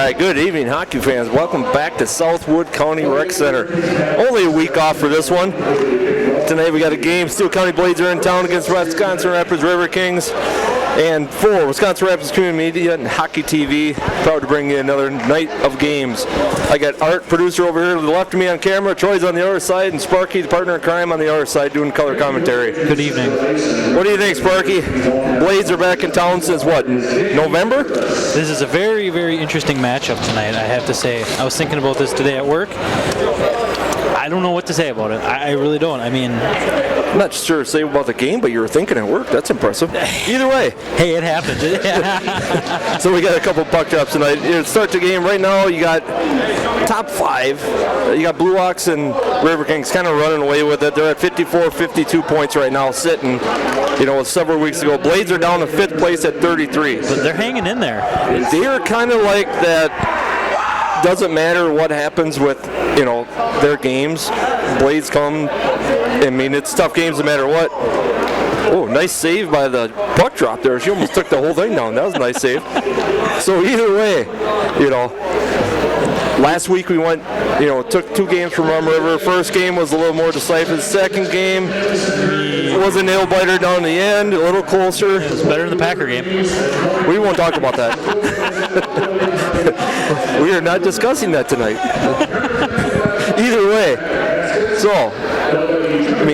right, good evening, hockey fans. Welcome back to Southwood County Rec Center. Only a week off for this one. Tonight we got a game. Steele County Blades are in town against Wisconsin Rapids Riverkings. And for Wisconsin Rapids Community Media and Hockey TV, proud to bring you another night of games. I got Art, producer over here to the left of me on camera, Troy's on the other side, and Sparky, the partner in crime, on the other side doing color commentary. Good evening. What do you think, Sparky? Blades are back in town since what, November? This is a very, very interesting matchup tonight, I have to say. I was thinking about this today at work. I don't know what to say about it. I really don't. I mean, I'm not sure to say about the game, but you were thinking at work. That's impressive. Either way. Hey, it happened. So we got a couple puck drops tonight. Start the game right now. You got top five. You got Blue Ox and Riverkings kind of running away with it. They're at 54, 52 points right now, sitting, several weeks ago. Blades are down to 5th place at 33. But they're hanging in there. They're kind of like that. Doesn't matter what happens with, their games. Blades come. I mean, it's tough games no matter what. Oh, nice save by the puck drop there. She almost took the whole thing down. That was a nice save. So either way, last week we went, took 2 games from Rum River. First game was a little more decisive. Second game was a nail biter down the end, a little closer. It was better than the Packer game. We won't talk about that. We are not discussing that tonight. Either way. So,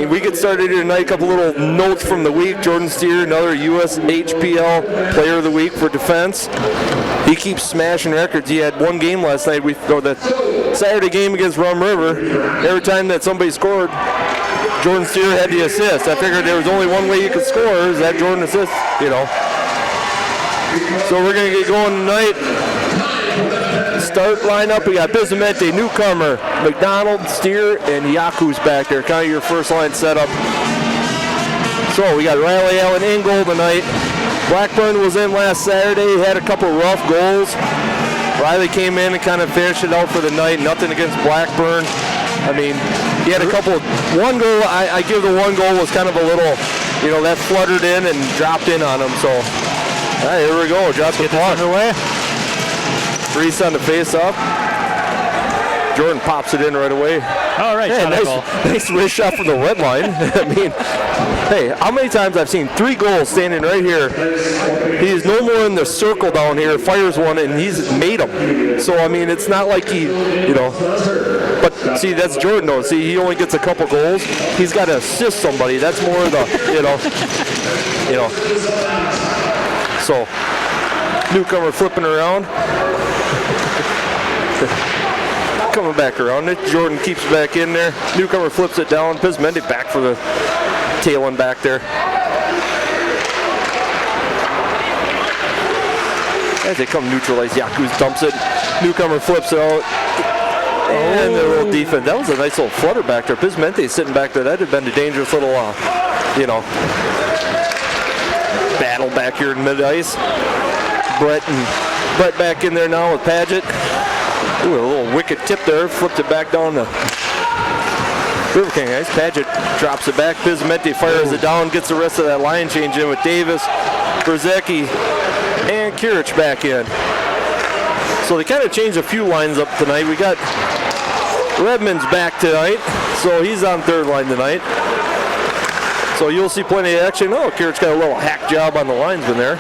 we get started here tonight. A couple little notes from the week. Jordan Steele, another USPHL Player of the Week for defense. He keeps smashing records. He had 1 game last night. The Saturday game against Rum River. Every time that somebody scored, Jordan Steele had the assist. I figured there was only one way you could score, is that Jordan assist, So we're going to get going tonight. Start lineup, we got Bisamente, Newcomer, McDonald, Steer, and Yaku's back there. Kind of your first line setup. So we got Riley Allen in goal tonight. Blackburn was in last Saturday, had a couple rough goals. Riley came in and kind of finished it out for the night. Nothing against Blackburn. He had a couple, one goal, I give the one goal was kind of a little, that fluttered in and dropped in on him. So, all right, here we go. Drop the puck away. Reese on the face-off. Jordan pops it in right away. All right, nice wrist shot from the red line. Hey, how many times I've seen 3 goals standing right here. He is no more in the circle down here, fires one, and he's made them. So, it's not like he, But, see, that's Jordan, though. See, he only gets a couple goals. He's got to assist somebody. That's more the, So, Newcomer flipping around. Coming back around it. Jordan keeps back in there. Newcomer flips it down. Pismendi back for the tail end back there. As they come neutralize, Yaku's dumps it. Newcomer flips it out. And a little defense. That was a nice little flutter back there. Pismente sitting back there. That had been a dangerous little, battle back here in mid-ice. Brett back in there now with Paget. Ooh, a little wicked tip there. Flipped it back down to Riverking. Nice. Paget drops it back. Pismente fires it down. Gets the rest of that line change in with Davis, Berzecki, and Kirich back in. So they kind of changed a few lines up tonight. We got Redmond's back tonight, so he's on 3rd line tonight. So you'll see plenty of action. Oh, Kirich got a little hack job on the linesman there.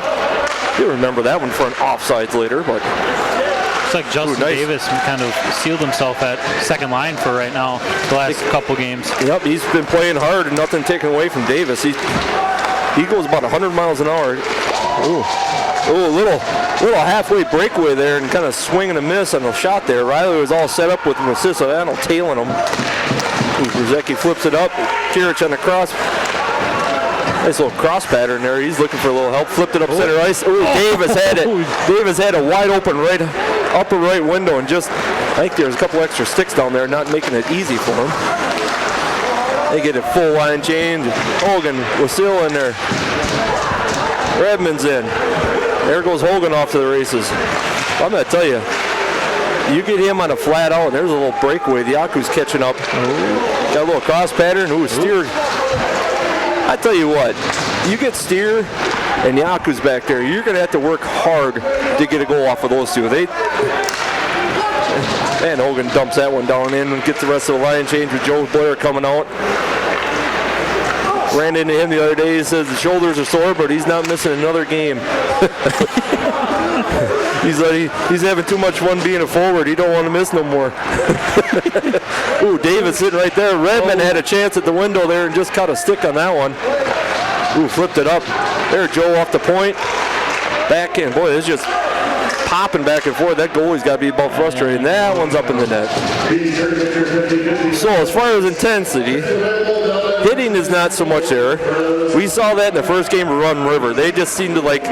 You'll remember that one for an offsides later, but looks like Justin Davis kind of sealed himself at 2nd line for right now, the last couple games. Yep, he's been playing hard and nothing taken away from Davis. He goes about 100 miles an hour. Ooh, a little halfway breakaway there and kind of swing and a miss on the shot there. Riley was all set up with an assist of Adel tailing him. Berzecki flips it up. Kirich on the cross. Nice little cross pattern there. He's looking for a little help. Flipped it up center ice. Ooh, Davis had it. Davis had a wide open upper right window, and I think there's a couple extra sticks down there, not making it easy for him. They get a full line change. Hogan was still in there. Redmond's in. There goes Hogan off to the races. I'm going to tell you, you get him on a flat out, there's a little breakaway. The Yaku's catching up. Got a little cross pattern. Ooh, Steer. I tell you what, you get Steer and Yaku's back there. You're going to have to work hard to get a goal off of those two. And Hogan dumps that one down in and gets the rest of the line change with Joe Blair coming out. Ran into him the other day. He says the shoulders are sore, but he's not missing another game. He's having too much fun being a forward. He don't want to miss no more. Ooh, Davis sitting right there. Redmond had a chance at the window there and just caught a stick on that one. Ooh, flipped it up. There, Joe off the point. Back in. Boy, it's just popping back and forth. That goalie's got to be about frustrated. And that one's up in the net. So as far as intensity, hitting is not so much there. We saw that in the first game of Run River. They just seemed to like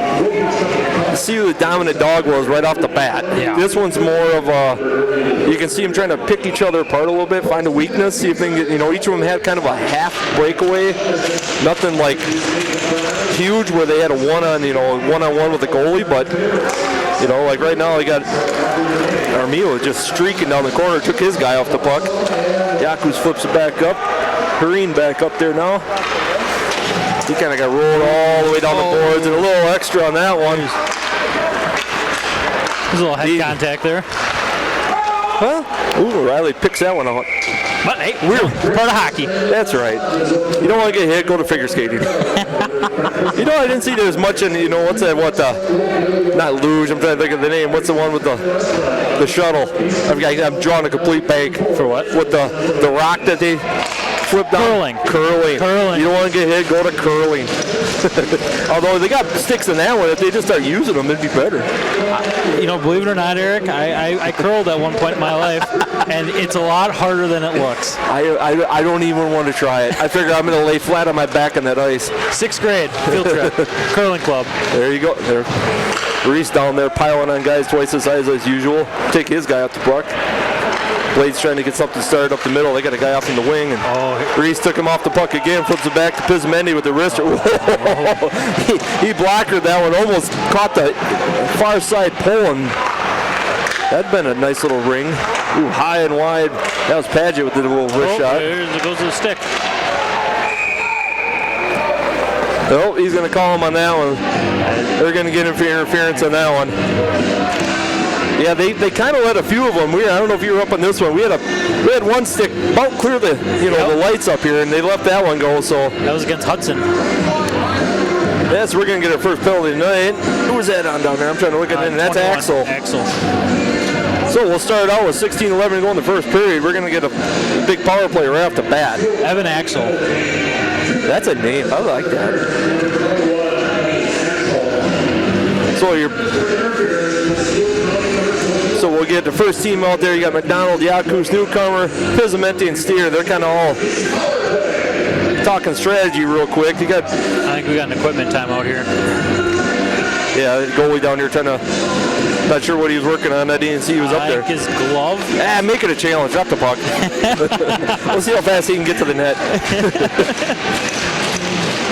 see who the dominant dog was right off the bat. Yeah. This one's more of a, you can see them trying to pick each other apart a little bit, find a weakness, see if they can get, each of them had kind of a half breakaway. Nothing like huge where they had a one-on-one with the goalie, but like right now, they got Armillo just streaking down the corner, took his guy off the puck. Yakus flips it back up. Perrine back up there now. He kind of got rolled all the way down the boards and a little extra on that one. There's a little head contact there. Huh? Ooh, Riley picks that one out. But hey, we're part of hockey. That's right. You don't want to get hit, go to figure skating. I didn't see there as much in, what's that, not luge, I'm trying to think of the name. What's the one with the shuttle? I'm drawing a complete blank. For what? With the rock that they flip down. Curling. You don't want to get hit, go to curling. Although they got sticks in that one, if they just start using them, it'd be better. Believe it or not, Eric, I curled at one point in my life, and it's a lot harder than it looks. I don't even want to try it. I figure I'm going to lay flat on my back on that ice. 6th grade, field trip, curling club. There you go. There. Reese down there piling on guys twice the size as usual. Take his guy off the puck. Blade's trying to get something started up the middle. They got a guy off in the wing, and Reese took him off the puck again, flips it back to Pizzimendi with the wrist. He blockered that one, almost caught the far side pulling. That'd been a nice little ring. Ooh, high and wide. That was Padgett with the little wrist shot. There goes to the stick. Oh, he's going to call him on that one. They're going to get him for interference on that one. Yeah, they kind of let a few of them. I don't know if you were up on this one. We had one stick about clear the the lights up here, and they let that one go. So that was against Hudson. Yes, we're gonna get our first penalty tonight. Who was that on down there? I'm trying to look at it. And that's Axel. So we'll start out with 16-11 to go in the first period. We're gonna get a big power play right off the bat. Evan Axel. That's a name. I like that. So we'll get the first team out there. You got McDonald, Yakus, Newcomer, Pizzimendi, and Steer. They're kind of all talking strategy real quick. I think we got an equipment timeout here. Yeah, the goalie down here not sure what he was working on. I didn't see he was up there. His glove. Make it a challenge. Drop the puck. We'll see how fast he can get to the net.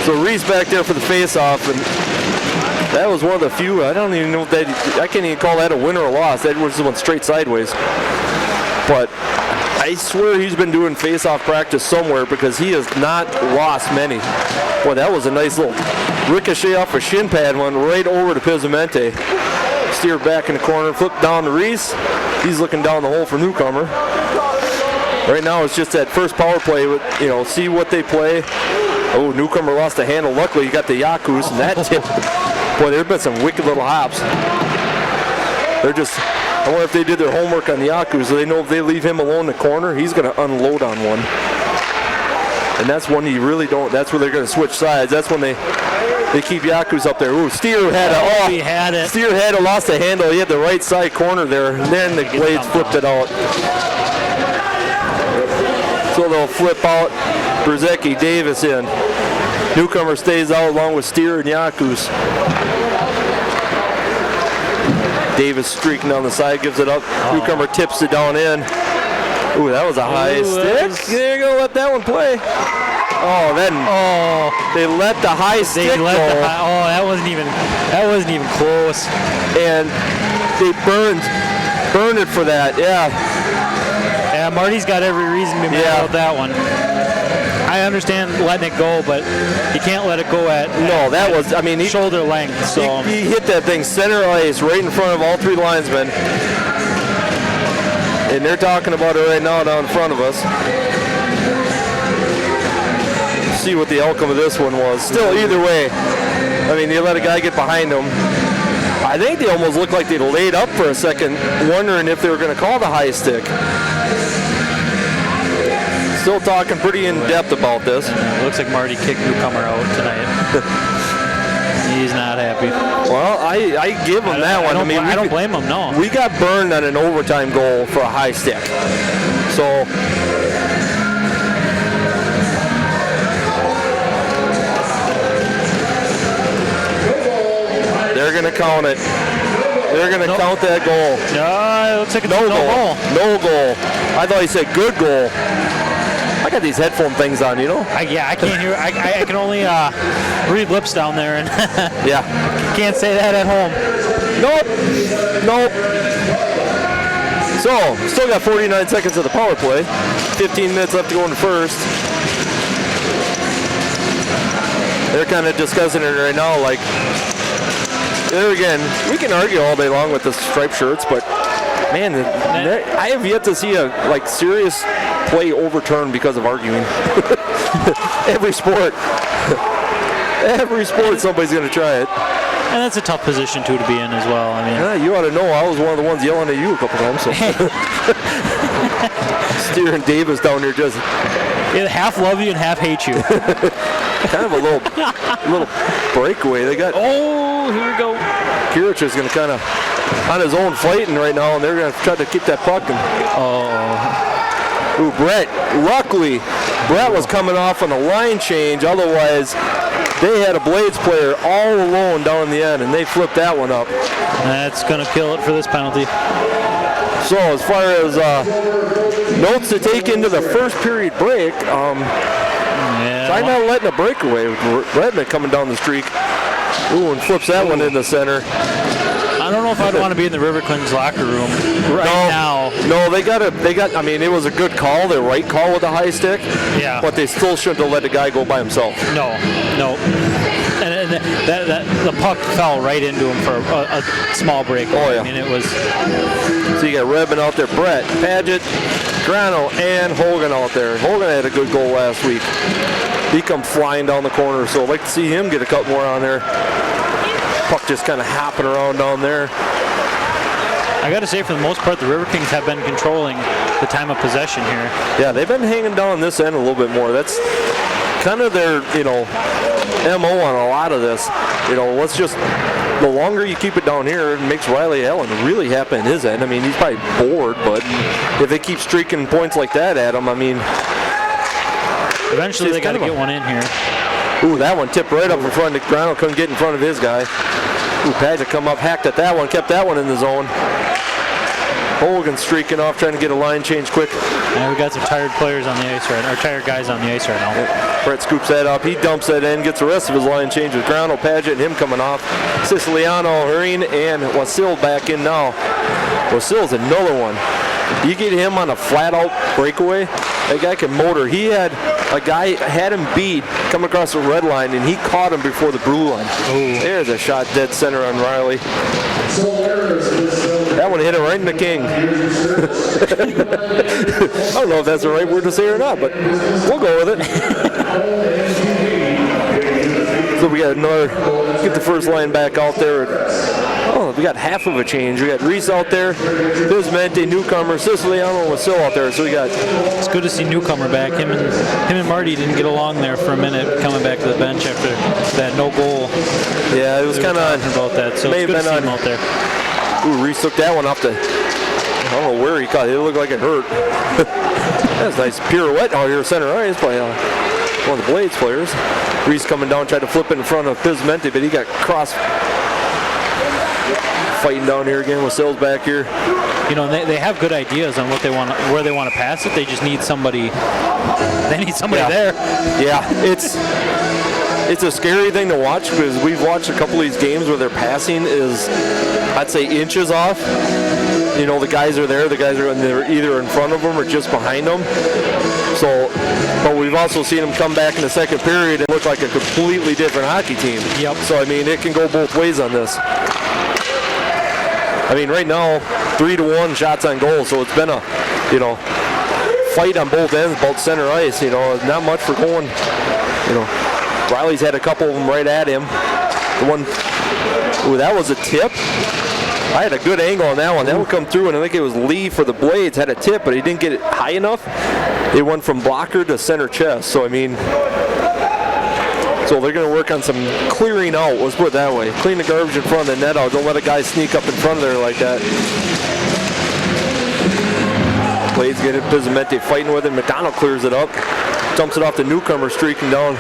So Reese back there for the face-off, and that was one of the few. I don't even know if I can't even call that a win or a loss. That was one straight sideways. But I swear he's been doing face-off practice somewhere because he has not lost many. Boy, that was a nice little ricochet off a shin pad one right over to Pizzimendi. Steer back in the corner, flip down to Reese. He's looking down the hole for Newcomer. Right now it's just that first power play with, see what they play. Oh, Newcomer lost the handle. Luckily, you got the Yakus, and that tip. Boy, there have been some wicked little hops. I wonder if they did their homework on the Yakus. So they know if they leave him alone in the corner, he's going to unload on one. And that's one you really don't. That's where they're going to switch sides. That's when they keep Yakus up there. Ooh, Steer had he had it. Steer had lost the handle. He had the right side corner there, and then the Blades flipped it out. So they'll flip out. Brzezicki, Davis in. Newcomer stays out along with Steer and Yakus. Davis streaking down the side, gives it up. Newcomer tips it down in. Ooh, that was a high stick. They're going to let that one play. They let the high stick go. That wasn't even close. And they burned it for that, yeah. Yeah, Marty's got every reason to be mad about that one. I understand letting it go, but you can't let it go at No, that was, I mean, shoulder length. So he hit that thing center ice right in front of all 3 linesmen. And they're talking about it right now down in front of us. See what the outcome of this one was. Still, either way, I mean, they let a guy get behind him. I think they almost looked like they laid up for a second, wondering if they were going to call the high stick. Still talking pretty in depth about this. Looks like Marty kicked newcomer out tonight. He's not happy. Well, I give him that one. I don't blame him, no. We got burned on an overtime goal for a high stick. So they're going to count it. They're going to count that goal. No, it looks like it's no goal. goal. No goal. I thought he said good goal. I got these headphone things on, you know? I can't hear. I can only read lips down there, and yeah, can't say that at home. Nope. So, still got 49 seconds of the power play. 15 minutes left to go in the first. They're kind of discussing it right now, like, there again, we can argue all day long with the striped shirts, but man, I have yet to see a serious play overturned because of arguing. Every sport, somebody's going to try it. And that's a tough position to be in as well. I mean, yeah, you ought to know. I was one of the ones yelling at you a couple times. So. Steele and Davis down there just half love you and half hate you. Kind of a little breakaway. They got. Oh, here we go. Kirich is going to kind of on his own fighting right now, and they're going to try to keep that puck. Ooh, Brett. Luckily, Brett was coming off on a line change. Otherwise, they had a Blades player all alone down in the end, and they flipped that one up. That's going to kill it for this penalty. So as far as notes to take into the first period break, try not letting a breakaway. Redmond coming down the streak. Ooh, and flips that one in the center. I don't know if I'd want to be in the Riverkings locker room now. No, they got. I mean, it was a good call, the right call with the high stick. Yeah. But they still shouldn't have let the guy go by himself. No. And the puck fell right into him for a small break. Oh yeah. I mean, it was. So you got Redmond out there, Brett, Paget, Grano, and Hogan out there. Hogan had a good goal last week. He come flying down the corner, so I'd like to see him get a couple more on there. Puck just kind of hopping around down there. I got to say, for the most part, the Riverkings have been controlling the time of possession here. Yeah, they've been hanging down this end a little bit more. That's kind of their, MO on a lot of this. Let's just, the longer you keep it down here, it makes Riley Allen really happy in his end. I mean, he's probably bored, but if they keep streaking points like that at him, I mean. Eventually they got to get one in here. Ooh, that one tipped right up in front of Grano, couldn't get in front of his guy. Ooh, Paget come up, hacked at that one, kept that one in the zone. Hogan streaking off, trying to get a line change quick. Yeah, we got some tired players on the ice right now, or tired guys on the ice right now. Brett scoops that up, he dumps that in, gets the rest of his line change with Grano, Paget, and him coming off. Siciliano, Hereen, and Wasil back in now. Wasil's another one. You get him on a flat-out breakaway, that guy can motor. He had a guy had him beat, come across the red line, and he caught him before the blue line. Ooh. There's a shot dead center on Riley. That one hit him right in the king. I don't know if that's the right word to say or not, but we'll go with it. So we got another, get the first line back out there. Oh, we got half of a change. We got Reese out there, Bismente, newcomer, Siciliano, and Wasil out there. So we got. It's good to see newcomer back. Him and Marty didn't get along there for a minute, coming back to the bench after that no goal. Yeah, it was kind of about that. So it's good to see him out there. Ooh, Reese took that one off the. I don't know where he caught it. It looked like it hurt. That's a nice pirouette out here, center ice by one of the Blades players. Reese coming down, tried to flip it in front of Bismente, but he got crossed. Fighting down here again with Sills back here. They have good ideas on what they want, where they want to pass it. They just need somebody. They need somebody there. Yeah, it's a scary thing to watch because we've watched a couple of these games where their passing is, I'd say, inches off. The guys are there. The guys are they're either in front of them or just behind them. So But we've also seen them come back in the second period and look like a completely different hockey team. Yep. So, I mean, it can go both ways on this. I mean, right now, 3-1 shots on goal, so it's been a, fight on both ends, both center ice, not much for going, Riley's had a couple of them right at him. The one, that was a tip. I had a good angle on that one. That would come through, and I think it was Lee for the Blades, had a tip, but he didn't get it high enough. It went from blocker to center chest, so I mean, so they're going to work on some clearing out, let's put it that way. Clean the garbage in front of the net out. Don't let a guy sneak up in front of there like that. Blades get it, Pizzimente fighting with it. McDonald clears it up. Dumps it off the newcomer, streaking down.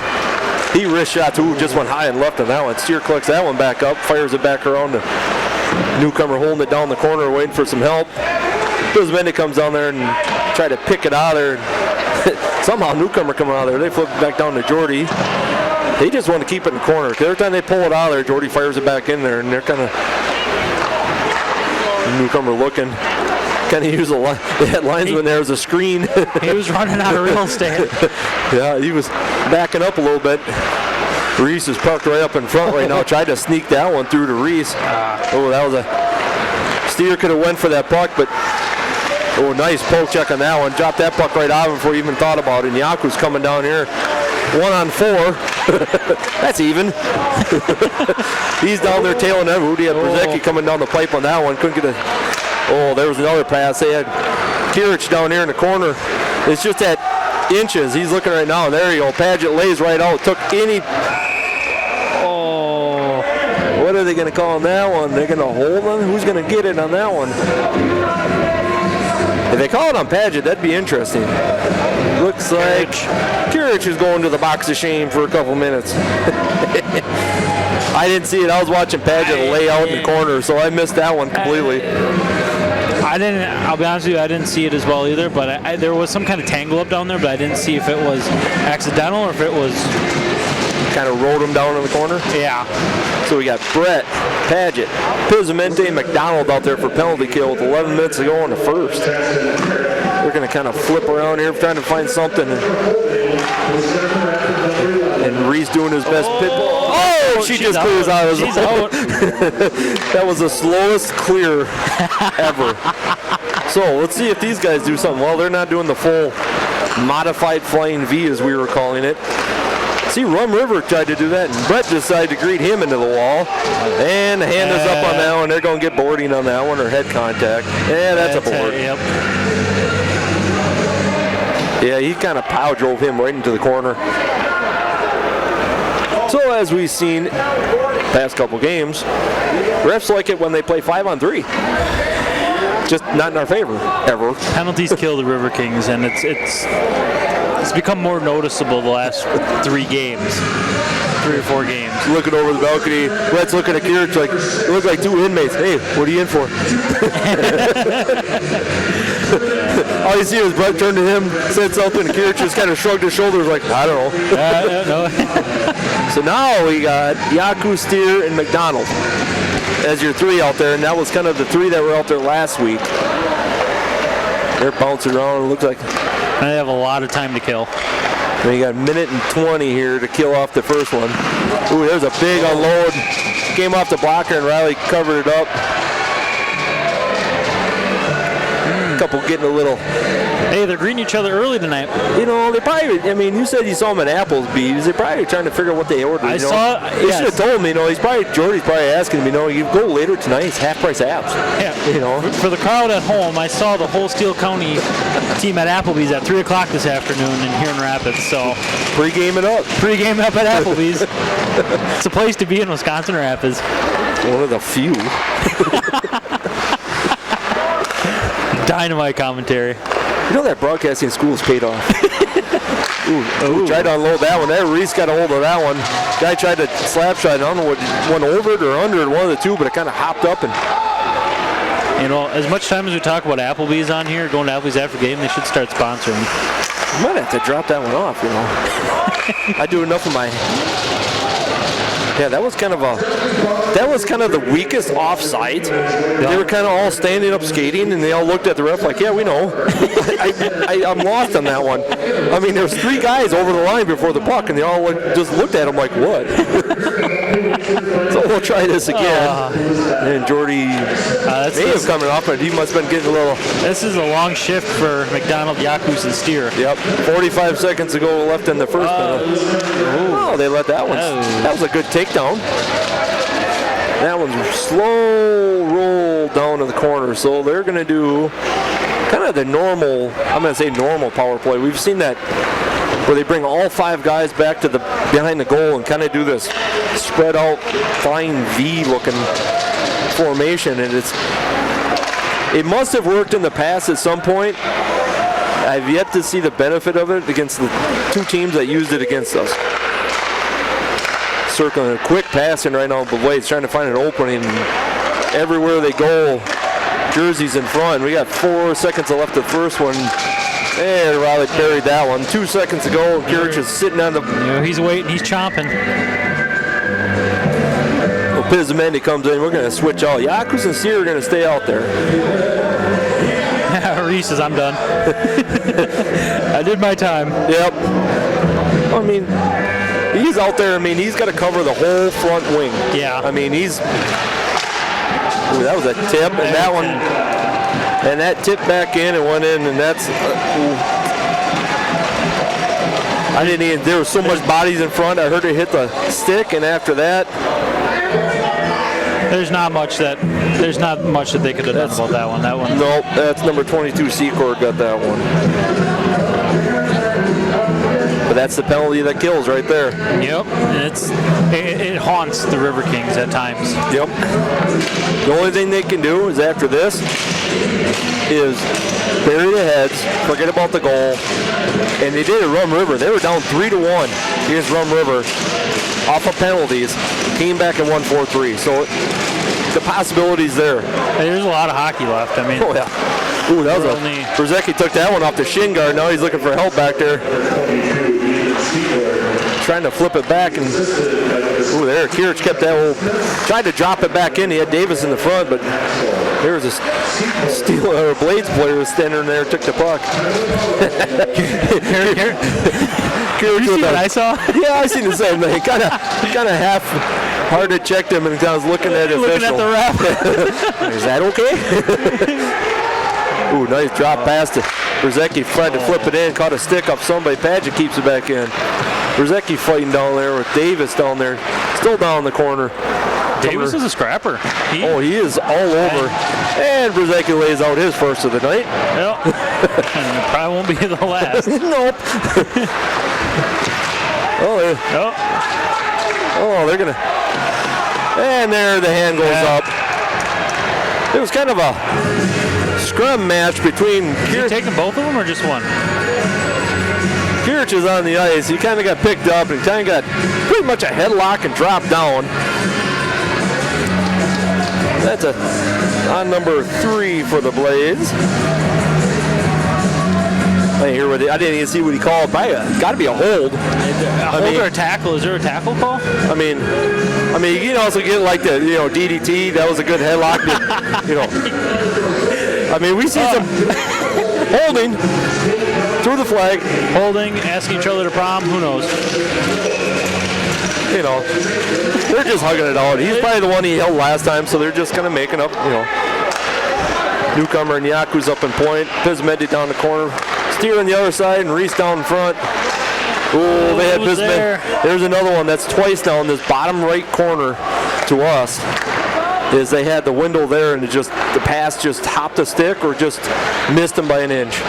He wrist shot, just went high and left on that one. Steele collects that one back up, fires it back around to newcomer holding it down the corner, waiting for some help. Pizzimente comes down there and try to pick it out of there. Somehow newcomer coming out of there. They flip it back down to Jordy. They just want to keep it in the corner. Every time they pull it out of there, Jordy fires it back in there, and they're kind of newcomer looking. Kind of use a line. They had linesman there as a screen. He was running out of real estate. Yeah, he was backing up a little bit. Reese is parked right up in front right now. Tried to sneak that one through to Reese. Oh, that was a Steele could have went for that puck, but nice poke check on that one. Dropped that puck right out before he even thought about it. And Yaku's coming down here. 1-on-4. That's even. He's down there tailing them. Rudy had Brzezinski coming down the pipe on that one. Couldn't get a. Oh, there was another pass. They had Kirich down here in the corner. It's just at inches. He's looking right now. There you go. Paget lays right out. Took any. Oh. What are they going to call on that one? They're going to hold him? Who's going to get it on that one? If they call it on Paget, that'd be interesting. Looks like Kirich is going to the box of shame for a couple minutes. I didn't see it. I was watching Paget lay out in the corner, so I missed that one completely. I'll be honest with you, I didn't see it as well either, but there was some kind of tangle up down there, but I didn't see if it was accidental or if it was... Kind of rolled him down in the corner? Yeah. So we got Brett, Paget, Pizzimente, and McDonald out there for penalty kill with 11 minutes to go in the first. They're going to kind of flip around here trying to find something. And Reese doing his best pit. Oh, she just clears out. She's out. That was the slowest clear ever. So let's see if these guys do something. Well, they're not doing the full modified flying V as we were calling it. See, Rum River tried to do that, and Brett decided to greet him into the wall. And the hand is up on that one. They're going to get boarding on that one, or head contact. Yeah, that's a board. Yep. Yeah, he kind of pow drove him right into the corner. So as we've seen past couple games, refs like it when they play 5-on-3. Just not in our favor, ever. Penalties kill the Riverkings, and it's become more noticeable the last 3 or 4 games. Looking over the balcony, Brett's looking at Kirich like, they look like 2 inmates. Hey, what are you in for? All you see is Brett turn to him, said something, and Kirich just kind of shrugged his shoulders like, I don't know. So now we got Yaku, Steer, and McDonald as your 3 out there, and that was kind of the 3 that were out there last week. They're bouncing around. It looks like they have a lot of time to kill. And you got 1:20 here to kill off the first one. Ooh, there's a big unload. Came off the blocker, and Riley covered it up. Couple getting a little. Hey, they're greeting each other early tonight. They probably, you said you saw them at Applebee's. They're probably trying to figure out what they ordered. I saw. They should have told me, Jordy's probably asking me, you go later tonight, it's half-price apps. Yeah. For the crowd at home, I saw the whole Steele County team at Applebee's at 3 o'clock this afternoon in here in Rapids, so. Pre-gaming up. Pre-gaming up at Applebee's. It's a place to be in Wisconsin Rapids. One of the few. Dynamite commentary. That broadcasting school's paid off. Ooh. Tried to unload that one there. Reese got a hold of that one. Guy tried to slap shot. I don't know what went over it or under it, one of the two, but it kind of hopped up. And as much time as we talk about Applebee's on here, going to Applebee's after game, they should start sponsoring. I might have to drop that one off, I do enough of my Yeah, that was kind of the weakest offside. They were kind of all standing up skating, and they all looked at the ref like, yeah, we know. I'm lost on that one. I mean, there was 3 guys over the line before the puck, and they all just looked at him like, what? So we'll try this again. And Jordy may have coming off, but he must have been getting a little. This is a long shift for McDonald, Yakus, and Steele. Yep, 45 seconds to go left in the first minute. Oh, they let that one. That was a good takedown. That one's slow roll down to the corner, so they're going to do kind of the normal, I'm going to say normal power play. We've seen that where they bring all 5 guys back to the behind the goal and kind of do this spread out fine V looking formation, and it must have worked in the past at some point. I've yet to see the benefit of it against the 2 teams that used it against us. Circling a quick passing right now, the Blades trying to find an opening. Everywhere they go, Jersey's in front. We got 4 seconds left of the first one. And Riley buried that one. 2 seconds to go. Kirich is sitting on the. He's waiting. He's chomping. Well, Pizzimendi comes in. We're going to switch out. Yakus and Sear are going to stay out there. Reese says, I'm done. I did my time. Yep. I mean, he's out there. I mean, he's got to cover the whole front wing. Yeah. I mean, he's. Ooh, that was a tip, and that one. And that tipped back in and went in, and that's. I didn't even. There was so much bodies in front. I heard it hit the stick, and after that. There's not much that they could have done about that one. Nope, that's number 22 Secord got that one. But that's the penalty that kills right there. Yep, it haunts the Riverkings at times. Yep. The only thing they can do is after this is bury the heads, forget about the goal, and they did at Rum River. They were down 3-1 against Rum River off of penalties, came back and won 4-3. So the possibilities there. There's a lot of hockey left. I mean, oh yeah. Ooh, that was Berzecki took that one off the shin guard. Now he's looking for help back there. Trying to flip it back, and ooh, there Kirich kept that old. Tried to drop it back in. He had Davis in the front, but there was a Steele or Blades player was standing there, took the puck. You see what I saw? Yeah, I seen the same thing. Kind of half-hearted checked him, and I was looking at it. Looking at the ref. Is that okay? Ooh, nice drop past it. Berzecki tried to flip it in, caught a stick off somebody. Padgett keeps it back in. Berzecki fighting down there with Davis down there, still down in the corner. Davis is a scrapper. He is all over. And Berzecki lays out his first of the night. Well, probably won't be the last. Nope. They're going to. And there the hand goes up. It was kind of a scrum match between. Is he taking both of them or just one? Kirich is on the ice. He kind of got picked up and kind of got pretty much a headlock and dropped down. That's on number 3 for the Blades. I didn't even see what he called. Got to be a hold. Or a tackle. Is there a tackle call? I mean, you can also get like the DDT. That was a good headlock. We see some holding through the flag. Holding, asking each other to prom. Who knows? They're just hugging it out. He's probably the one he held last time, so they're just kind of making up. Newcomer and Yaku's up in point. Pizzimendi down the corner. Steele on the other side and Reese down in front. Oh, they had Pizzimendi. There's another one that's twice now in this bottom right corner to us. Is they had the window there and the pass just hopped a stick or just missed him by an inch.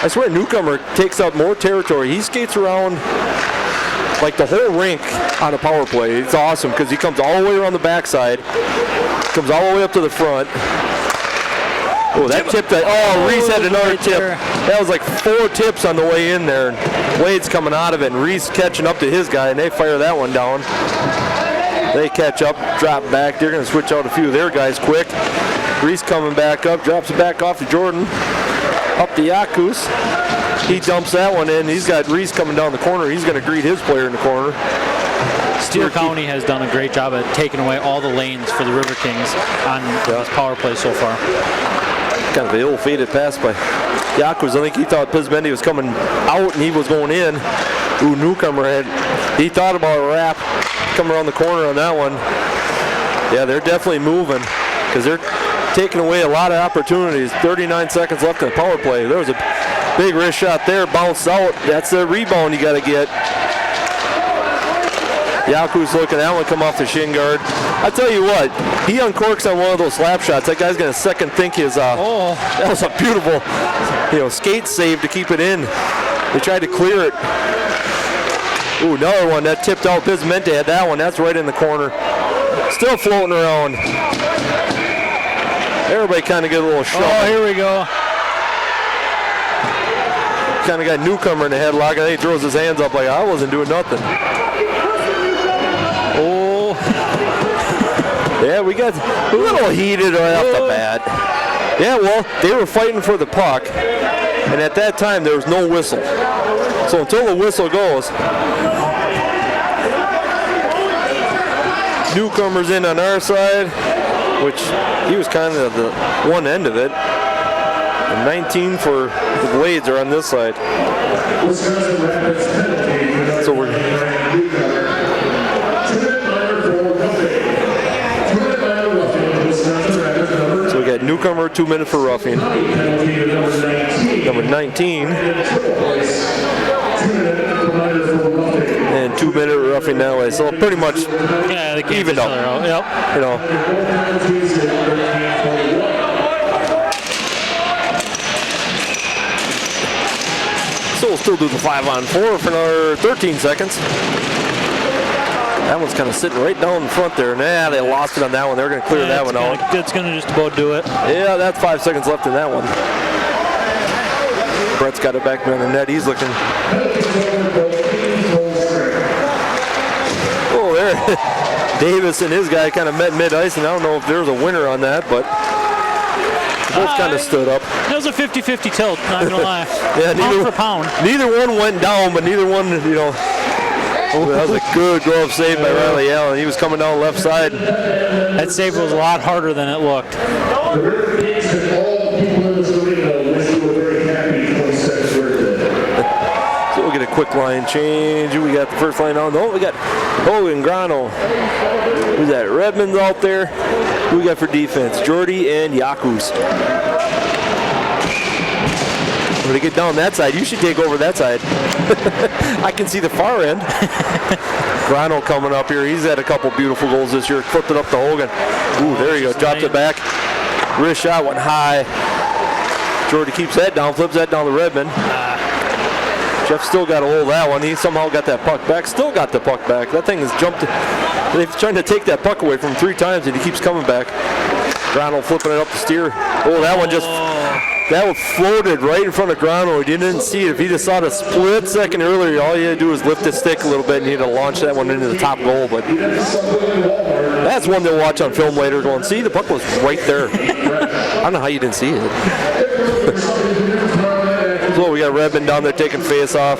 I swear Newcomer takes up more territory. He skates around like the whole rink on a power play. It's awesome because he comes all the way around the backside, comes all the way up to the front. Oh, that tip! Reese had another tip. That was like 4 tips on the way in there. And Wade's coming out of it, and Reese catching up to his guy, and they fire that one down. They catch up, drop back. They're going to switch out a few of their guys quick. Reese coming back up, drops it back off to Jordan. Up to Yakus. He dumps that one in. He's got Reese coming down the corner. He's going to greet his player in the corner. Steele County has done a great job at taking away all the lanes for the Riverkings on this power play so far. Kind of an ill-fated pass by Yakuz. I think he thought Pizmendi was coming out and he was going in. Ooh, Newcomer he thought about a wrap, coming around the corner on that one. Yeah, they're definitely moving because they're taking away a lot of opportunities. 39 seconds left in the power play. There was a big wrist shot there, bounced out. That's the rebound you got to get. Yaku's looking at that one come off the shin guard. I tell you what, he uncorks on one of those slap shots. That guy's going to second think his, that was a beautiful, skate save to keep it in. They tried to clear it. Ooh, another one that tipped out. Pizmente had that one. That's right in the corner. Still floating around. Everybody kind of get a little shot. Oh, here we go. Kind of got Newcomer in the headlock, and he throws his hands up like, I wasn't doing nothing. Oh. Yeah, we got a little heated right off the bat. Yeah, well, they were fighting for the puck, and at that time, there was no whistle. So until the whistle goes, Newcomer's in on our side, which he was kind of the one end of it. And 19 for the Blades are on this side. So we got Newcomer, 2 minutes for roughing. Number 19. And 2 minute roughing that way. So pretty much evened up. Yep. So we'll still do the 5-on-4 for another 13 seconds. That one's kind of sitting right down in front there. Nah, they lost it on that one. They're going to clear that one out. That's going to just about do it. Yeah, that's 5 seconds left in that one. Brett's got it back behind the net. He's looking. Oh, there. Davis and his guy kind of met mid-ice, and I don't know if there was a winner on that, but both kind of stood up. That was a 50-50 tilt, not going to lie. Yeah, pound for pound. Neither one went down, but neither one, that was a good glove save by Riley Allen. He was coming down the left side. That save was a lot harder than it looked. So we'll get a quick line change. We got the first line on. No, we got Hogan, Grano. Who's that? Redmond's out there. Who we got for defense? Jordy and Yakus. When they get down that side, you should take over that side. I can see the far end. Grano coming up here. He's had a couple beautiful goals this year. Flipped it up to Hogan. Ooh, there you go. Dropped it back. Wrist shot went high. Jordy keeps that down, flips that down to Redmond. Jeff still got a hold of that one. He somehow got that puck back. Still got the puck back. That thing has jumped. They've trying to take that puck away from him 3 times, and he keeps coming back. Grano flipping it up to steer. Oh, that one just... That one floated right in front of Grano. He didn't see it. If he just saw it a split second earlier, all you had to do was lift his stick a little bit and he'd have launched that one into the top goal. But that's one they'll watch on film later going, see, the puck was right there. I don't know how you didn't see it. So we got Redmond down there taking face off.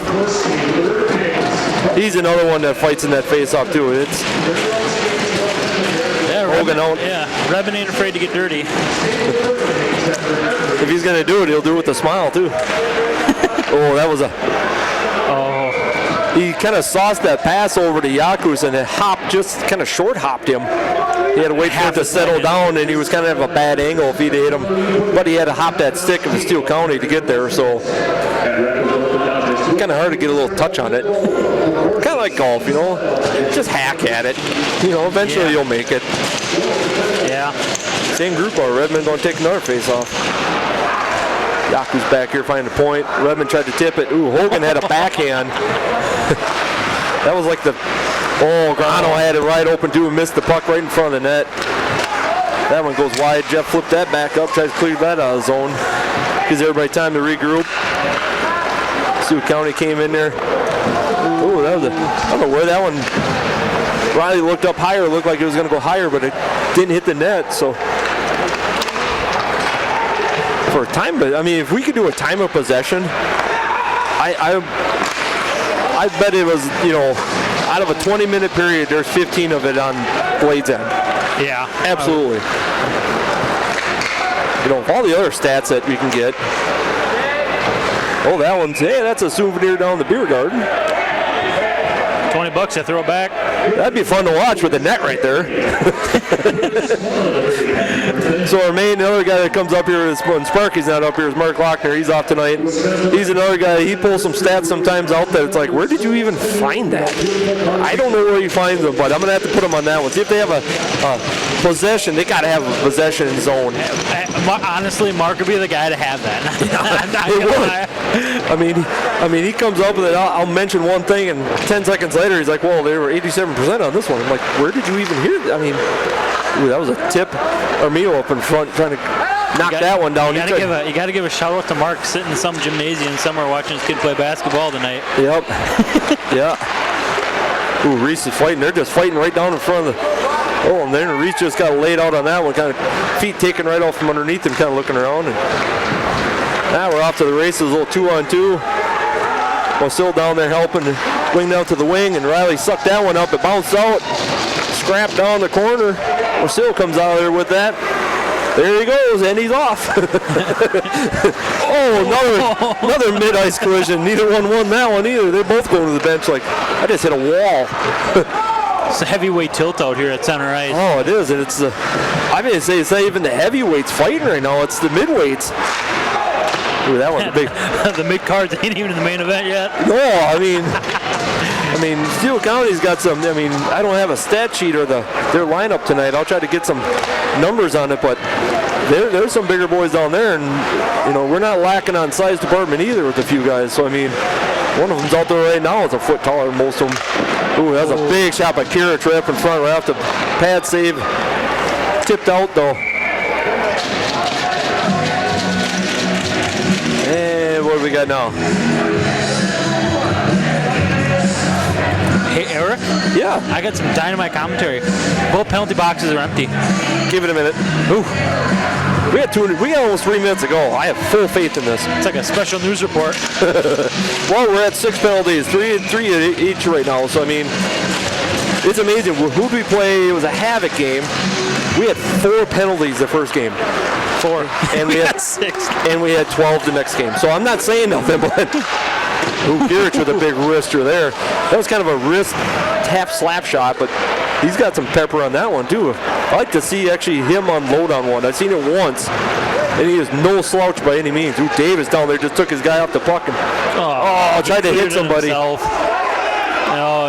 He's another one that fights in that face off too. It's Hogan out. Yeah, Redmond ain't afraid to get dirty. If he's going to do it, he'll do it with a smile, too. Oh, that was a... Oh. He kind of sauced that pass over to Yakus, and it hopped, just kind of short-hopped him. He had to wait for it to settle down, and he was kind of have a bad angle if he'd hit him. But he had to hop that stick of the Steele County to get there, so... Kind of hard to get a little touch on it. Kind of like golf, Just hack at it. Eventually you'll make it. Yeah. Same group, or Redmond going to take another face-off. Yaku's back here finding the point. Redmond tried to tip it. Ooh, Hogan had a backhand. That was like the... Oh, Grano had it right open too and missed the puck right in front of the net. That one goes wide. Jeff flipped that back up, tries to clear that out of the zone. Gives everybody time to regroup. Sioux County came in there. Oh, that was I don't know where that one... Riley looked up higher, looked like it was going to go higher, but it didn't hit the net, so... For a time, but I mean, if we could do a time of possession, I bet it was, I out of a 20-minute period, there's 15 of it on Blades End. Yeah. Absolutely. You know, all the other stats that we can get. Oh, that one's, hey, that's a souvenir down the beer garden. $20, I throw it back. That'd be fun to watch with the net right there. So our main other guy that comes up here is, when Sparky's not up here, is Mark Lochner. He's off tonight. He's another guy. He pulls some stats sometimes out that it's like, where did you even find that? I don't know where he finds them, but I'm going to have to put him on that one. See if they have a possession. They got to have a possession zone. Honestly, Mark would be the guy to have that. I'm not gonna lie. I mean, he comes up with it. I'll mention one thing, and 10 seconds later, he's like, well, they were 87% on this one. I'm like, where did you even hear that? I mean, ooh, that was a tip. Armio up in front trying to knock that one down. You got to give a shout out to Mark sitting in some gymnasium somewhere watching his kid play basketball tonight. Yep. Yeah. Ooh, Reese is fighting. They're just fighting right down in front of the. Oh, and then Reese just got laid out on that one, kind of feet taken right off from underneath him, kind of looking around. And now we're off to the races, a little 2-on-2. Well, still down there helping to wing down to the wing, and Riley sucked that one up. It bounced out, scrapped down the corner. Well, still comes out of there with that. There he goes, and he's off. Oh, another mid-ice collision. Neither one won that one either. They're both going to the bench like, I just hit a wall. It's a heavyweight tilt out here at center ice. Oh, it is, and it's the. I mean, say it's not even the heavyweights fighting right now. It's the midweights. Ooh, that one's big. The mid cards ain't even in the main event yet. No, I mean, Steele County's got some. I mean, I don't have a stat sheet or their lineup tonight. I'll try to get some numbers on it, but there's some bigger boys down there, and you know we're not lacking on size department either with a few guys. So I mean, one of them's out there right now is a foot taller than most of them. Ooh, that's a big shot by Kirich right up in front, right off the pad save. Tipped out though. And what do we got now? Hey, Eric? Yeah. I got some dynamite commentary. Both penalty boxes are empty. Give it a minute. Ooh. We got almost 3 minutes to go. I have full faith in this. It's like a special news report. Well, we're at 6 penalties, three each right now. So I mean, it's amazing. Who did we play? It was a Havoc game. We had 4 penalties the first game. 4. And we had 6. And we had 12 the next game. So I'm not saying nothing, but Kirich with a big wrister there. That was kind of a wrist tap slap shot, but he's got some pepper on that one too. I like to see actually him unload on one. I've seen it once, and he is no slouch by any means. Ooh, Davis down there just took his guy off the puck and tried to hit somebody. Oh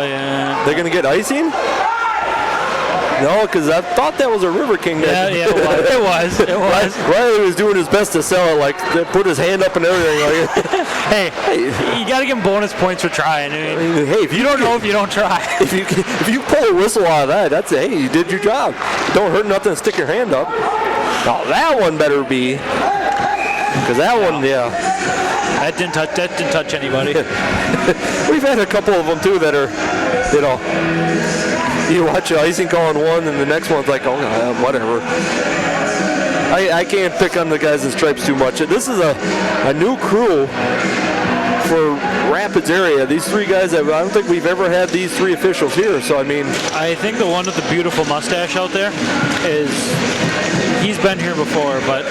yeah. They're gonna get icing? No, because I thought that was a Riverking. Yeah, it was. Riley was doing his best to sell it, like put his hand up and everything. Like, hey, you got to give him bonus points for trying. I mean, hey, if you don't know if you don't try, if you pull a whistle out of that, that's hey, you did your job. Don't hurt nothing to stick your hand up. Now that one better be, because that one, yeah. That didn't touch anybody. We've had a couple of them too that are, you know. You watch the icing call on one, and the next one's like, oh, whatever. I can't pick on the guys in stripes too much. This is a new crew for Rapids area. These 3 guys, I don't think we've ever had these 3 officials here. So, I mean. I think the one with the beautiful mustache out there he's been here before, but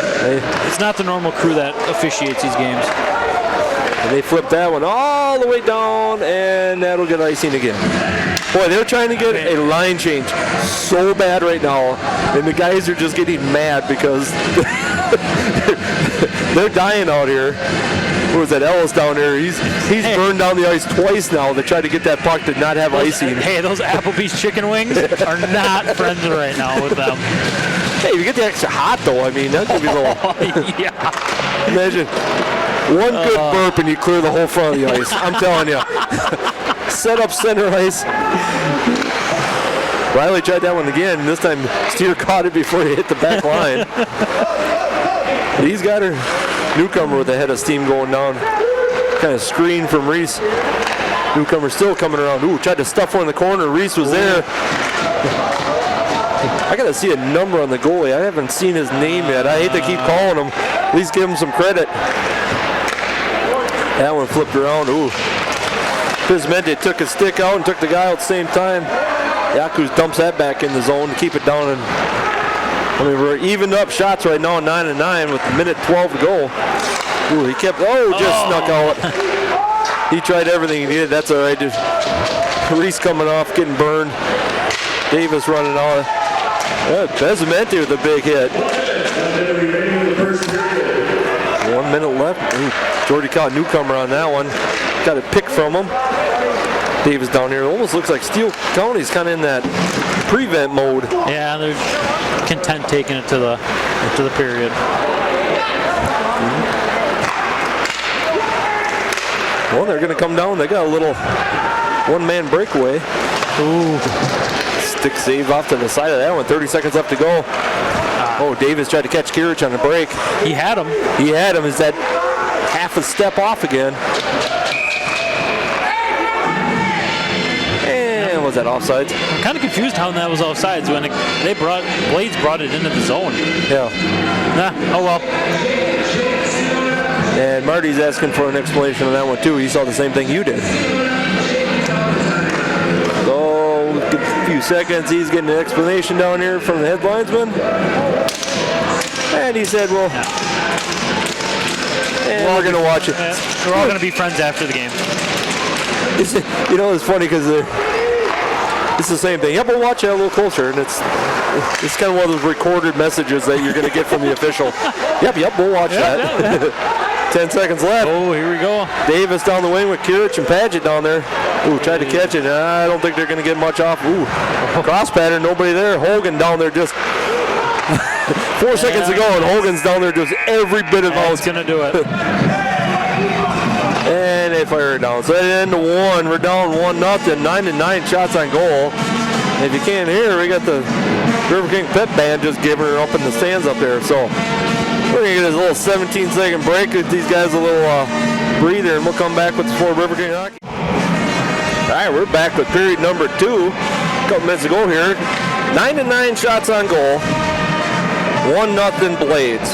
it's not the normal crew that officiates these games. And they flip that one all the way down, and that'll get icing again. Boy, they're trying to get a line change so bad right now, and the guys are just getting mad because they're dying out here. Who was that? Ellis down there. He's burned down the ice twice now to try to get that puck to not have icing. Hey, those Applebee's chicken wings are not friends right now with them. Hey, if you get the extra hot though, I mean, that could be a little. Yeah. Imagine one good burp and you clear the whole front of the ice. I'm telling you. Set up center ice. Riley tried that one again, and this time Steele caught it before he hit the back line. He's got her newcomer with a head of steam going down. Kind of screen from Reese. Newcomer still coming around. Ooh, tried to stuff one in the corner. Reese was there. I got to see a number on the goalie. I haven't seen his name yet. I hate to keep calling him. At least give him some credit. That one flipped around. Ooh. Pismente took his stick out and took the guy out at the same time. Yakus dumps that back in the zone to keep it down. And I mean, we're evened up shots right now, 9-9 with a minute 12 to go. Ooh, he kept, snuck out. He tried everything he did. That's all right. Just Reese coming off, getting burned. Davis running out. Pismente with a big hit. 1 minute left. Ooh, Jordy caught a newcomer on that one. Got a pick from him. Davis down here. It almost looks like Steele County's kind of in that prevent mode. Yeah, they're content taking it to the period. Well, they're going to come down. They got a little one-man breakaway. Ooh. Stick save off to the side of that one. 30 seconds left to go. Davis tried to catch Kirich on the break. He had him. Is that half a step off again? And was that offsides? I'm kind of confused how that was offsides when Blades brought it into the zone. Yeah. Oh well. And Marty's asking for an explanation on that one too. He saw the same thing you did. So, give a few seconds. He's getting an explanation down here from the head linesman. And he said, we're going to watch it. We're all going to be friends after the game. It's funny because it's the same thing. Yeah, but watch it a little closer. And it's kind of one of those recorded messages that you're going to get from the official. Yep, we'll watch that. Yeah. 10 seconds left. Oh, here we go. Davis down the wing with Kirich and Paget down there. Ooh, tried to catch it. I don't think they're going to get much off. Ooh, cross pattern, nobody there. Hogan down there just 4 seconds ago, and Hogan's down there just every bit of out. He's going to do it. And they fire it down. So at the end of one, we're down 1-0. 9-9 shots on goal. And if you can't hear, we got the Riverking pep band just giving her up in the stands up there. So we're going to get a little 17-second break. Give these guys a little breather, and we'll come back with the Fort Riverking hockey. All right, we're back with period number 2. A couple minutes to go here. 9-9 shots on goal. 1-0 Blades.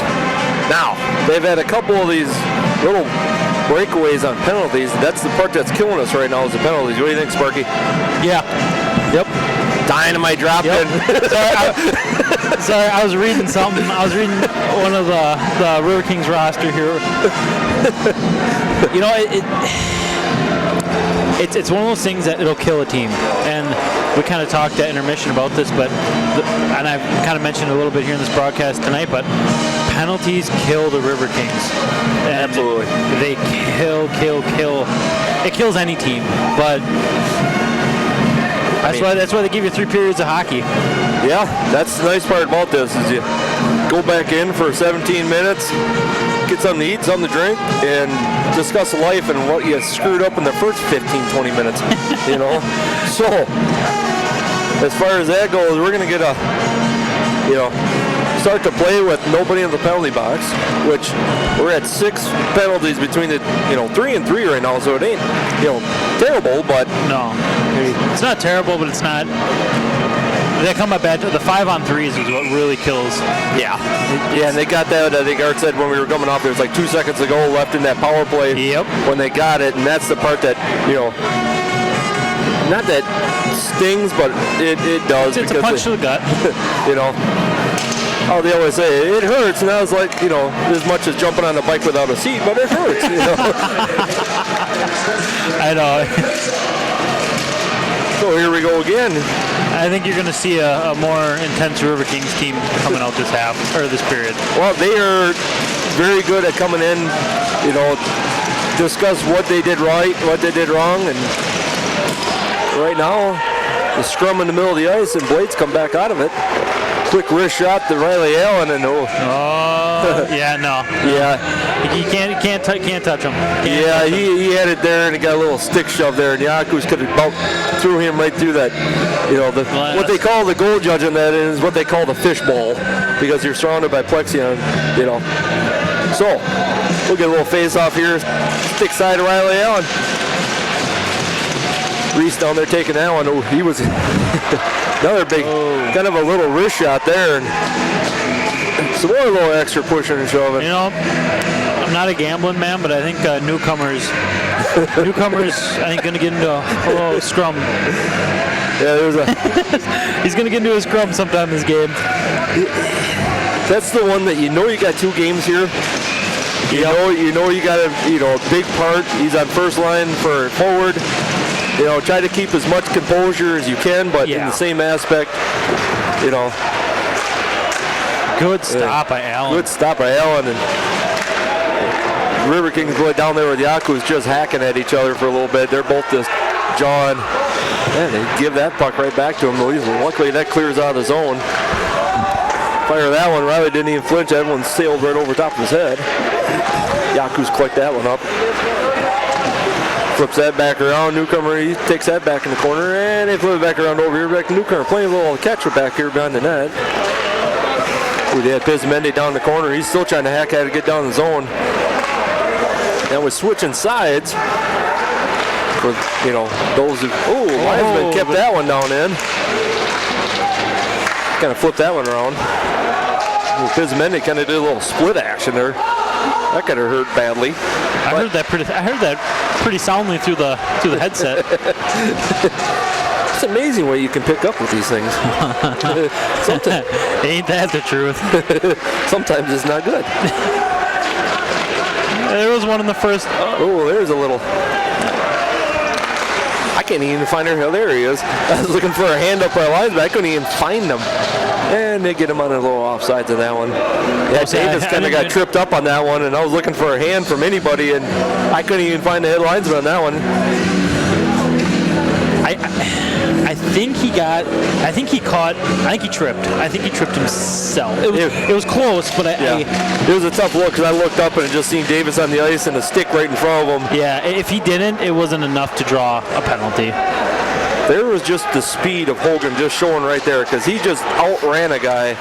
Now, they've had a couple of these little breakaways on penalties. That's the part that's killing us right now is the penalties. What do you think, Sparky? Yeah. Yep. Dynamite drop in. Sorry, I was reading something. I was reading one of the Riverkings roster here. It's one of those things that it'll kill a team. And we kind of talked at intermission about this, and I've kind of mentioned a little bit here in this broadcast tonight, but penalties kill the Riverkings. Absolutely. They kill. It kills any team, but that's why they give you 3 periods of hockey. Yeah, that's the nice part about this is you go back in for 17 minutes, get something to eat, something to drink, and discuss life and what you screwed up in the first 15-20 minutes. So as far as that goes, we're going to get start to play with nobody in the penalty box, which we're at 6 penalties between the 3 and 3 right now, so it ain't terrible, but no, it's not terrible, but it's not. They come up bad. The 5-on-3s is what really kills. Yeah, and they got that. I think Art said when we were coming off, there was like 2 seconds to go left in that power play. Yep. When they got it, and that's the part that not that stings, but it does. It's a punch to the gut. Oh, they always say it hurts, and I was like, as much as jumping on a bike without a seat, but it hurts. I know. So here we go again. I think you're going to see a more intense Riverkings team coming out this half or this period. Well, they are very good at coming in, discuss what they did right, what they did wrong, and right now the scrum in the middle of the ice, and Blades come back out of it. Quick wrist shot to Riley Allen, and yeah, no. Yeah. You can't touch him. He had it there, and he got a little stick shove there, and Yakus could have bumped through him right through that. What they call the goal judge on that is what they call the fishbowl, because you're surrounded by plexi, So, we'll get a little face off here. Stick side of Riley Allen. Reese down there taking that one. Oh, he was another big, kind of a little wrist shot there. And some more little extra pushing and shoving. I'm not a gambling man, but I think newcomers Newcomer's, I think, going to get into a little scrum. Yeah, there's a. He's going to get into a scrum sometime this game. That's the one that you got 2 games here. You know you got a big part. He's on first line for forward. Try to keep as much composure as you can, but in the same aspect, Good stop by Allen. Good stop by Allen. And Riverkings go down there with Yaku's just hacking at each other for a little bit. They're both just jawing. And they give that puck right back to him. Luckily, that clears out of the zone. Fire that one. Riley didn't even flinch. That one sailed right over top of his head. Yaku's collect that one up. Flips that back around. Newcomer, he takes that back in the corner. And they flip it back around over here. Back to Newcomer. Playing a little catcher back here behind the net. They had Pisamendi down the corner. He's still trying to hack at it, get down the zone. And with switching sides, for those who Linesman kept that one down in. Kind of flipped that one around. Pisamendi kind of did a little split action there. That could have hurt badly. I heard that pretty soundly through the headset. It's amazing what you can pick up with these things. Ain't that the truth? Sometimes it's not good. There was one in the first. Oh, there's a little. I can't even find her. Oh, there he is. I was looking for a hand up by lines, but I couldn't even find him. And they get him on a little offsides on that one. Yeah, Davis kind of got tripped up on that one, and I was looking for a hand from anybody, and I couldn't even find the head linesman on that one. I think he tripped. I think he tripped himself. It was close, but it was a tough look because I looked up and just seen Davis on the ice and a stick right in front of him. Yeah, if he didn't, it wasn't enough to draw a penalty. There was just the speed of Hogan just showing right there because he just outran a guy.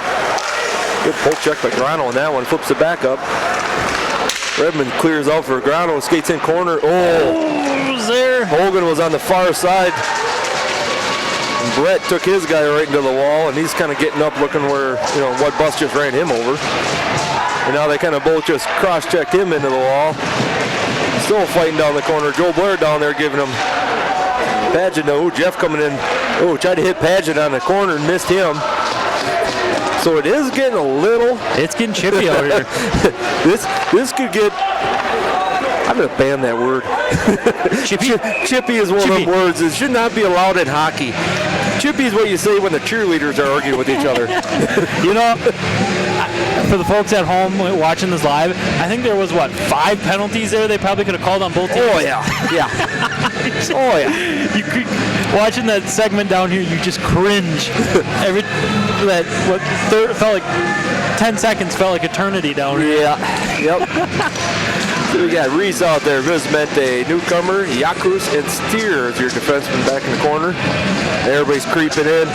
Good pull check by Grano on that one. Flips it back up. Redmond clears out for Grano. Skates in corner. Oh, was there? Hogan was on the far side. And Brett took his guy right into the wall, and he's kind of getting up looking where, what bus just ran him over. And now they kind of both just cross-checked him into the wall. Still fighting down the corner. Joe Blair down there giving him Paget. Jeff coming in. Tried to hit Paget on the corner and missed him. So it is getting a little. It's getting chippy out here. This could get. I'm going to ban that word. Chippy? Chippy is one of the words that should not be allowed in hockey. Chippy is what you say when the cheerleaders are arguing with each other. For the folks at home watching this live, I think there was, 5 penalties there they probably could have called on both teams? Oh, yeah. Oh, yeah. You could, watching that segment down here, you just cringe. Felt like 10 seconds felt like eternity down here. Yeah. Yep. So we got Reese out there, Vismente, Newcomer, Yakus, and Steer as your defenseman back in the corner. Everybody's creeping in.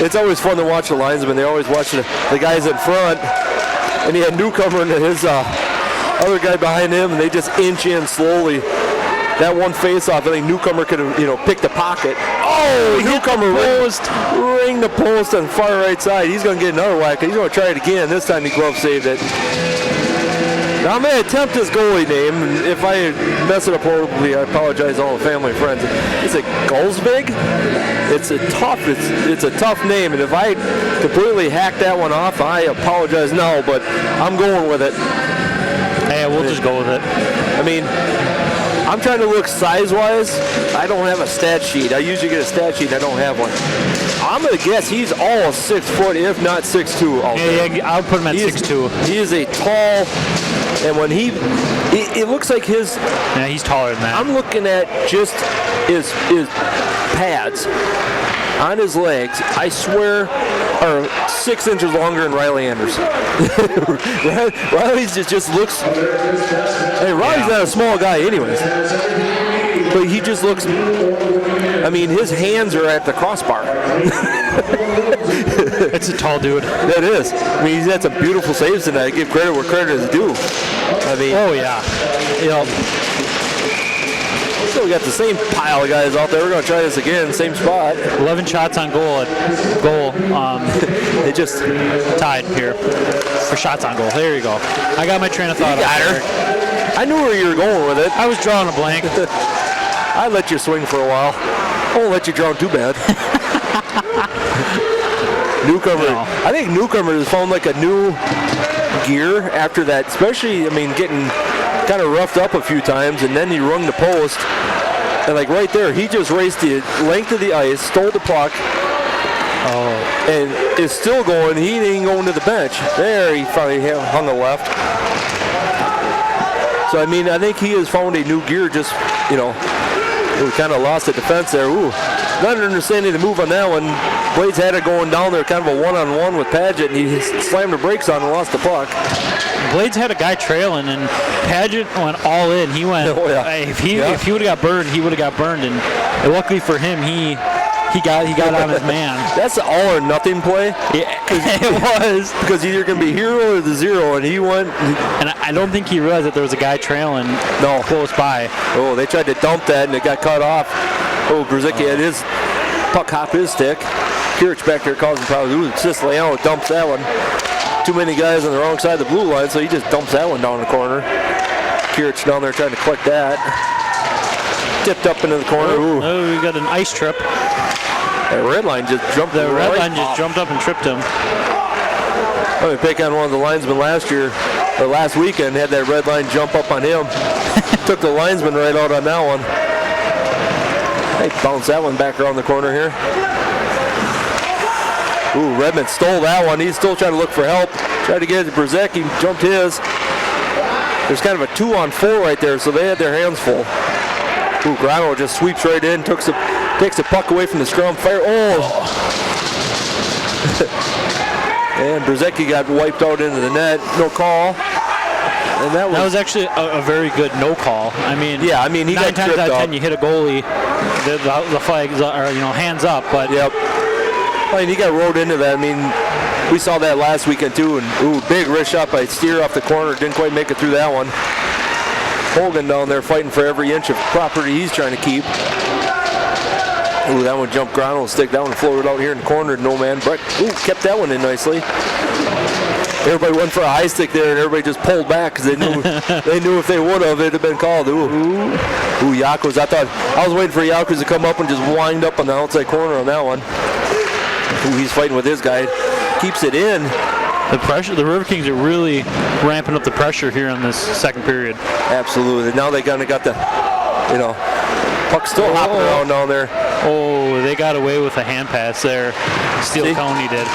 It's always fun to watch the linesmen. They always watch the guys in front. And he had Newcomer and his other guy behind him, and they just inch in slowly. That one face-off, I think Newcomer could have, picked a pocket. Oh, Newcomer ring the post on the far right side. He's going to get another whack. He's going to try it again. This time he glove saved it. Now I'm going to attempt his goalie name, and if I mess it up horribly, I apologize to all the family and friends. It's a Gulsbig. It's a tough name, and if I completely hack that one off, I apologize now, but I'm going with it. Hey, we'll just go with it. I mean, I'm trying to look size-wise. I don't have a stat sheet. I usually get a stat sheet, and I don't have one. I'm going to guess he's all 6 foot, if not 6'2". Yeah, I'll put him at 6'2". He is a tall, and when it looks like his. Yeah, he's taller than that. I'm looking at just his pads on his legs. I swear, are 6 inches longer than Riley Anderson. Riley's just looks. Hey, Riley's not a small guy, anyways. But he just looks. I mean, his hands are at the crossbar. It's a tall dude. That is. I mean, he's had some beautiful saves tonight. I give credit where credit is due. I mean. Oh yeah. So we got the same pile of guys out there. We're going to try this again, same spot. 11 shots on goal. They just tied here for shots on goal. There you go. I got my train of thought. You got her. I knew where you were going with it. I was drawing a blank. I let you swing for a while. I won't let you draw too bad. Newcomer. No. I think Newcomer has found like a new gear after that, especially, I mean, getting kind of roughed up a few times, and then he rung the post. And like right there, he just raced the length of the ice, stole the puck, and is still going. He ain't going to the bench. There, he finally hung a left. So, I mean, I think he has found a new gear. Just, you know, we kind of lost the defense there. Ooh, not understanding the move on that one. Blades had it going down there, kind of a one-on-one with Paget, and he slammed the brakes on and lost the puck. Blades had a guy trailing, and Paget went all in. He went. Oh, yeah. If he would have got burned, he would have got burned. And luckily for him, he got on his man. That's the all or nothing play. Yeah, it was, because either going to be hero or the zero, and he went. And I don't think he realized that there was a guy trailing close by. Oh, they tried to dump that, and it got cut off. Oh, Brzezicki had his puck hop his stick. Kirich back there causing problems. Ooh, Siciliano dumps that one. Too many guys on the wrong side of the blue line, so he just dumps that one down the corner. Kirich down there trying to collect that. Tipped up into the corner. Ooh. Oh, we got an ice trip. That red line just jumped. The red line just jumped up and tripped him. Let me pick on one of the linesmen last weekend, had that red line jump up on him. Took the linesman right out on that one. They bounced that one back around the corner here. Ooh, Redmond stole that one. He's still trying to look for help. Tried to get it to Brzezicki, jumped his. There's kind of a 2-on-4 right there, so they had their hands full. Ooh, Grano just sweeps right in, takes the puck away from the scrum. Fire. Oh! And Brzezicki got wiped out into the net. No call. And that was actually a very good no call. I mean, yeah, I mean, he 9 got times tripped out of 10 up. you hit a goalie, the flags are hands up, but yep. I mean, he got rolled into that. I mean, we saw that last weekend too, and ooh, big wrist shot by Steele off the corner. Didn't quite make it through that one. Hogan down there fighting for every inch of property he's trying to keep. Ooh, that one jumped Grano's stick. That one floated out here in the corner. No man. Breck, ooh, kept that one in nicely. Everybody went for a high stick there, and everybody just pulled back because they knew if they would have, it'd have been called. Ooh, Yakos. I was waiting for Yakos to come up and just wind up on the outside corner on that one. Ooh, he's fighting with his guy. Keeps it in. The pressure. The Riverkings are really ramping up the pressure here in this second period. Absolutely. Now they kind of got the, puck still hopping around down there. Oh, they got away with a hand pass there. Steele County did.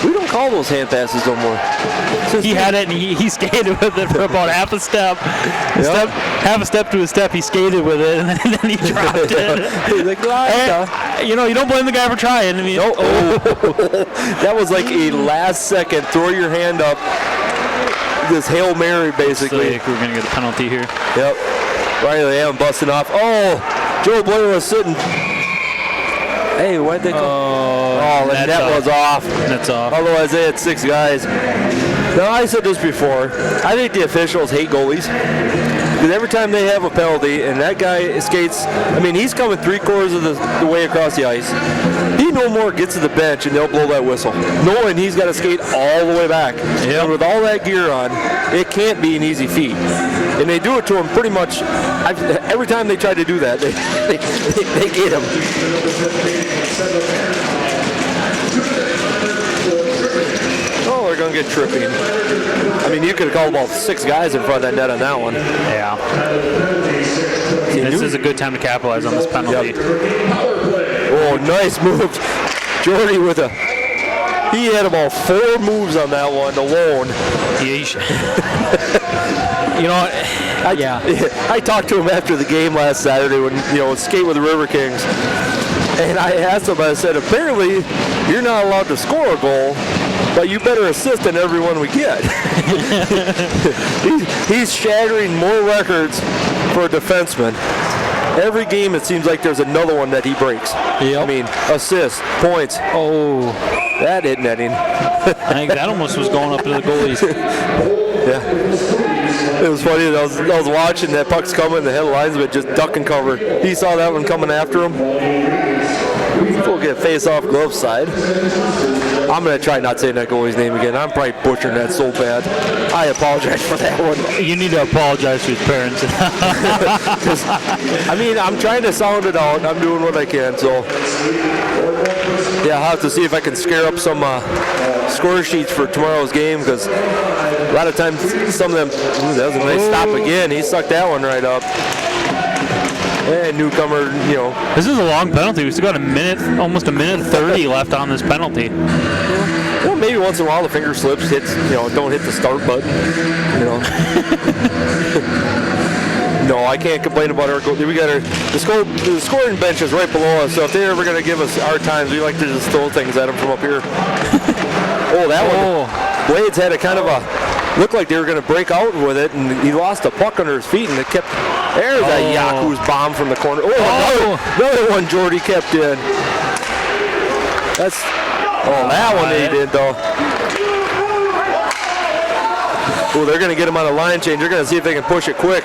We don't call those hand passes no more. He had it and he skated with it for about half a step. Half a step to a step, he skated with it and then he dropped it. He's like, you don't blame the guy for trying. I mean, that was like a last second, throw your hand up. This Hail Mary, basically. Like we're going to get a penalty here. Yep. Riley Allen busting off. Oh, Joe Blair was sitting. Hey, why'd they come? Oh, the net was off. Net's off. Otherwise, they had 6 guys. Now, I said this before. I think the officials hate goalies. Because every time they have a penalty and that guy skates, I mean, he's coming 3/4 of the way across the ice. He no more gets to the bench and they'll blow that whistle, knowing he's got to skate all the way back. Yep. And with all that gear on, it can't be an easy feat. And they do it to him pretty much. Every time they try to do that, they get him. Oh, they're going to get tripping. I mean, you could have called about 6 guys in front of that net on that one. Yeah. This is a good time to capitalize on this penalty. Yep. Oh, nice move. Jordy he had about 4 moves on that one alone. I talked to him after the game last Saturday when, skate with the Riverkings. And I asked him, I said, apparently you're not allowed to score a goal, but you better assist in every one we get. He's shattering more records for a defenseman. Every game it seems like there's another one that he breaks. Yep. I mean, assists, points. Oh. That hit netting. I think that almost was going up to the goalies. Yeah. It was funny. I was watching that puck's coming, the head linesman just duck and cover. He saw that one coming after him. We'll get face-off glove side. I'm going to try not saying that goalie's name again. I'm probably butchering that so bad. I apologize for that one. You need to apologize to his parents. I mean, I'm trying to sound it out. I'm doing what I can. So, yeah, I'll have to see if I can scare up some score sheets for tomorrow's game, because a lot of times some of them, that was a nice stop again. He sucked that one right up. And newcomer, you know. This is a long penalty. We still got a minute, almost a minute 30 left on this penalty. Well, maybe once in a while the finger slips, hits, you know, don't hit the start button, you know. No, I can't complain about our goal. We got the scoring bench is right below us, so if they're ever going to give us our times, we like to just throw things at them from up here. Oh, that one. Blades had a kind of a, looked like they were going to break out with it, and he lost a puck under his feet, and it kept, there's that Yaku's bomb from the corner. Another one Jordy kept in. That's, that one they did, though. Oh, they're going to get him on a line change. They're going to see if they can push it quick.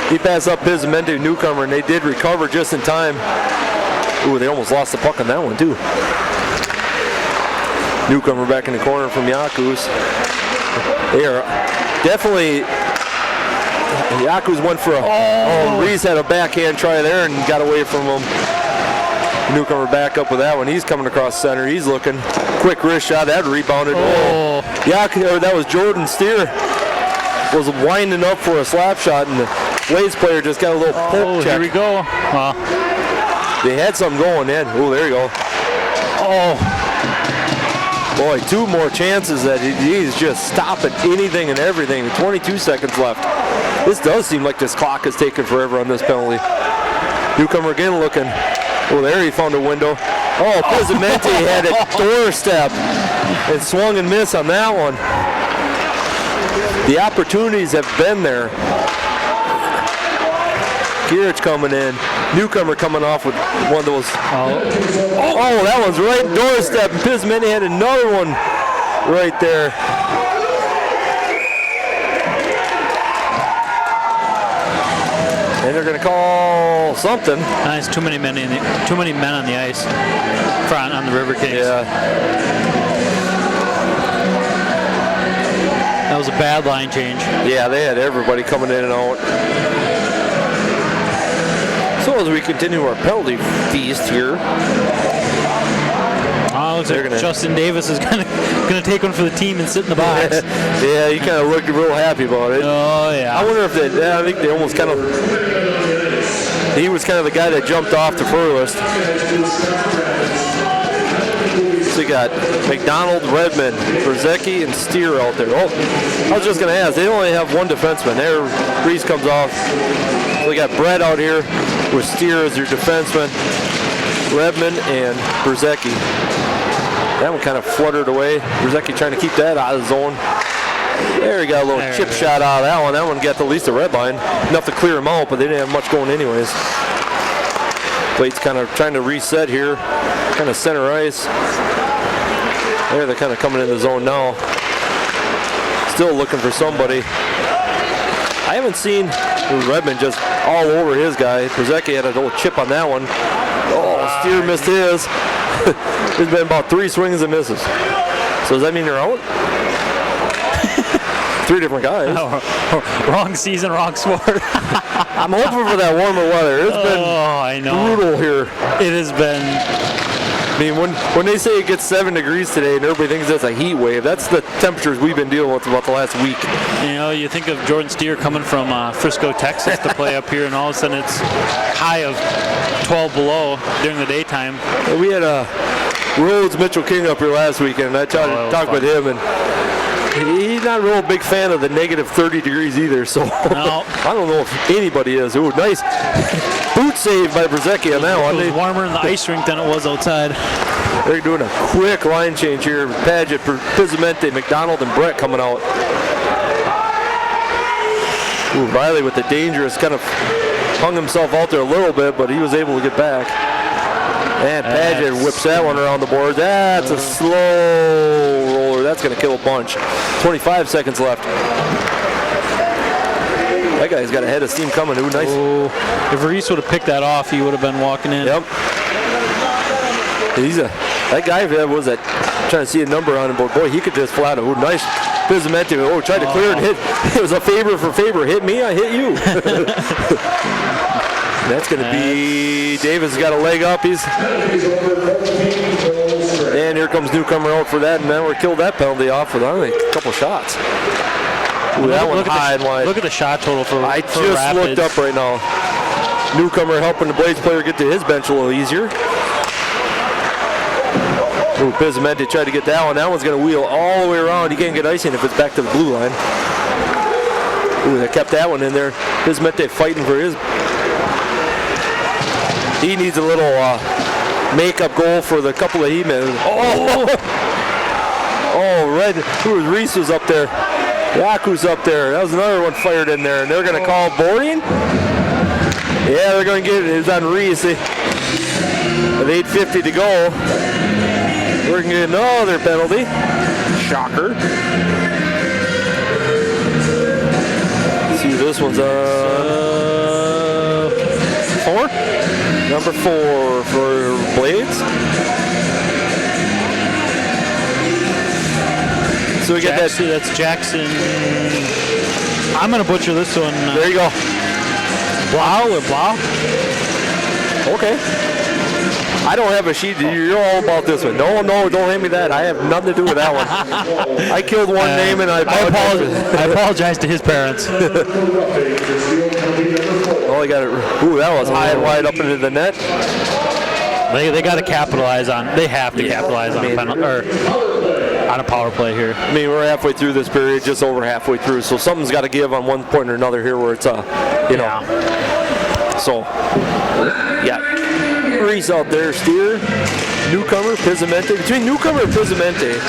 He passed up Pizamente, newcomer, and they did recover just in time. Ooh, they almost lost the puck on that one, too. Newcomer back in the corner from Yaku's. They are definitely, Yaku's went for a, Reese had a backhand try there and got away from him. Newcomer back up with that one. He's coming across center. He's looking. Quick wrist shot. That rebounded. That was Jordan Steele. Was winding up for a slap shot, and the Blaze player just got a little poke check. Here we go. They had something going in. Oh, there you go. Boy, 2 more chances that he's just stopping anything and everything. 22 seconds left. This does seem like this clock is taking forever on this penalty. Newcomer again looking. Oh, there he found a window. Pizamente had a doorstep and swung and missed on that one. The opportunities have been there. Geerich coming in. Newcomer coming off with one of those. That one's right doorstep. And Pizmente had another one right there. And they're going to call something. Nice, too many men on the ice. Front on the Riverkings. Yeah. That was a bad line change. Yeah, they had everybody coming in and out. So as we continue our penalty feast here. Looks like Justin Davis is gonna take one for the team and sit in the box. Yeah, he kind of looked real happy about it. Oh yeah. I wonder if I think they almost kind of. He was kind of the guy that jumped off the furthest. So you got McDonald, Redmond, Berzecki, and Steer out there. I was just going to ask, they only have one defenseman. There, Reese comes off. So we got Brett out here with Steer as your defenseman, Redmond, and Berzecki. That one kind of fluttered away. Berzecki trying to keep that out of the zone. There, he got a little chip shot out of that one. That one got at least a red line. Enough to clear him out, but they didn't have much going anyways. Plate's kind of trying to reset here. Kind of center ice. There, they're kind of coming in the zone now. Still looking for somebody. I haven't seen Redmond just all over his guy. Berzecki had a little chip on that one. Steer missed his. There's been about 3 swings and misses. So does that mean they're out? 3 different guys. Wrong season, wrong sport. I'm hoping for that warmer weather. It's been brutal here. It has been. I mean, when they say it gets 7 degrees today and everybody thinks that's a heat wave, that's the temperatures we've been dealing with about the last week. You know, you think of Jordan Steer coming from Frisco, Texas to play up here, and all of a sudden it's high of 12 below during the daytime. We had Rhodes Mitchell King up here last weekend, and I talked with him, and he's not a real big fan of the negative 30 degrees either, so no. I don't know if anybody is. Ooh, nice boot save by Berzecki on that one. It was warmer in the ice rink than it was outside. They're doing a quick line change here. Paget, Pizamente, McDonald, and Brett coming out. Ooh, Riley with the dangerous kind of hung himself out there a little bit, but he was able to get back. And Paget whips that one around the boards. That's a slow roller. That's going to kill a bunch. 25 seconds left. That guy's got a head of steam coming. Ooh, nice. If Reese would have picked that off, he would have been walking in. Yep. That guy was trying to see a number on him, but boy, he could just flat out. Nice Pizzamente. Tried to clear and hit. It was a favor for favor. Hit me, I hit you. That's going to be Davis. Got a leg up. And here comes newcomer out for that, and now we're killed that penalty off with only a couple shots. Ooh, that one high and wide. Look at the shot total for I for just Rapids. looked up right now. Newcomer helping the Blades player get to his bench a little easier. Ooh, Pizzamente tried to get that one. That one's going to wheel all the way around. He can't get icing if it's back to the blue line. Ooh, they kept that one in there. Pizzamente fighting for his. He needs a little makeup goal for the couple that he made. Red. Reese was up there. Yaku's up there. That was another one fired in there. And they're going to call boarding? Yeah, they're going to get it. It's on Reese. With 8:50 to go. We're going to get another penalty. Shocker. Let's see, this one's 4? Number 4 for Blades. So we got Jackson, that's Jackson. I'm going to butcher this one. There you go. Blau or Blau? Okay. I don't have a sheet. You're all about this one. No, don't hand me that. I have nothing to do with that one. I killed one name and I apologize to his parents. Oh, I got it. Ooh, that was high and wide up into the net. They got to capitalize on. They have to capitalize on a penalty or on a power play here. I mean, we're halfway through this period, just over halfway through. So something's got to give on one point or another here, where it's So, yeah. Reese out there, Steele, newcomer, Pizzamente. Between newcomer and Pizzamente,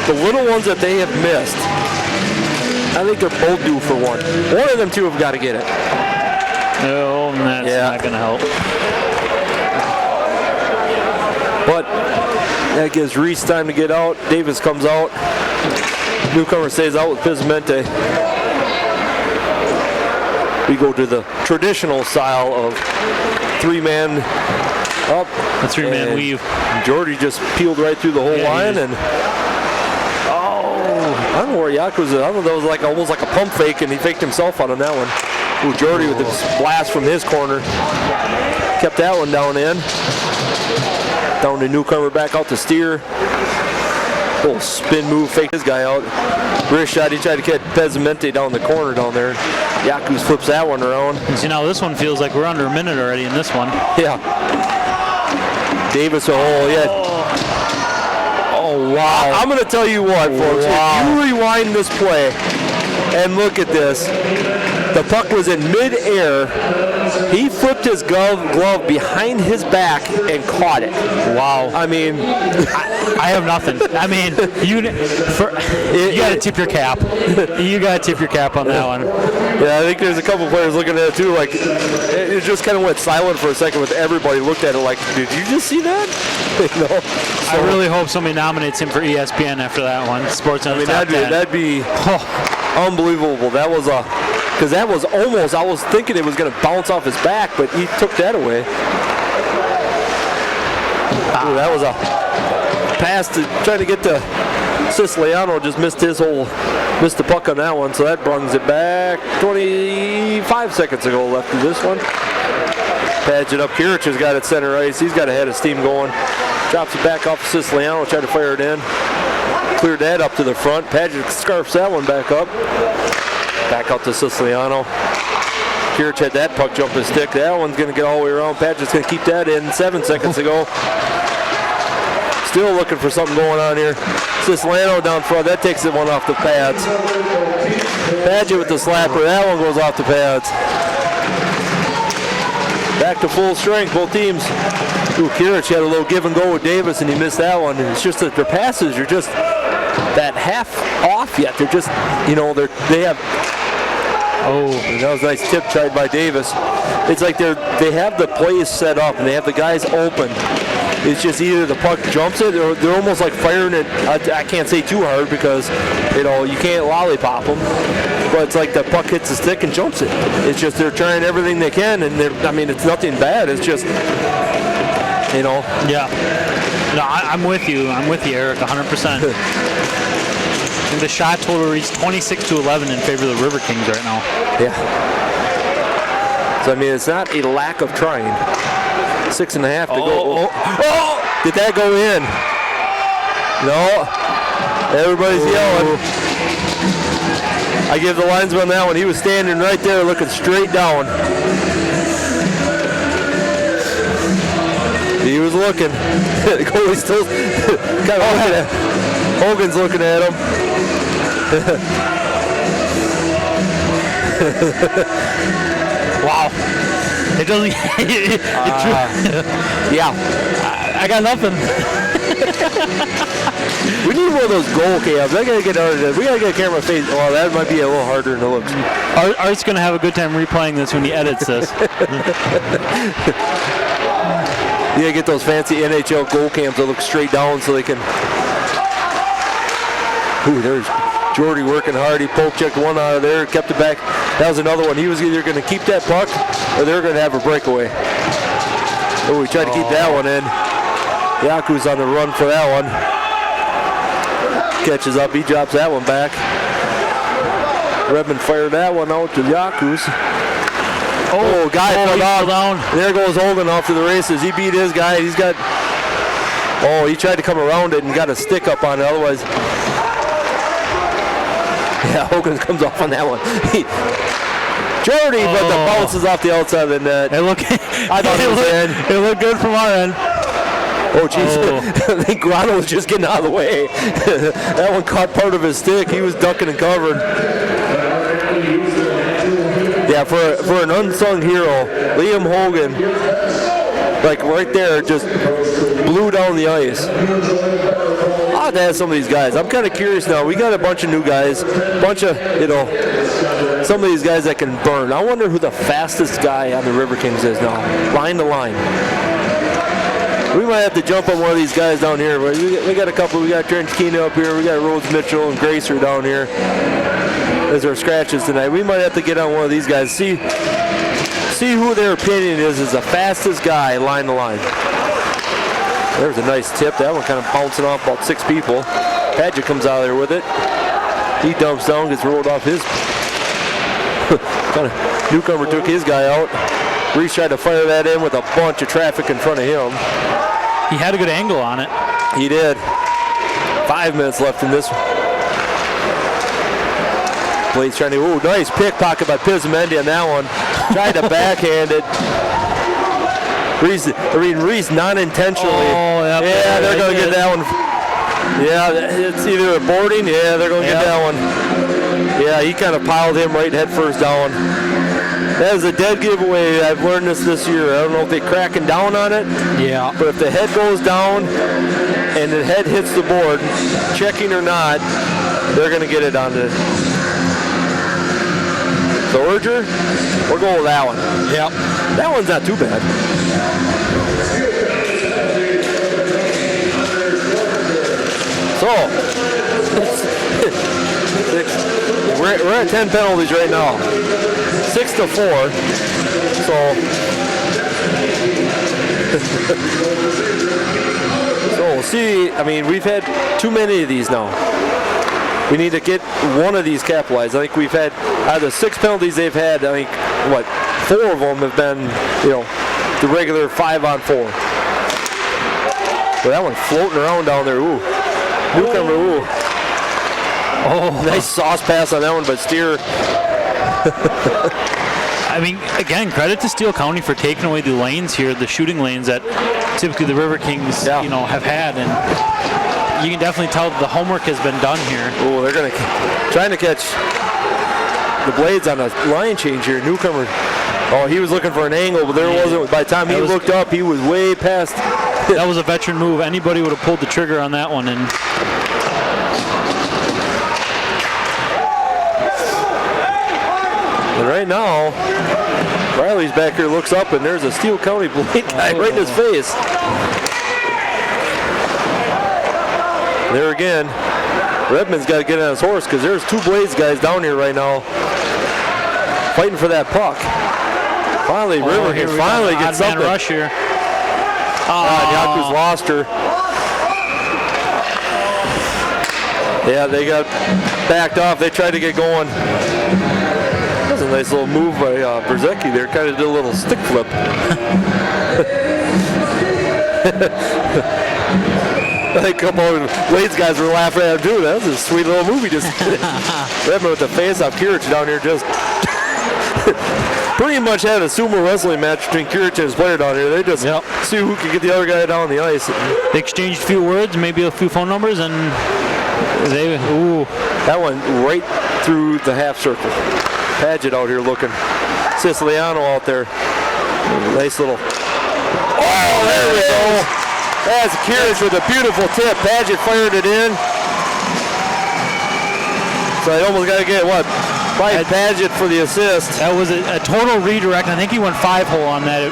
the little ones that they have missed, I think they're both due for one. One of them two have got to get it. No, that's not going to help. But that gives Reese time to get out. Davis comes out. Newcomer stays out with Pizzamente. We go to the traditional style of 3-man up. A 3-man weave. Jordy just peeled right through the whole line, and I don't know where Yak was. I don't know, that was like almost like a pump fake, and he faked himself out on that one. Ooh, Jordy with the blast from his corner. Kept that one down in. Down to newcomer, back out to Steer. Little spin move, fake his guy out. Wrist shot, he tried to catch Pizzamente down the corner down there. Yakus flips that one around. And see, now this one feels like we're under a minute already in this one. Yeah. Davis, Oh, wow. I'm going to tell you what, folks. Wow. If you rewind this play and look at this, the puck was in mid-air. He flipped his glove behind his back and caught it. Wow. I mean, I have nothing. I mean, you got to tip your cap. You got to tip your cap on that one. Yeah, I think there's a couple players looking at it too. Like, it just kind of went silent for a second with everybody looked at it like, did you just see that? I really hope somebody nominates him for ESPN after that one. Sports on the Top 10. That'd be unbelievable. That was because that was almost, I was thinking it was going to bounce off his back, but he took that away. Ooh, that was a pass to try to get to Siciliano, just missed the puck on that one, so that brings it back. 25 seconds ago left in this one. Pads it up. Kirich has got it center ice. He's got a head of steam going. Drops it back off to Siciliano, tried to fire it in. Cleared that up to the front. Paget scarfs that one back up. Back out to Siciliano. Kirich had that puck jump his stick. That one's going to get all the way around. Paget's going to keep that in. 7 seconds ago. Still looking for something going on here. Siciliano down front. That takes it one off the pads. Paget with the slapper. That one goes off the pads. Back to full strength, both teams. Ooh, Kirich had a little give and go with Davis, and he missed that one. And it's just that their passes are just that half off yet. They're just, they have. Oh, that was a nice tip tried by Davis. It's like they have the plays set up and they have the guys open. It's just either the puck jumps it or they're almost like firing it. I can't say too hard because you can't lollipop them. But it's like the puck hits the stick and jumps it. It's just they're trying everything they can, and it's nothing bad. It's just, Yeah. No, I'm with you. I'm with you, Eric, 100%. And the shot total reached 26-11 in favor of the Riverkings right now. Yeah. So, I mean, it's not a lack of trying. 6.5 to go. Oh! Did that go in? No. Everybody's yelling. I give the linesman that one. He was standing right there looking straight down. He was looking. The goalie's still kind of looking at Hogan's looking at him. Wow. It doesn't. Yeah. I got nothing. We need one of those goal cams. I gotta get out of this. We gotta get a camera face. Well, that might be a little harder than it looks. Art's gonna have a good time replaying this when he edits this. You gotta get those fancy NHL goal cams that look straight down so they can. Ooh, there's Jordy working hard. He poke checked one out of there, kept it back. That was another one. He was either gonna keep that puck or they were gonna have a breakaway. Oh, he tried to keep that one in. Yaku's on the run for that one. Catches up, he drops that one back. Redmond fired that one out to Yaku's. Oh, guy fell down. There goes Hogan off to the races. He beat his guy. He's got. Oh, he tried to come around it and got a stick up on it. Otherwise, yeah, Hogan comes off on that one. Jordy, but the bounce is off the outside of the net. I thought it was in. It looked good from our end. Oh, jeez. I think Grano was just getting out of the way. That one caught part of his stick. He was ducking and covering. Yeah, for an unsung hero, Liam Hogan, like right there, just blew down the ice. I'll have to ask some of these guys. I'm kind of curious now. We got a bunch of new guys, some of these guys that can burn. I wonder who the fastest guy on the Riverkings is now, line to line. We might have to jump on one of these guys down here. We got a couple. We got Trent Keena up here. We got Rhodes Mitchell and Gracer down here as our scratches tonight. We might have to get on one of these guys. See who their opinion is the fastest guy line to line. There's a nice tip. That one kind of bouncing off about 6 people. Padgett comes out of there with it. He dumps down, gets rolled off his. Kind of newcomer took his guy out. Reese tried to fire that in with a bunch of traffic in front of him. He had a good angle on it. He did. 5 minutes left in this one. Blade's trying to, nice pickpocket by Pizzimendi on that one. Tried to backhand it. Reese non-intentionally. Yeah, they're going to get that one. Yeah, it's either a boarding. Yeah, they're going to get that one. Yeah, he kind of piled him right head first down. That is a dead giveaway. I've learned this year. I don't know if they're cracking down on it. Yeah. But if the head goes down and the head hits the board, checking or not, they're going to get it on the. So Urger, we'll go with that one. Yeah. That one's not too bad. So, we're at 10 penalties right now. 6-4. So we'll see. I mean, we've had too many of these now. We need to get one of these capitalized. I think we've had out of the 6 penalties they've had, I think, 4 of them have been, the regular 5-on-4. But that one floating around down there. Ooh. Newcomer, ooh. Oh, nice sauce pass on that one, but Steer. I mean, again, credit to Steele County for taking away the lanes here, the shooting lanes that typically the Riverkings, have had, and you can definitely tell the homework has been done here. Oh, they're trying to catch the Blades on a line change here. Newcomer. Oh, he was looking for an angle, but there wasn't. By the time he looked up, he was way past. That was a veteran move. Anybody would have pulled the trigger on that one. And right now, Riley's back here, looks up, and there's a Steele County Blade guy right in his face. There again, Redmond's got to get on his horse because there's 2 Blades guys down here right now fighting for that puck. Finally, Riverkings finally gets something. Rush here. Yaku's lost her. Yeah, they got backed off. They tried to get going. That was a nice little move by Berzecki there. Kind of did a little stick flip. I think a couple of Blades guys were laughing at him too. That was a sweet little movie. Just Redmond with the face-off. Kirich down here just pretty much had a sumo wrestling match between Kirich and his player down here. They just see who can get the other guy down the ice. They exchanged a few words, maybe a few phone numbers, and they, that one right through the half circle. Paget out here looking. Siciliano out there. Nice little. Oh, there we go. That's Kirich with a beautiful tip. Paget fired it in. So I almost got to get what? By Paget for the assist. That was a total redirect. I think he went 5-hole on that.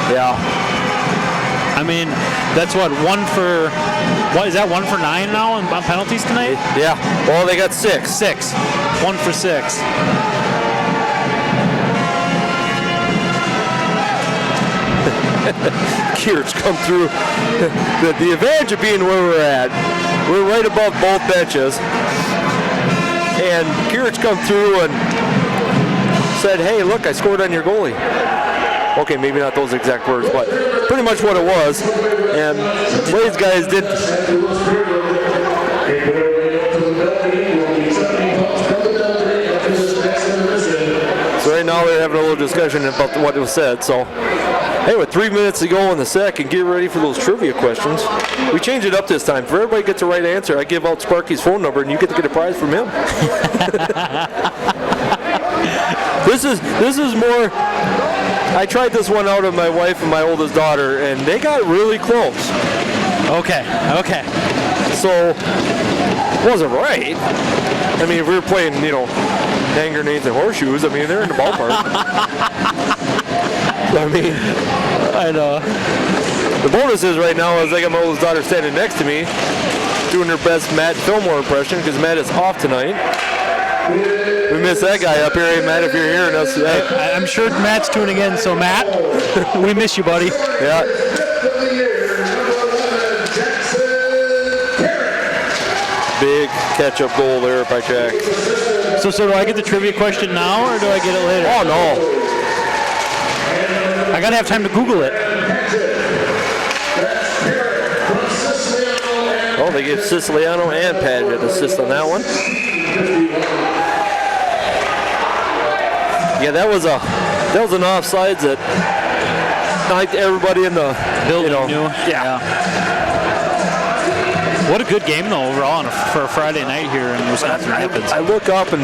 Yeah. I mean, that's what, 1 for 9 now on penalties tonight? Yeah. Well, they got 6. 6. 1 for 6. Kirich come through. The advantage of being where we're at, we're right above both benches. And Kirich come through and said, hey, look, I scored on your goalie. Okay, maybe not those exact words, but pretty much what it was. And Blades guys did. So right now they're having a little discussion about what was said. So, hey, with 3 minutes to go in the second, get ready for those trivia questions. We change it up this time. For everybody gets the right answer, I give out Sparky's phone number, and you get to get a prize from him. This is more. I tried this one out with my wife and my oldest daughter, and they got really close. Okay. So, it wasn't right. I mean, if we were playing, hand grenades and horseshoes, I mean, they're in the ballpark. I mean, I know. The bonus is right now is I got my oldest daughter standing next to me, doing her best Matt Fillmore impression because Matt is off tonight. We miss that guy up here. Hey, Matt, if you're hearing us. Hey. I'm sure Matt's tuning in, so Matt, we miss you, buddy. Yeah. Big catch-up goal there by Jack. So do I get the trivia question now, or do I get it later? Oh, no. I got to have time to Google it. Well, they give Siciliano and Paget assist on that one. Yeah, that was an offsides that knocked everybody in the building. Yeah. What a good game though overall for a Friday night here in Wisconsin Rapids. I look up and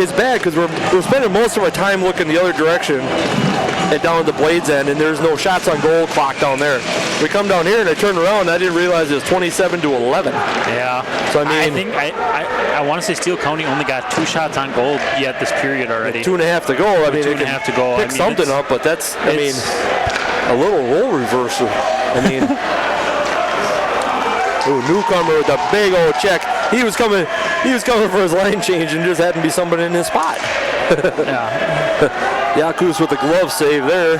it's bad because we're spending most of our time looking the other direction and down at the Blades end, and there's no shots on goal clock down there. We come down here and I turn around and I didn't realize it was 27-11. Yeah. So I think I want to say Steele County only got 2 shots on goal yet this period already. 2.5 to go. I mean, 2.5 to go. Pick something up, but that's a little role reversal. I mean, newcomer with a big old check. He was coming for his line change and just happened to be somebody in his spot. Yeah. Yakus with the glove save there.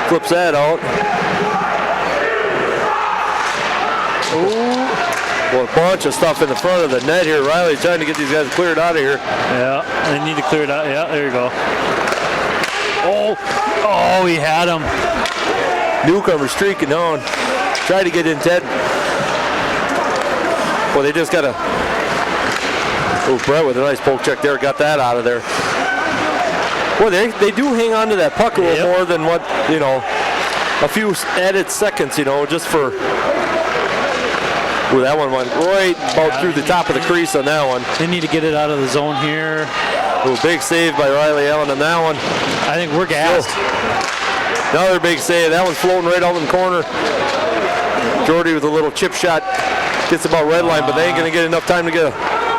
Flips that out. Well, a bunch of stuff in the front of the net here. Riley's trying to get these guys cleared out of here. Yeah, they need to clear it out. Yeah, there you go. Oh, he had him. Newcomer streaking on. Tried to get in Ted. Well, they just got to. Brett with a nice poke check there. Got that out of there. Well, they do hang on to that puck a little more than what, a few added seconds, just for. Ooh, that one went right about through the top of the crease on that one. They need to get it out of the zone here. Ooh, big save by Riley Allen on that one. I think we're gassed. Another big save. That one's floating right out in the corner. Jordy with a little chip shot. Gets about red line, but they ain't going to get enough time to get a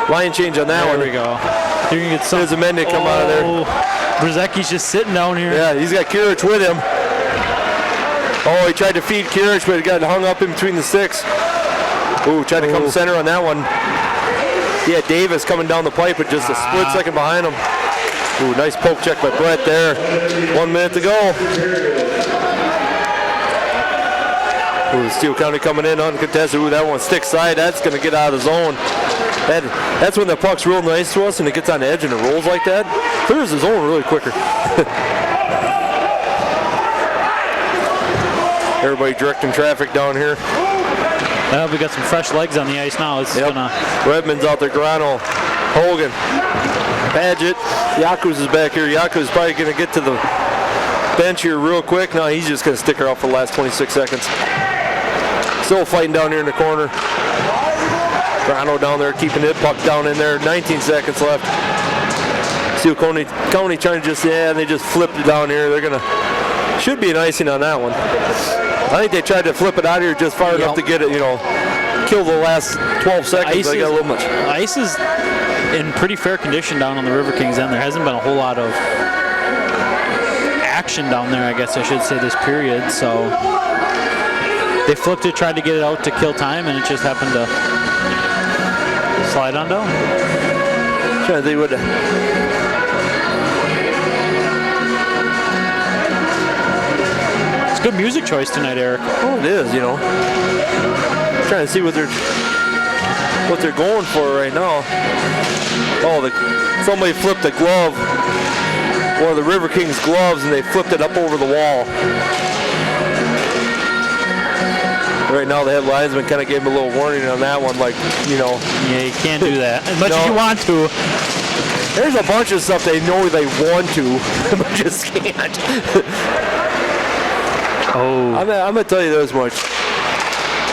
line change on that one. There we go. You're going to get some. There's a Mendick come out of there. Brzecki's just sitting down here. Yeah, he's got Kirich with him. Oh, he tried to feed Kirich, but he got hung up in between the sticks. Ooh, tried to come center on that one. Yeah, Davis coming down the pipe, but just a split second behind him. Ooh, nice poke check by Brett there. 1 minute to go. Ooh, Steele County coming in uncontested. Ooh, that one stick side. That's going to get out of the zone. That's when the puck's real nice to us and it gets on the edge and it rolls like that. Clears the zone really quicker. Everybody directing traffic down here. Well, we got some fresh legs on the ice now. It's gonna. Redmond's out there. Grano, Hogan, Paget, Yakus is back here. Yakus is probably going to get to the bench here real quick. No, he's just going to stick her out for the last 26 seconds. Still fighting down here in the corner. Grano down there keeping it, puck down in there. 19 seconds left. Steele County trying to just, they just flipped it down here. They're going to, should be an icing on that one. I think they tried to flip it out here just far enough to get it, kill the last 12 seconds. They got a little much. Ice is in pretty fair condition down on the Riverkings end. There hasn't been a whole lot of action down there, I guess I should say, this period. So they flipped it, tried to get it out to kill time, and it just happened to slide on down. Trying to think what. Good music choice tonight, Eric. Oh, it is, Trying to see what they're going for right now. Oh, somebody flipped a glove, one of the Riverkings gloves, and they flipped it up over the wall. Right now, the head linesman kind of gave him a little warning on that one, Yeah, you can't do that as much as you want to. There's a bunch of stuff they know they want to, but just can't. Oh. I'm going to tell you this much.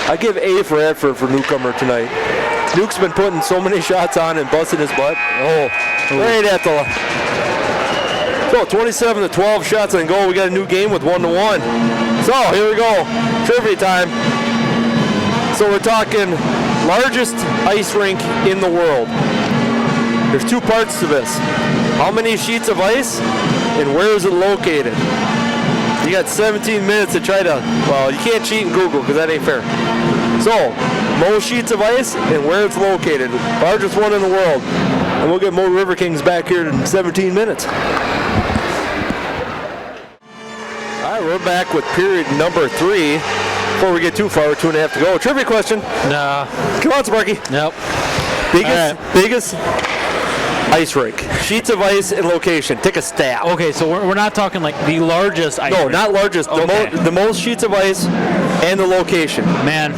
I give A for effort for Newcomer tonight. Nuke's been putting so many shots on and busting his butt. Right at the... So 27-12 shots on goal. We got a new game with 1-1. So here we go. Trivia time. So we're talking largest ice rink in the world. There's two parts to this. How many sheets of ice and where is it located? You got 17 minutes to try to, well, you can't cheat in Google because that ain't fair. So, most sheets of ice and where it's located. Largest one in the world. And we'll get more Riverkings back here in 17 minutes. All right, we're back with period number 3. Before we get too far, 2.5 to go. Trivia question. Nah. Come on, Sparky. Nope. Biggest ice rink. Sheets of ice and location. Take a stab. Okay, so we're not talking like the largest ice rink. Not largest. Okay. The most sheets of ice and the location. Man,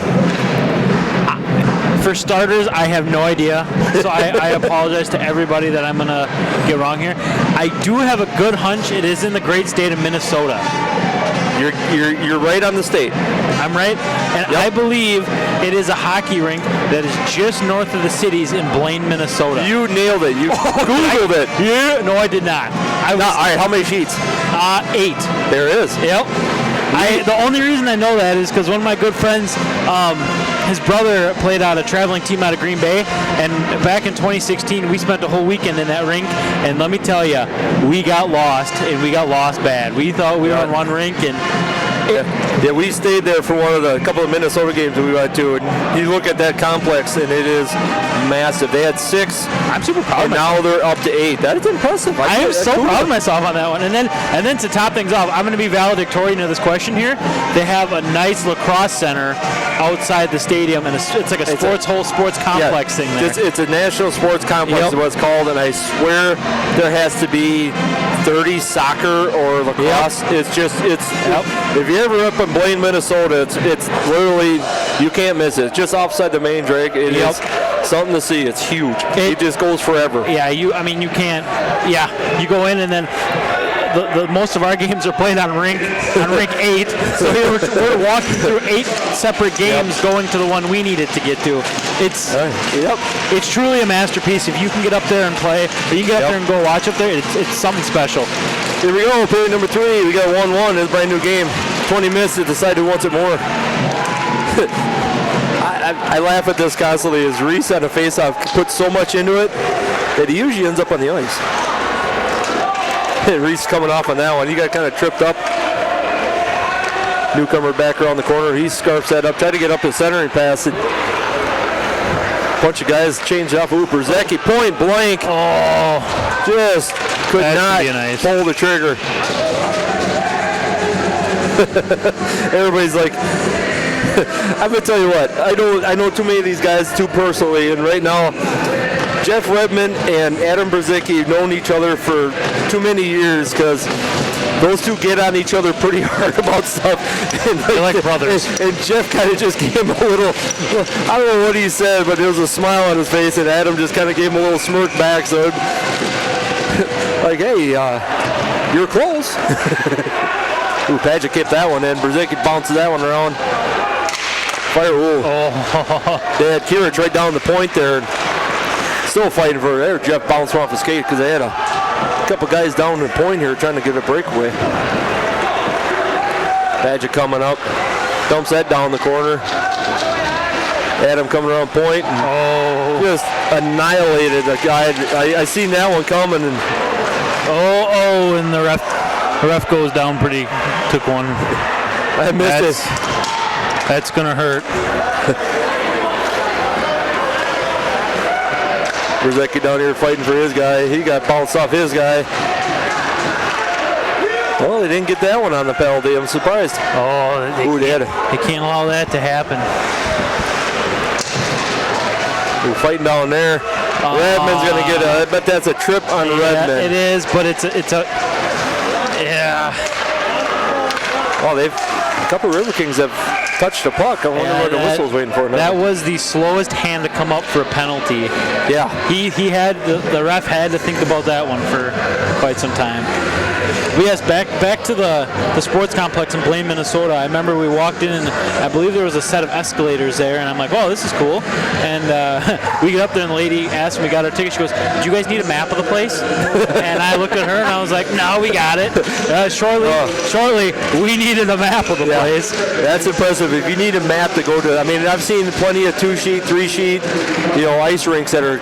for starters, I have no idea. So I apologize to everybody that I'm going to get wrong here. I do have a good hunch it is in the great state of Minnesota. You're right on the state. I'm right, and yep. I believe it is a hockey rink that is just north of the cities in Blaine, Minnesota. You nailed it. You Googled it. Yeah. No, I did not. All right, how many sheets? 8. There is. Yep. The only reason I know that is because one of my good friends, his brother played on a traveling team out of Green Bay, and back in 2016, we spent a whole weekend in that rink, and let me tell you, we got lost, and we got lost bad. We thought we were on one rink, and yeah, we stayed there for a couple of Minnesota games that we went to, and you look at that complex, and it is massive. They had 6. I'm super proud of myself. And now they're up to 8. That is impressive. I am so proud of myself on that one. And then to top things off, I'm going to be valedictorian of this question here. They have a nice lacrosse center outside the stadium, and it's like a whole sports complex thing there. It's a national sports complex is what it's called, and I swear there has to be 30 soccer or lacrosse. Yep. If you're ever up in Blaine, Minnesota, it's literally, you can't miss it. It's just offside the main drag. It is something to see. It's huge. It just goes forever. Yeah, you can't. Yeah, you go in and then the most of our games are played on rink 8. So we're walking through 8 separate games going to the one we needed to get to. It's truly a masterpiece. If you can get up there and play, or you can get up there and go watch up there, it's something special. Here we go, period number 3. We got 1-1. It's a brand new game. 20 minutes to decide who wants it more. I laugh at this constantly as Reese on a face-off puts so much into it that he usually ends up on the ice. Reese coming off on that one. He got kind of tripped up. Newcomer back around the corner. He scarfs that up. Tried to get up the centering pass. Bunch of guys changed off. Berzecki, point blank. Oh, just could not pull the trigger. Everybody's like, I'm gonna tell you what. I know too many of these guys too personally, and right now, Jeff Redmond and Adam Brzezicki have known each other for too many years because those two get on each other pretty hard about stuff. And They're like brothers. And Jeff kind of just gave him a little, I don't know what he said, but there was a smile on his face, and Adam just kind of gave him a little smirk back. So, like, hey, you're close. Ooh, Padgett kept that one in. Brzezicki bounces that one around. Fire, ooh. Oh. They had Kirich right down the point there. Still fighting for it there. Jeff bounced off his skate because they had a couple guys down the point here trying to get a breakaway. Padgett coming up. Dumps that down the corner. Adam coming around point and just annihilated a guy. I seen that one coming. And and the ref goes down pretty, took one. I missed it. That's going to hurt. Brzezicki down here fighting for his guy. He got bounced off his guy. Well, they didn't get that one on the penalty. I'm surprised. They can't allow that to happen. We're fighting down there. Redmond's going to get I bet that's a trip on Redmond. It is, but it's a Oh, a couple of Riverkings have touched the puck. I wonder what the whistle's waiting for now. That was the slowest hand to come up for a penalty. Yeah. He had, the ref had to think about that one for quite some time. But yes, back to the sports complex in Blaine, Minnesota. I remember we walked in and I believe there was a set of escalators there, and I'm like, oh, this is cool. And we get up there and the lady asked when we got our ticket, she goes, do you guys need a map of the place? And I looked at her and I was like, no, we got it. Shortly, we needed a map of the place. That's impressive. If you need a map to go to, I mean, I've seen plenty of 2-sheet, 3-sheet, ice rinks that are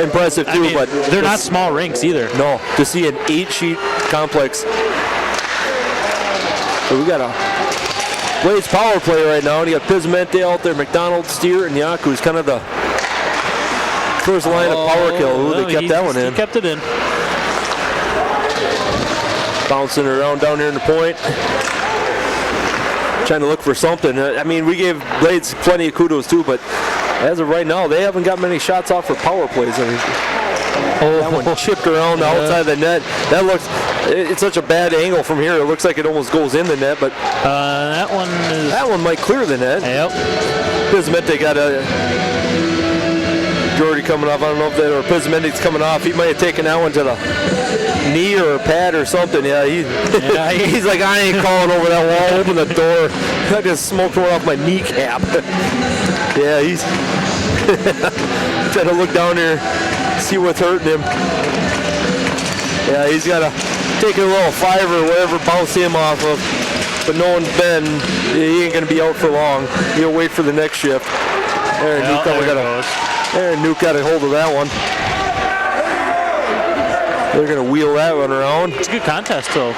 impressive too, but they're not small rinks either. No, to see an 8-sheet complex. So we got a Blaze power play right now, and you got Pizmente out there, McDonald, Steere, and Yaku, who's kind of the first line of power kill. They kept that one in. He kept it in. Bouncing around down here in the point. Trying to look for something. I mean, we gave Blades plenty of kudos too, but as of right now, they haven't got many shots off for power plays. I mean, that one chipped around the outside of the net. That looks, it's such a bad angle from here. It looks like it almost goes in the net, but that one might clear the net. Yep. Pizmente got a Jordy coming off. I don't know if that or Pizmente's coming off. He might have taken that one to the knee or a pad or something. Yeah, he's like, I ain't calling over that wall. Open the door. I just smoked one off my kneecap. Yeah, he's trying to look down here, see what's hurting him. Yeah, he's got to take a little fiver or whatever, bounce him off of. But knowing Ben, he ain't going to be out for long. He'll wait for the next shift. There, Nuke got a hold of that one. They're going to wheel that one around. It's a good contest, though.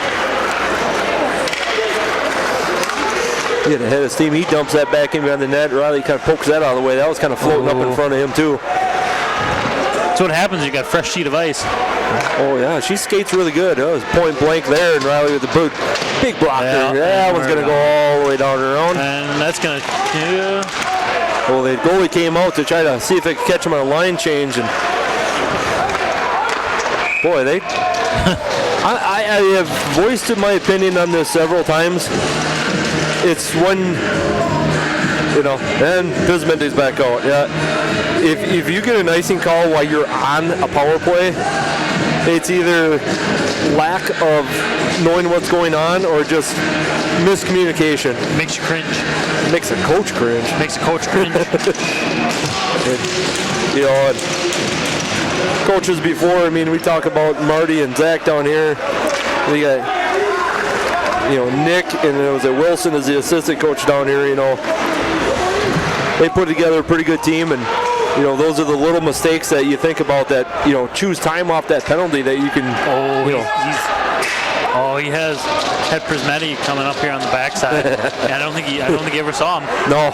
Get ahead of steam. He dumps that back in behind the net. Riley kind of pokes that out of the way. That was kind of floating up in front of him, too. That's what happens when you got fresh sheet of ice. Oh, yeah. She skates really good. That was point blank there, and Riley with the big block there. That one's going to go all the way down around. And that's going to... Yeah. Well, the goalie came out to try to see if they could catch him on a line change, and boy, I have voiced my opinion on this several times. It's when, and Pizmente's back out. Yeah, if you get an icing call while you're on a power play, it's either lack of knowing what's going on or just miscommunication. Makes you cringe. Makes a coach cringe. Makes a coach cringe. And coaches before, I mean, we talk about Marty and Zach down here. We got, Nick, and it was Wilson as the assistant coach down here. They put together a pretty good team, and those are the little mistakes that you think about that, choose time off that penalty that you can, he has had Prismetti coming up here on the backside. I don't think he ever saw him. No.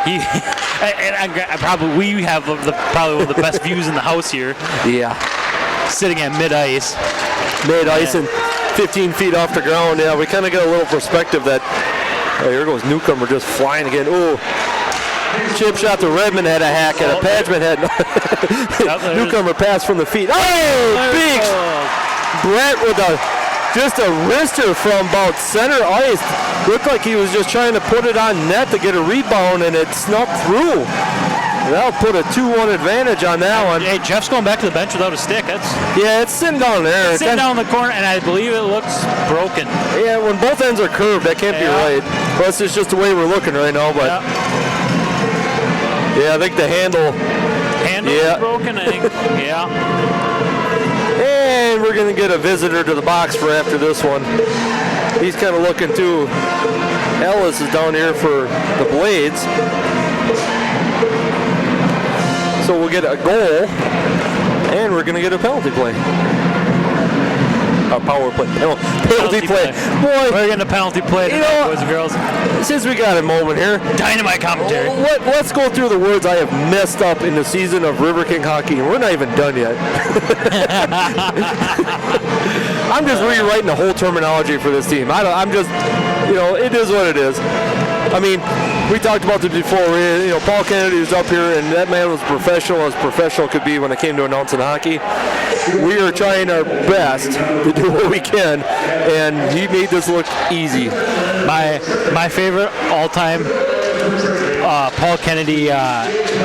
We have probably one of the best views in the house here. Yeah. Sitting at mid-ice. Mid-ice and 15 feet off the ground. Yeah, we kind of got a little perspective that Oh, here goes Newcomer just flying again. Ooh. Chip shot to Redmond, had a hack at it. Padgman had Newcomer pass from the feet. Oh, big Brett with just a wrister from about center ice. Looked like he was just trying to put it on net to get a rebound, and it snuck through. That'll put a 2-1 advantage on that one. Hey, Jeff's going back to the bench without a stick. Yeah, it's sitting down there. It's sitting down in the corner, and I believe it looks broken. Yeah, when both ends are curved, that can't be right. Plus, it's just the way we're looking right now. But yeah, I think the handle is broken, I think. Yeah. And we're going to get a visitor to the box for after this one. He's kind of looking too. Ellis is down here for the Blades. So we'll get a goal, and we're going to get a penalty play. A power play. No, penalty play. Boy, we're getting a penalty play tonight, boys and girls. Since we got a moment here. Dynamite commentary. Let's go through the words I have messed up in the season of Riverking hockey, and we're not even done yet. I'm just rewriting the whole terminology for this team. I'm just, it is what it is. I mean, we talked about this before. Paul Kennedy was up here, and that man was as professional could be when it came to announcing hockey. We are trying our best to do what we can, and he made this look easy. My favorite all-time Paul Kennedy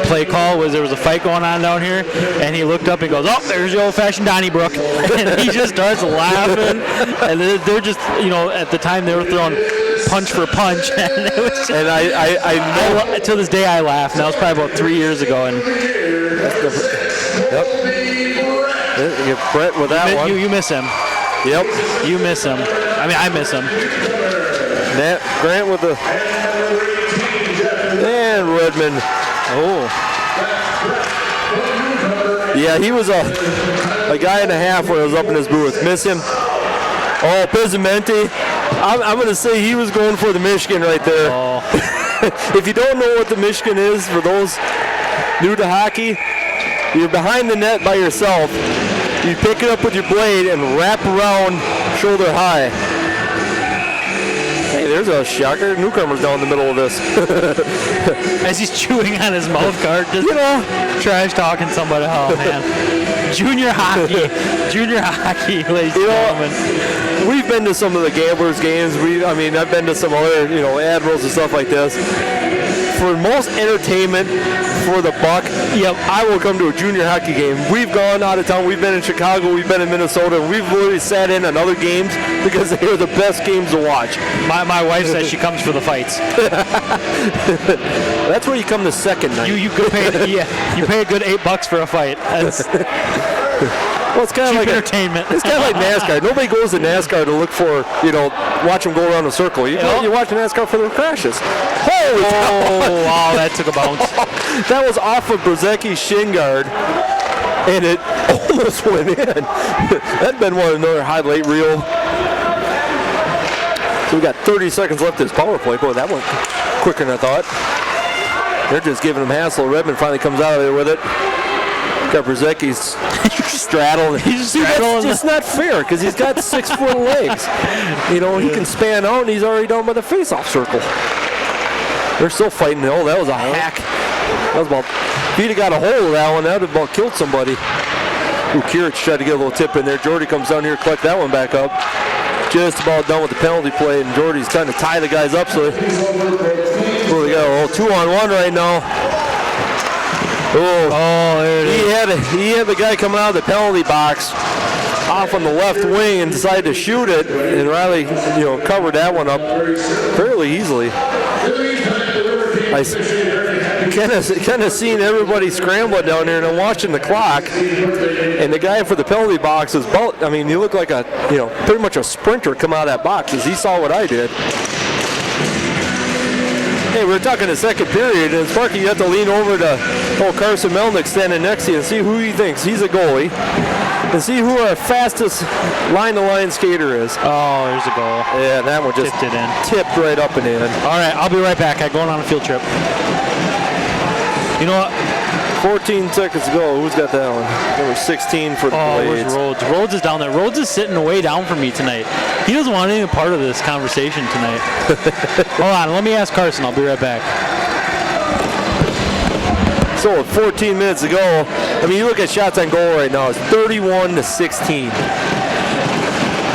play call was there was a fight going on down here, and he looked up and goes, "Oh, there's the old-fashioned Donnybrook," and he just starts laughing. And they're just, at the time they were throwing punch for punch, and it was just, and I know to this day I laugh. And that was probably about 3 years ago. And you Brett with that one. You miss him. Yep. You miss him. I mean, I miss him. Nat Grant with the and Redmond. Oh. Yeah, he was a guy and a half when I was up in his booth. Miss him. Oh, Pizzamenti. I'm going to say he was going for the Michigan right there. Oh. If you don't know what the Michigan is, for those new to hockey, you're behind the net by yourself. You pick it up with your blade and wrap around shoulder high. Hey, there's a shocker. Newcomer's down the middle of this. As he's chewing on his mouth guard, just trash talking somebody. Oh, man. Junior hockey, ladies and gentlemen. We've been to some of the Gamblers games. I've been to some other, Admirals and stuff like this. For most entertainment for the buck, I will come to a junior hockey game. We've gone out of town. We've been in Chicago. We've been in Minnesota. We've literally sat in on other games because they are the best games to watch. My wife says she comes for the fights. That's where you come the second night. You pay a good $8 for a fight. That's well, it's kind of like entertainment. It's kind of like NASCAR. Nobody goes to NASCAR to look for, watch them go around a circle. You watch NASCAR for the crashes. Holy cow. Wow, that took a bounce. That was off of Brzezinski's shin guard, and it almost went in. That'd been another highlight reel. So we got 30 seconds left in this power play. Boy, that went quicker than I thought. They're just giving him hassle. Redmond finally comes out of there with it. Got Brzezinski's straddling. That's just not fair because he's got 6-foot legs. He can span out, and he's already down by the face-off circle. They're still fighting. Oh, that was a hack. That was about. If he'd have got a hold of that one, that would have about killed somebody. Ooh, Kirich tried to get a little tip in there. Jordy comes down here, collect that one back up. Just about done with the penalty play, and Jordy's trying to tie the guys up. So they got a 2-on-1 right now. Oh, there it is. He had the guy coming out of the penalty box off on the left wing and decided to shoot it, and Riley, covered that one up fairly easily. I kind of seen everybody scrambling down there, and I'm watching the clock, and the guy for the penalty box is about. He looked like a, pretty much a sprinter come out of that box as he saw what I did. Hey, we were talking the second period, and Sparky, you have to lean over to Carson Melnick standing next to you and see who he thinks he's a goalie, and see who our fastest line-to-line skater is. Oh, there's a goal. Yeah, that one just tipped right up and in. All right, I'll be right back. I'm going on a field trip. You know what? 14 seconds to go. Who's got that one? Number 16 for the Blades. Where's Rhodes? Rhodes is down there. Rhodes is sitting way down from me tonight. He doesn't want any part of this conversation tonight. Hold on, let me ask Carson. I'll be right back. So with 14 minutes to go, I mean, you look at shots on goal right now, it's 31-16.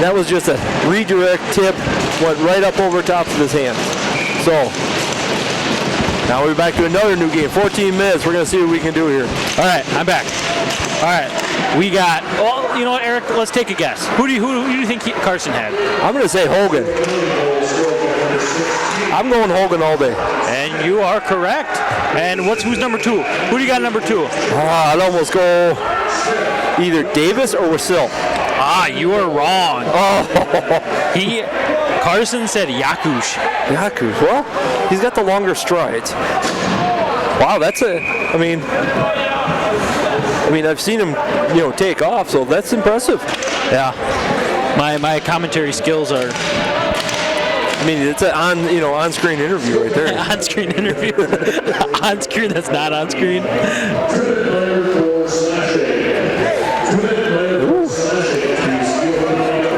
That was just a redirect tip, went right up over top of his hand. So, now we're back to another new game. 14 minutes, we're going to see what we can do here. All right, I'm back. All right, we got, well, you know what, Eric, let's take a guess. Who do you think Carson had? I'm going to say Hogan. I'm going Hogan all day. And you are correct. And who's number 2? Who do you got number 2? I'd almost go either Davis or Wasil. You are wrong. Carson said Yakush. Yakush, well, he's got the longer strides. Wow, that's I mean, I've seen him, take off, so that's impressive. Yeah. My commentary skills are. I mean, it's an on-screen interview right there. On-screen interview. On-screen, that's not on-screen.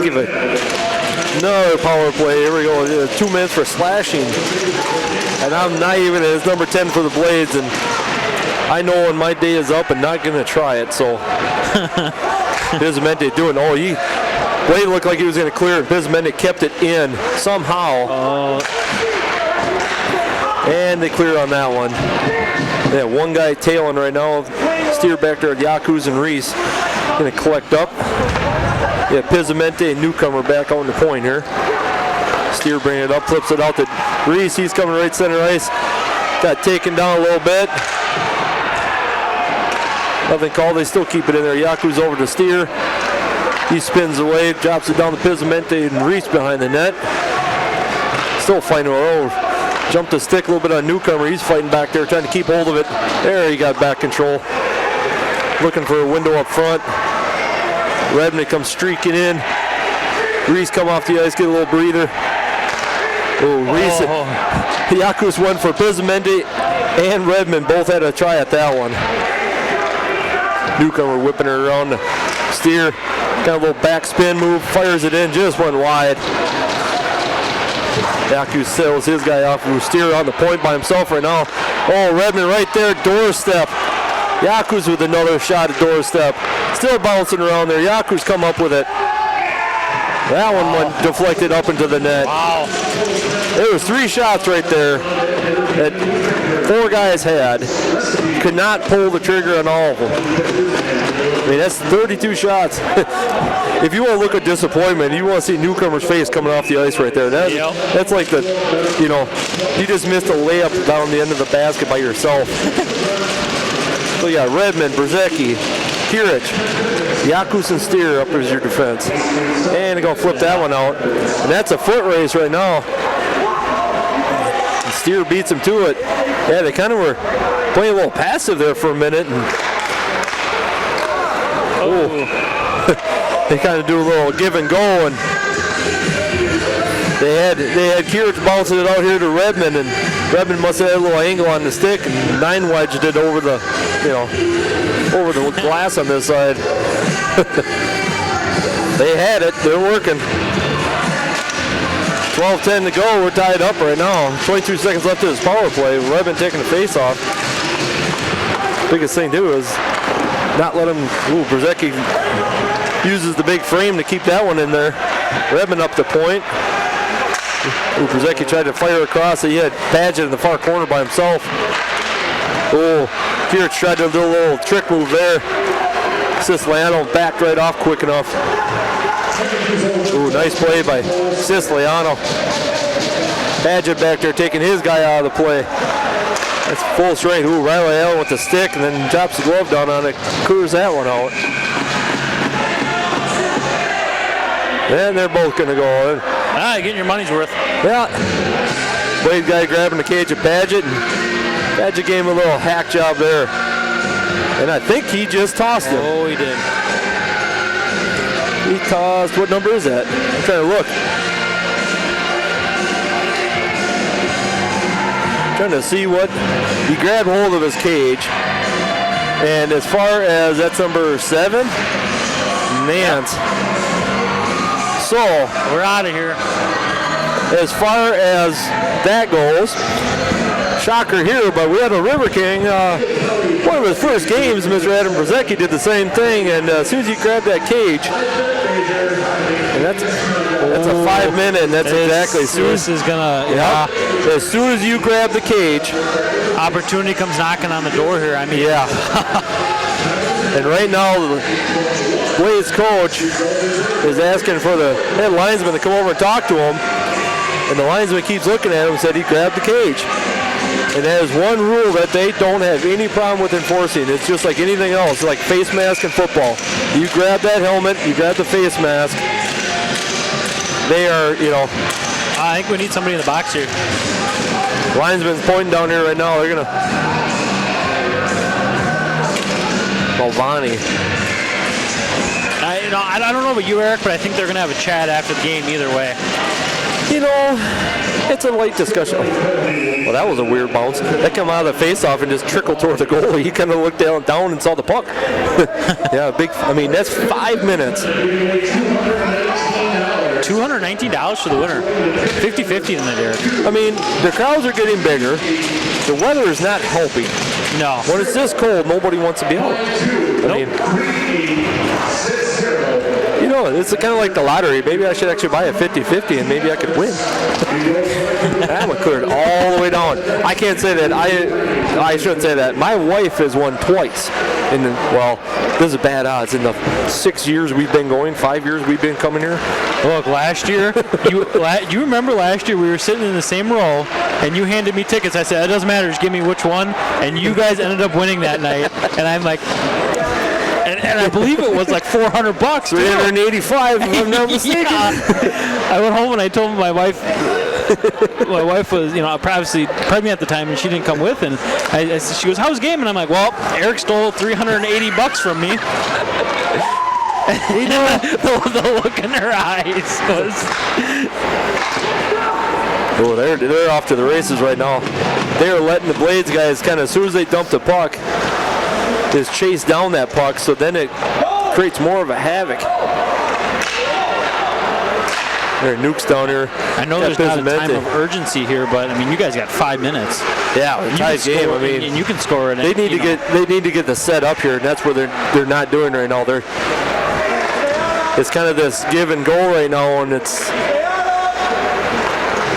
Give it another power play. Here we go. 2 minutes for slashing. And I'm not even at number 10 for the Blades, and I know when my day is up and not going to try it, so Bizamente doing. Blade looked like he was going to clear it. Bizmente kept it in somehow. And they cleared on that one. Yeah, one guy tailing right now. Steer back there at Yakuza and Reese. Going to collect up. Yeah, Bizamente, newcomer, back on the point here. Steer bringing it up, flips it out to Reese. He's coming right center ice. Got taken down a little bit. Nothing called. They still keep it in there. Yaku's over to Steer. He spins away, drops it down to Bizamente and Reese behind the net. Still fighting over. Jumped the stick a little bit on newcomer. He's fighting back there, trying to keep hold of it. There, he got back control. Looking for a window up front. Redmond comes streaking in. Reese come off the ice, get a little breather. Reese. Yakus went for Bizamente and Redmond. Both had a try at that one. Newcomer whipping it around. Steer. Got a little backspin move, fires it in, just went wide. Yakus sails his guy off. Steer on the point by himself right now. Redmond right there, doorstep. Yakus with another shot at doorstep. Still bouncing around there. Yakus come up with it. That one went deflected up into the net. Wow. There was 3 shots right there that 4 guys had. Could not pull the trigger on all of them. I mean, that's 32 shots. If you want to look at disappointment, you want to see newcomer's face coming off the ice right there. That's like you just missed a layup down the end of the basket by yourself. So you got Redmond, Brzezicki, Kirich, Yakus and Steer up as your defense. And they're going to flip that one out. And that's a foot race right now. And Steer beats him to it. Yeah, they kind of were playing a little passive there for a minute. And they kind of do a little give and go, and they had Kirich bouncing it out here to Redmond, and Redmond must have had a little angle on the stick, and 9 wedged it over the glass on this side. They had it. They're working. 12:10 to go. We're tied up right now. 22 seconds left in this power play. Redmond taking the face off. Biggest thing too is not let him. Brzezicki uses the big frame to keep that one in there. Redmond up the point. Brzezicki tried to fire across. He had Padgett in the far corner by himself. Kirich tried to do a little trick move there. Siciliano backed right off quick enough. Nice play by Siciliano. Padgett back there taking his guy out of the play. That's full strength. Riley Allen with the stick and then drops the glove down on it. Clears that one out. And they're both going to go in. Getting your money's worth. Yeah. Blade guy grabbing the cage of Padgett. And Padgett gave him a little hack job there. And I think he just tossed him. Oh, he did. He tossed, what number is that? I'm trying to look. Trying to see what, he grabbed hold of his cage. And as far as that's number 7, Nance. So we're out of here. As far as that goes, shocker here, but we had a River King. One of his first games, Mr. Adam Brzezicki did the same thing, and as soon as he grabbed that cage, and that's a 5-minute, and that's exactly. This is gonna. Yeah. As soon as you grab the cage, opportunity comes knocking on the door here. I mean, yeah. And right now, Blaze coach is asking for the head linesman to come over and talk to him, and the linesman keeps looking at him and said he grabbed the cage. And that is one rule that they don't have any problem with enforcing. It's just like anything else, like face mask in football. You grab that helmet, you grab the face mask. They are, I think we need somebody in the box here. Linesman's pointing down here right now. They're gonna. Balvani. I don't know about you, Eric, but I think they're gonna have a chat after the game either way. It's a light discussion. Well, that was a weird bounce. That came out of the face-off and just trickled toward the goalie. He kind of looked down and saw the puck. Yeah, that's 5 minutes. $219 for the winner. 50-50 tonight, Eric. The crowds are getting bigger. The weather is not helping. No. When it's this cold, nobody wants to be out. It's kind of like the lottery. Maybe I should actually buy a 50-50 and maybe I could win. I'm going to clear it all the way down. I can't say that. I shouldn't say that. My wife has won twice. This is bad odds. In the 6 years we've been going, 5 years we've been coming here. Look, last year, you remember last year we were sitting in the same row and you handed me tickets. I said, it doesn't matter, just give me which one. And you guys ended up winning that night. And I'm like... And I believe it was like $400. $385, if I'm not mistaken. Yeah. I went home and I told my wife. My wife was, obviously pregnant at the time, and she didn't come with. And she goes, "How's the game?" And I'm like, "Well, Eric stole $380 from me." The look in her eyes was. Oh, they're off to the races right now. They are letting the Blades guys kind of, as soon as they dump the puck, just chase down that puck, so then it creates more of a havoc. There are nukes down here. I know there's not a time of urgency here, but you guys got 5 minutes. Yeah, tight game. And you can score it. They need to get the set up here, and that's where they're not doing right now. It's kind of this give and go right now, and it's.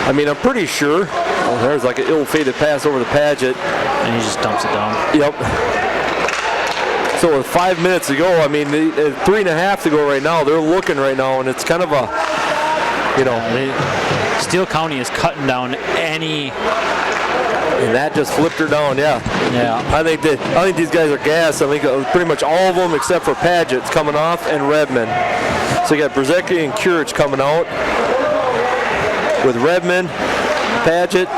I'm pretty sure. Oh, there's like an ill-fated pass over the Padgett. And he just dumps it down. Yep. So with 5 minutes to go, 3.5 to go right now, they're looking right now, and it's kind of a, Steele County is cutting down any. And that just flipped her down, yeah. Yeah. I think these guys are gassed. I think pretty much all of them except for Padgett's coming off and Redmond. So you got Brzezicki and Kurich coming out with Redmond, Padgett.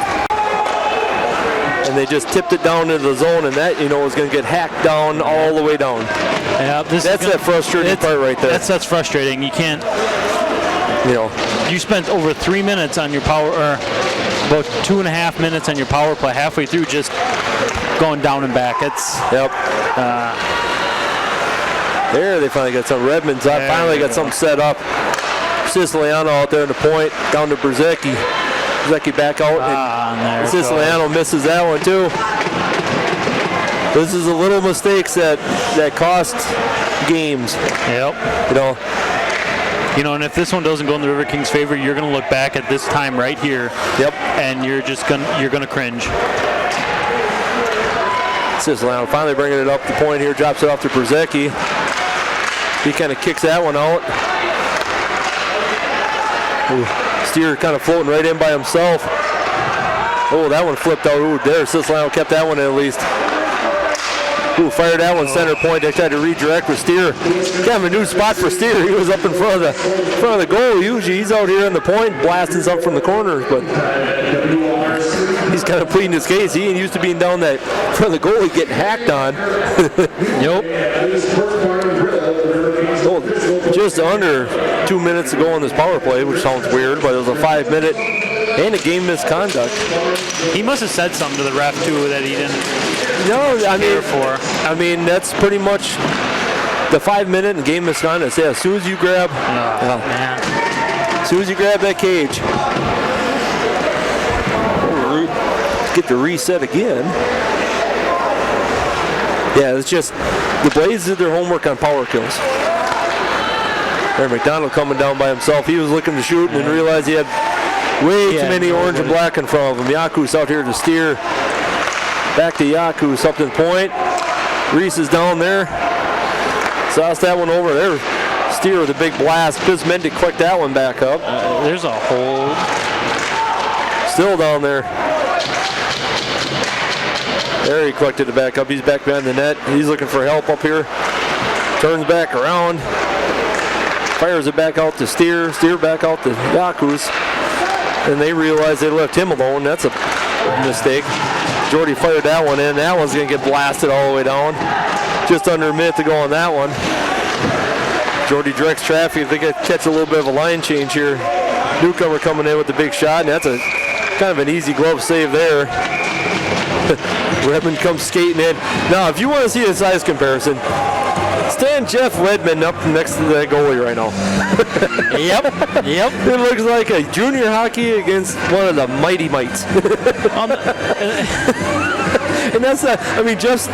And they just tipped it down into the zone, and that, is going to get hacked down all the way down. Yeah, that frustrating part right there. That's frustrating. You can't. You spent over 3 minutes on your power, or about 2.5 minutes on your power play, halfway through just going down and back. Yep. There, they finally got some. Redmond's up. Finally got something set up. Siciliano out there in the point, down to Brzezicki. Brzezicki back out, and Siciliano misses that one too. This is a little mistakes that cost games. Yep. And if this one doesn't go in the River Kings' favor, you're going to look back at this time right here. Yep. And you're going to cringe. Siciliano finally bringing it up the point here, drops it off to Brzezicki. He kind of kicks that one out. Steele kind of floating right in by himself. Oh, that one flipped out. Ooh, there, Siciliano kept that one at least. Ooh, fired that one center point. They tried to redirect with Steele. Kind of a new spot for Steele. He was up in front of the goal. Usually he's out here in the point blasting something from the corners, but he's kind of pleading his case. He ain't used to being down that front of the goalie getting hacked on. Nope. Oh, just under 2 minutes to go on this power play, which sounds weird, but it was a 5 minute and a game misconduct. He must have said something to the ref too that he didn't. I mean that's pretty much the 5-minute and game misconduct. Yeah, as soon as you grab, as soon as you grab that cage, get the reset again. Yeah, it's just the Blades did their homework on power kills. There, McDonald coming down by himself. He was looking to shoot and realized he had way too many orange and black in front of him. Yakus out here to steer. Back to Yakus up to the point. Reese is down there. Sauce that one over there. Steer with a big blast. Pismendi clicked that one back up. There's a hold. Still down there. There he collected it back up. He's back behind the net. He's looking for help up here. Turns back around. Fires it back out to Steer. Steer back out to Yakus. And they realize they left him alone. That's a mistake. Jordy fired that one in. That one's going to get blasted all the way down. Just under a minute to go on that one. Jordy directs traffic. If they get catch a little bit of a line change here. Newcomer coming in with the big shot, and that's a kind of an easy glove save there. Redmond comes skating in. Now, if you want to see a size comparison, stand Jeff Redmond up next to that goalie right now. Yep. It looks like a junior hockey against one of the Mighty Mites. And that's not, I mean, Jeff's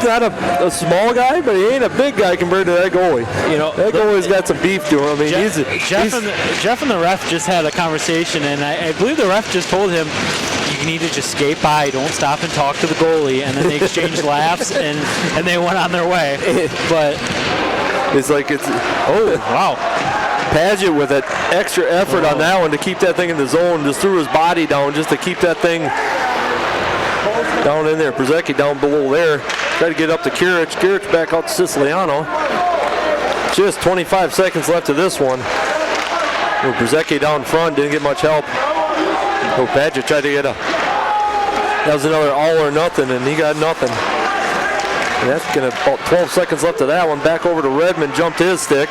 not a small guy, but he ain't a big guy compared to that goalie. You know, that goalie's got some beef to him. I mean, Jeff and the ref just had a conversation, and I believe the ref just told him, you need to just skate by, don't stop and talk to the goalie, and then they exchanged laughs, and they went on their way. But it's like wow. Paget with an extra effort on that one to keep that thing in the zone, just threw his body down just to keep that thing down in there. Przecki down below there. Try to get up to Kirich. Kirich back out to Siciliano. Just 25 seconds left of this one. Przecki down front, didn't get much help. Paget tried to get that was another all or nothing, and he got nothing. And that's gonna about 12 seconds left of that one. Back over to Redmond, jumped his stick.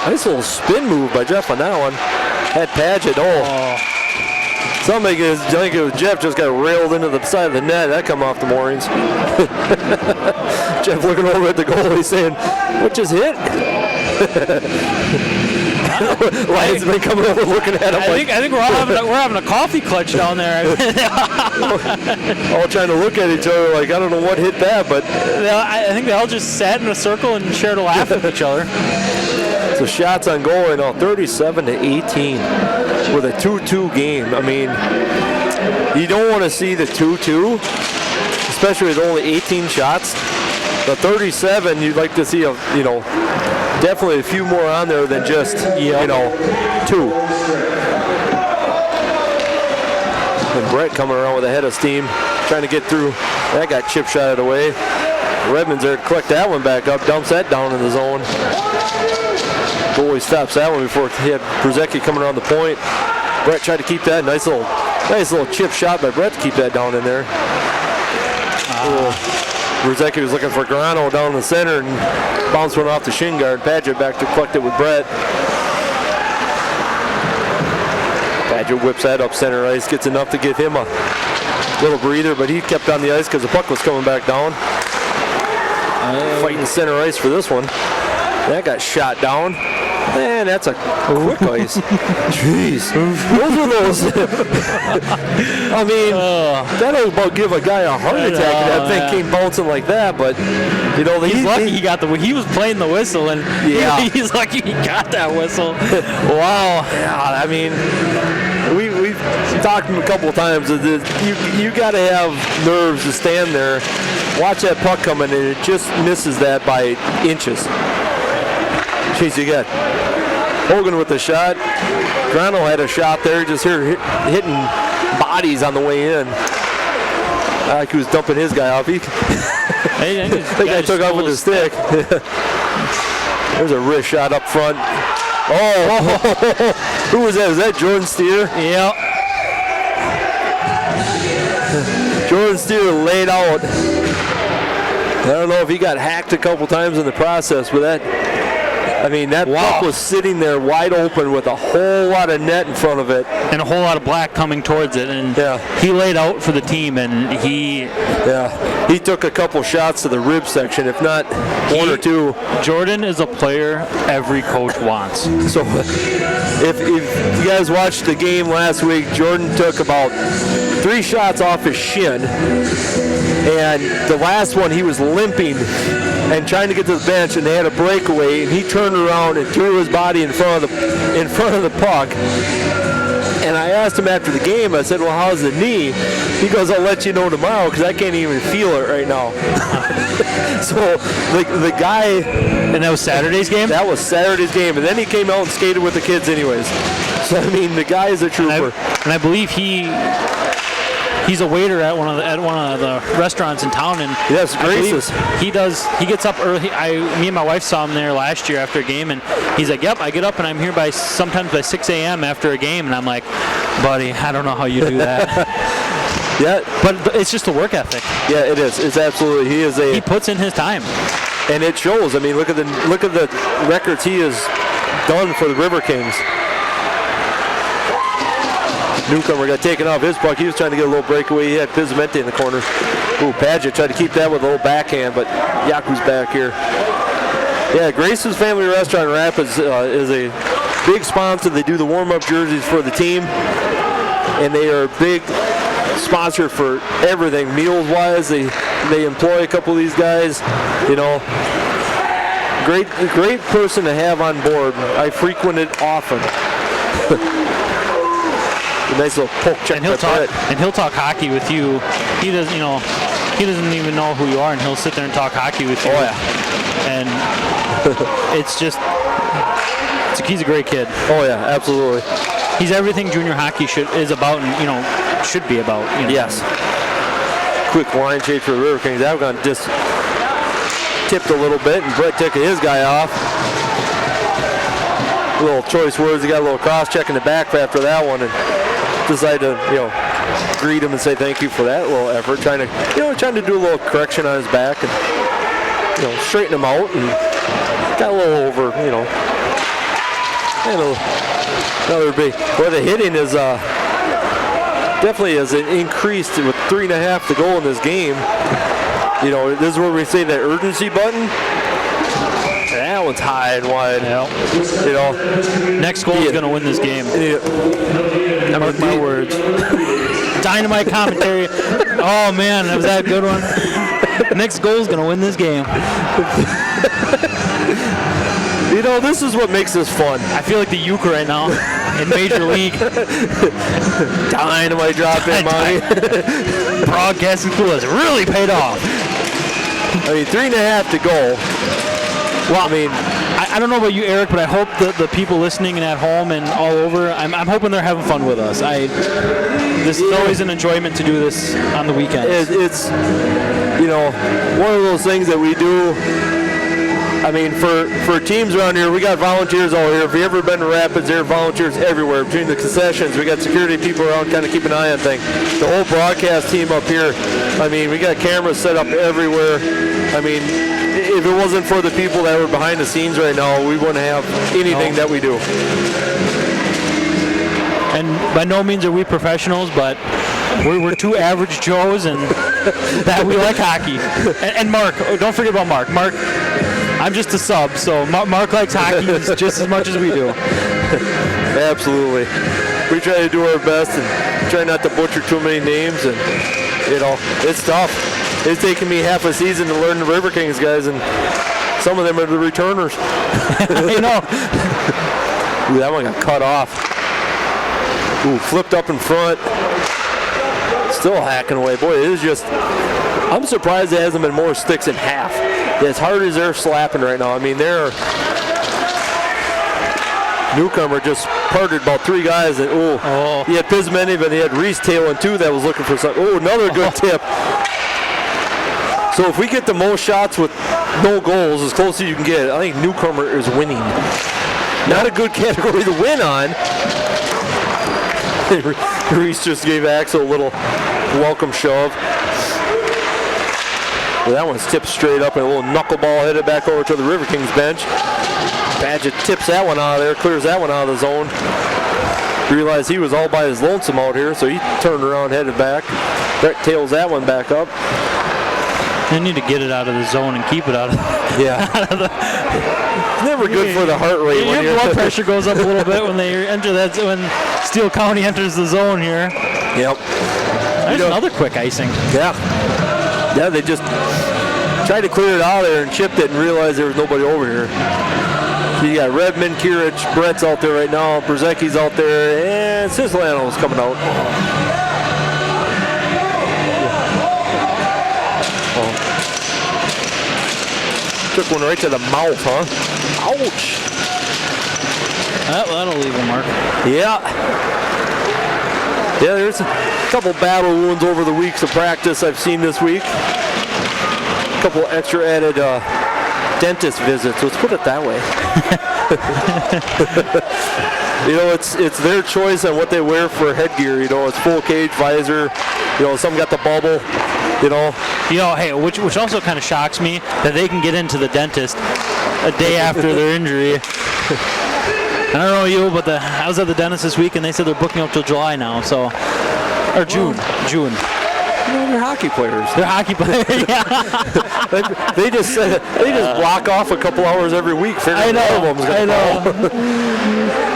Nice little spin move by Jeff on that one. Had Paget. Somebody, I think it was Jeff, just got railed into the side of the net. That come off the moorings. Jeff looking over at the goalie saying, "What just hit?" Lions have been coming over looking at him. I think we're having a coffee clutch down there. All trying to look at each other like, I don't know what hit that, but I think they all just sat in a circle and shared a laugh with each other. So shots on goal right now, 37-18 with a 2-2 game. I mean, you don't want to see the 2-2, especially with only 18 shots. The 37, you'd like to see definitely a few more on there than just, 2. And Brett coming around with a head of steam, trying to get through. That got chip shot out of the way. Redmond's there to collect that one back up, dumps that down in the zone. Goalie stops that one before he had Przecki coming around the point. Brett tried to keep that. Nice little chip shot by Brett to keep that down in there. Przecki was looking for Grano down in the center and bounced one off the shin guard. Paget back to collect it with Brett. Paget whips that up center ice, gets enough to give him a little breather, but he kept on the ice because the puck was coming back down. Fighting center ice for this one. That got shot down. Man, that's a quick ice. Jeez. Those are those. I mean, that'll about give a guy a heart attack if that thing came bouncing like that, but, he's lucky he was playing the whistle, and he's lucky he got that whistle. Wow. Yeah, I mean, we've talked a couple of times. You got to have nerves to stand there, watch that puck coming, and it just misses that by inches. Jeez, you got Hogan with the shot. Grano had a shot there, just here hitting bodies on the way in. Like he was dumping his guy off. That guy took off with his stick. There's a wrist shot up front. Who was that? Was that Jordan Steele? Yeah. Jordan Steele laid out. I don't know if he got hacked a couple times in the process, but I mean, that puck was sitting there wide open with a whole lot of net in front of it. And a whole lot of black coming towards it. And he laid out for the team, and he took a couple shots to the rib section, if not one or two. Jordan is a player every coach wants. So if you guys watched the game last week, Jordan took about 3 shots off his shin. And the last one, he was limping and trying to get to the bench, and they had a breakaway, and he turned around and threw his body in front of the puck. And I asked him after the game, I said, well, how's the knee? He goes, I'll let you know tomorrow because I can't even feel it right now. So the guy... And that was Saturday's game? That was Saturday's game. And then he came out and skated with the kids anyways. So, I mean, the guy is a trooper. And I believe he's a waiter at one of the restaurants in town, and yes, gracious. He gets up early. Me and my wife saw him there last year after a game, and he's like, "Yep, I get up and I'm here sometimes by 6 a.m. after a game," and I'm like, "Buddy, I don't know how you do that." Yeah, but it's just a work ethic. Yeah, it is. It's absolutely. He puts in his time, and it shows. I mean, look at the records he has done for the Riverkings. Newcomer got taken off his puck. He was trying to get a little breakaway. He had Pizmente in the corner. Ooh, Padgett tried to keep that with a little backhand, but Yaku's back here. Yeah, Grace's Family Restaurant in Rapids is a big sponsor. They do the warm-up jerseys for the team, and they are a big sponsor for everything. Meals-wise, they employ a couple of these guys. You know, great person to have on board. I frequent it often. A nice little poke check. And he'll talk hockey with you. He doesn't even know who you are, and he'll sit there and talk hockey with you. Oh yeah. And he's a great kid. Oh yeah, absolutely. He's everything junior hockey is about, and should be about. Yes. Quick line change for the Riverkings. That one just tipped a little bit, and Brett took his guy off. A little choice words. He got a little cross check in the back after that one, and decided to greet him and say thank you for that little effort, trying to do a little correction on his back and straighten him out, and got a little over, another big. Boy, the hitting is definitely has increased with 3.5 to go in this game. This is where we say that urgency button. That one's high and wide. Yeah. Next goal is going to win this game. Mark my words. Dynamite commentary. Oh man, was that a good one? Next goal is going to win this game. This is what makes this fun. I feel like the Uke right now in Major League. Dynamite drop in money. Broadcasting school has really paid off. I mean, 3.5 to go. Well, I don't know about you, Eric, but I hope the people listening and at home and all over, I'm hoping they're having fun with us. This is always an enjoyment to do this on the weekends. It's one of those things that we do. I mean, for teams around here, we got volunteers all here. If you've ever been to Rapids, there are volunteers everywhere. Between the concessions, we got security people around kind of keep an eye on things. The whole broadcast team up here, I mean, we got cameras set up everywhere. I mean, if it wasn't for the people that were behind the scenes right now, we wouldn't have anything that we do. And by no means are we professionals, but we're two average Joes, and that we like hockey. And Mark, don't forget about Mark. Mark, I'm just a sub, so Mark likes hockey just as much as we do. Absolutely. We try to do our best and try not to butcher too many names, and it's tough. It's taken me half a season to learn the Riverkings guys, and some of them are the returners. Ooh, that one got cut off. Ooh, flipped up in front. Still hacking away. Boy, it is just, I'm surprised there hasn't been more sticks in half. As hard as they're slapping right now. I mean, Newcomer just parted about 3 guys, and he had Pizmente, but he had Reese tailing 2 that was looking for something. Oh, another good tip. So if we get the most shots with no goals, as close as you can get, I think Newcomer is winning. Not a good category to win on. Reese just gave Axel a little welcome shove. Well, that one's tipped straight up, and a little knuckleball headed back over to the Riverkings bench. Padgett tips that one out of there, clears that one out of the zone. Realized he was all by his lonesome out here, so he turned around, headed back. Brett tails that one back up. They need to get it out of the zone and keep it out of It's never good for the heart rate. Your blood pressure goes up a little bit when they enter that, when Steele County enters the zone here. Yep. There's another quick icing. Yeah. Yeah, they just tried to clear it out of there and chipped it and realized there was nobody over here. So you got Redmond, Kirich, Brett's out there right now, Brzezicki's out there, and Cislano's coming out. Took one right to the mouth, huh? Ouch. That'll leave a mark. Yeah. Yeah, there's a couple battle wounds over the weeks of practice I've seen this week. A couple extra added dentist visits, let's put it that way. You know, it's their choice on what they wear for headgear. You know, it's full cage, visor. You know, some got the bubble. You know, hey, which also kind of shocks me that they can get into the dentist a day after their injury. I don't know you, but I was at the dentist this week, and they said they're booking up till July now, so or June. You know, they're hockey players. They're hockey players. Yeah. they just block off a couple hours every week. I know.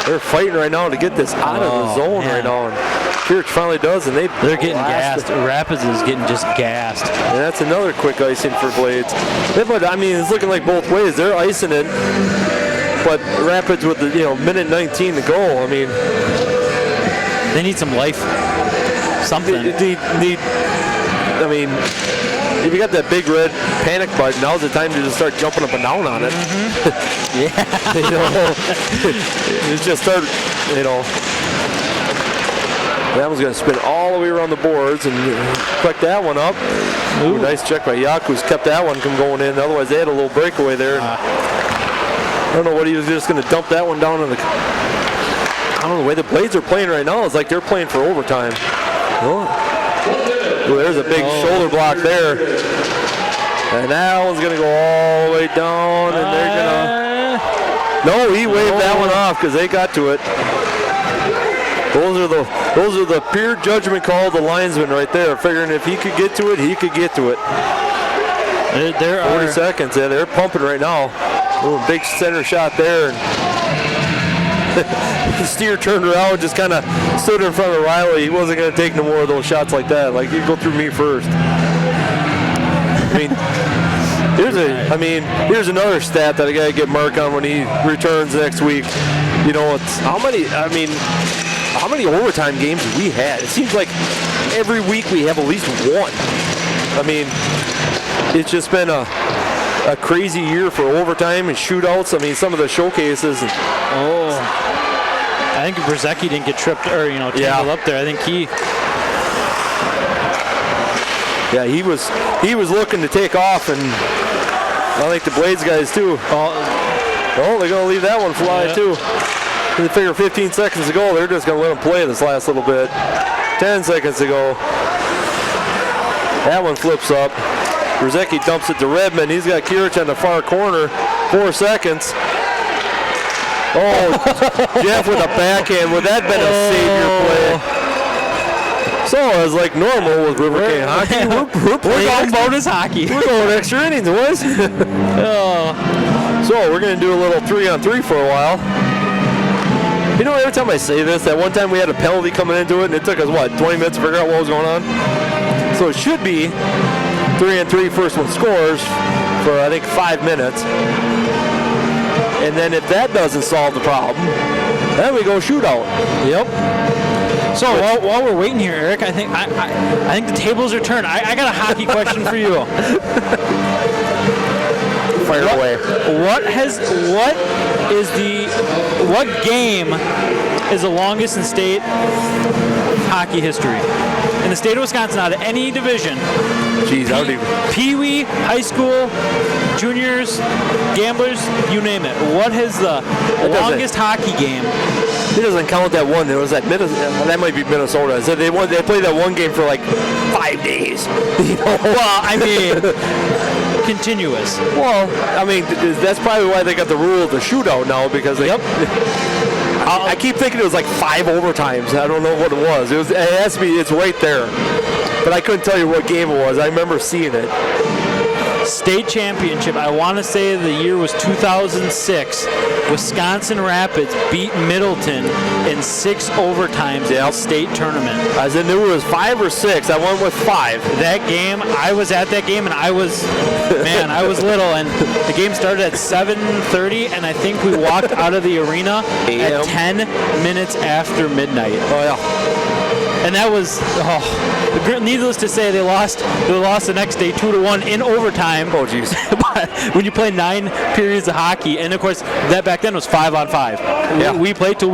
They're fighting right now to get this out of the zone right now. And Kirich finally does, and they're getting gassed. Rapids is getting just gassed. And that's another quick icing for Blades. But I mean, it's looking like both ways. They're icing it, but Rapids with the minute 19 to go. I mean, they need some life. Something. I mean, if you got that big red panic button, now's the time to just start jumping up and down on it. Mm-hmm. It's just start, That one's going to spin all the way around the boards and collect that one up. Ooh, nice check by Yaku's kept that one from going in. Otherwise, they had a little breakaway there. I don't know what he was just going to dump that one down in the. I don't know the way the Blades are playing right now. It's like they're playing for overtime. Oh, there's a big shoulder block there. And that one's going to go all the way down, and they're going to. No, he waved that one off because they got to it. Those are the pure judgment call of the linesman right there, figuring if he could get to it, he could get to it. There 40 seconds, yeah, they're pumping right now. Ooh, big center shot there. And the Steer turned around, just kind of stood in front of Riley. He wasn't going to take no more of those shots like that. Like, you go through me first. Here's another stat that I got to get Mark on when he returns next week. It's how many overtime games have we had? It seems like every week we have at least one. I mean, it's just been a crazy year for overtime and shootouts. I mean, some of the showcases. I think Brzezicki didn't get tripped or tangled up there. I think he was looking to take off, and I think the Blades guys too. They're going to leave that one fly too. They figure 15 seconds to go, they're just going to let them play this last little bit. 10 seconds to go. That one flips up. Brzezicki dumps it to Redmond. He's got Kirich on the far corner. 4 seconds. Oh, Jeff with a backhand. Would that have been a savior play? So it's like normal with Riverkings hockey. We're going bonus hockey. We're going extra innings, boys. So we're going to do a little 3-on-3 for a while. Every time I say this, that one time we had a penalty coming into it, and it took us, 20 minutes to figure out what was going on? So it should be 3-on-3, first one scores for, I think, 5 minutes. And then if that doesn't solve the problem, then we go shootout. Yep. So while we're waiting here, Eric, I think the tables are turned. I got a hockey question for you. Fire away. What game is the longest in state hockey history? In the state of Wisconsin, out of any division. Jeez, I don't even. Pee-wee, high school, juniors, gamblers, you name it. What is the longest hockey game? It doesn't count that one. It was that that might be Minnesota. So they played that one game for like 5 days. Well, I mean, continuous. Well, I mean, that's probably why they got the rule of the shootout now, because they, I keep thinking it was like 5 overtimes. I don't know what it was. It has to be, it's right there. But I couldn't tell you what game it was. I remember seeing it. State championship, I want to say the year was 2006. Wisconsin Rapids beat Middleton in 6 overtimes in the state tournament. I said knew it was 5 or 6. I went with 5. That game, I was at that game, and I was little, and the game started at 7:30, and I think we walked out of the arena at 10 minutes after midnight. Oh, yeah. And that was, needless to say, they lost the next day 2-1 in overtime. Oh, jeez. But when you play 9 periods of hockey, and of course, that back then was 5-on-5. Yeah. We play till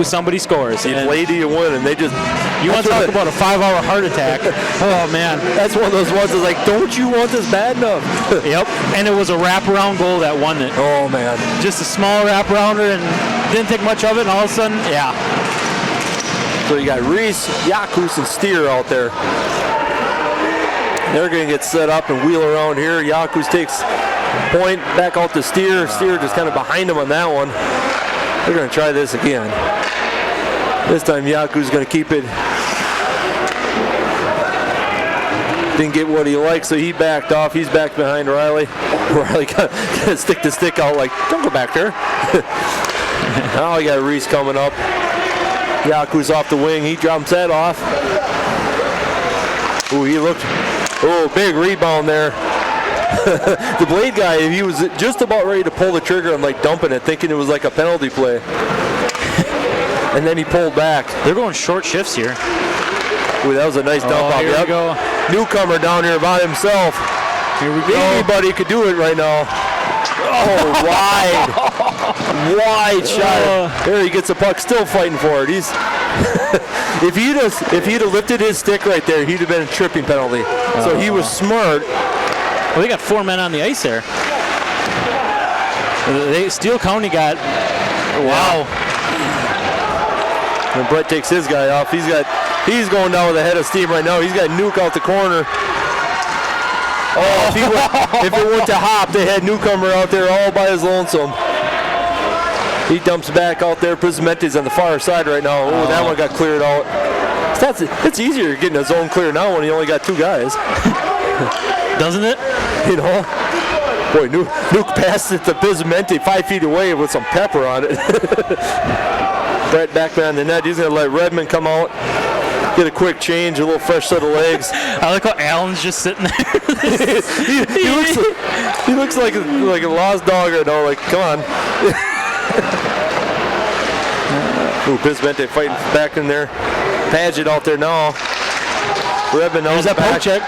somebody scores. You play till you win, and they just... You want to talk about a 5-hour heart attack. Oh, man. That's one of those ones that's like, don't you want this bad enough? Yep. And it was a wraparound goal that won it. Oh, man. Just a small wraparounder, and didn't think much of it, and all of a sudden, yeah. So you got Reese, Yakus, and Steele out there. They're going to get set up and wheel around here. Yakus takes point back out to Steele. Steele just kind of behind him on that one. They're going to try this again. This time Yaku's going to keep it. Didn't get what he liked, so he backed off. He's back behind Riley. Riley got to stick the stick out like, don't go back there. Now we got Reese coming up. Yaku's off the wing. He drops that off. Ooh, he looked. Oh, big rebound there. The blade guy, he was just about ready to pull the trigger and like dumping it, thinking it was like a penalty play. And then he pulled back. They're going short shifts here. Ooh, that was a nice dump out. Here we go. Newcomer down here by himself. Here we go. Anybody could do it right now. Oh, wide. Wide shot. There he gets the puck, still fighting for it. He's if he'd have lifted his stick right there, he'd have been a tripping penalty. So he was smart. Well, they got 4 men on the ice there. Steele County got, wow. And Brett takes his guy off. He's going down with a head of steam right now. He's got Nuke out the corner. Oh, if it went to Hop, they had Newcomer out there all by his lonesome. He dumps back out there. Prismente's on the far side right now. Oh, that one got cleared out. It's easier getting a zone clear now when you only got 2 guys. Doesn't it? You know? Boy, Nuke passed it to Prismente 5 feet away with some pepper on it. Brett back behind the net. He's going to let Redmond come out. Get a quick change, a little fresh set of legs. I like how Allen's just sitting there. he looks like a lost dog right now. Like, come on. Ooh, Bismente fighting back in there. Paget out there now. Redmond There's that poke check.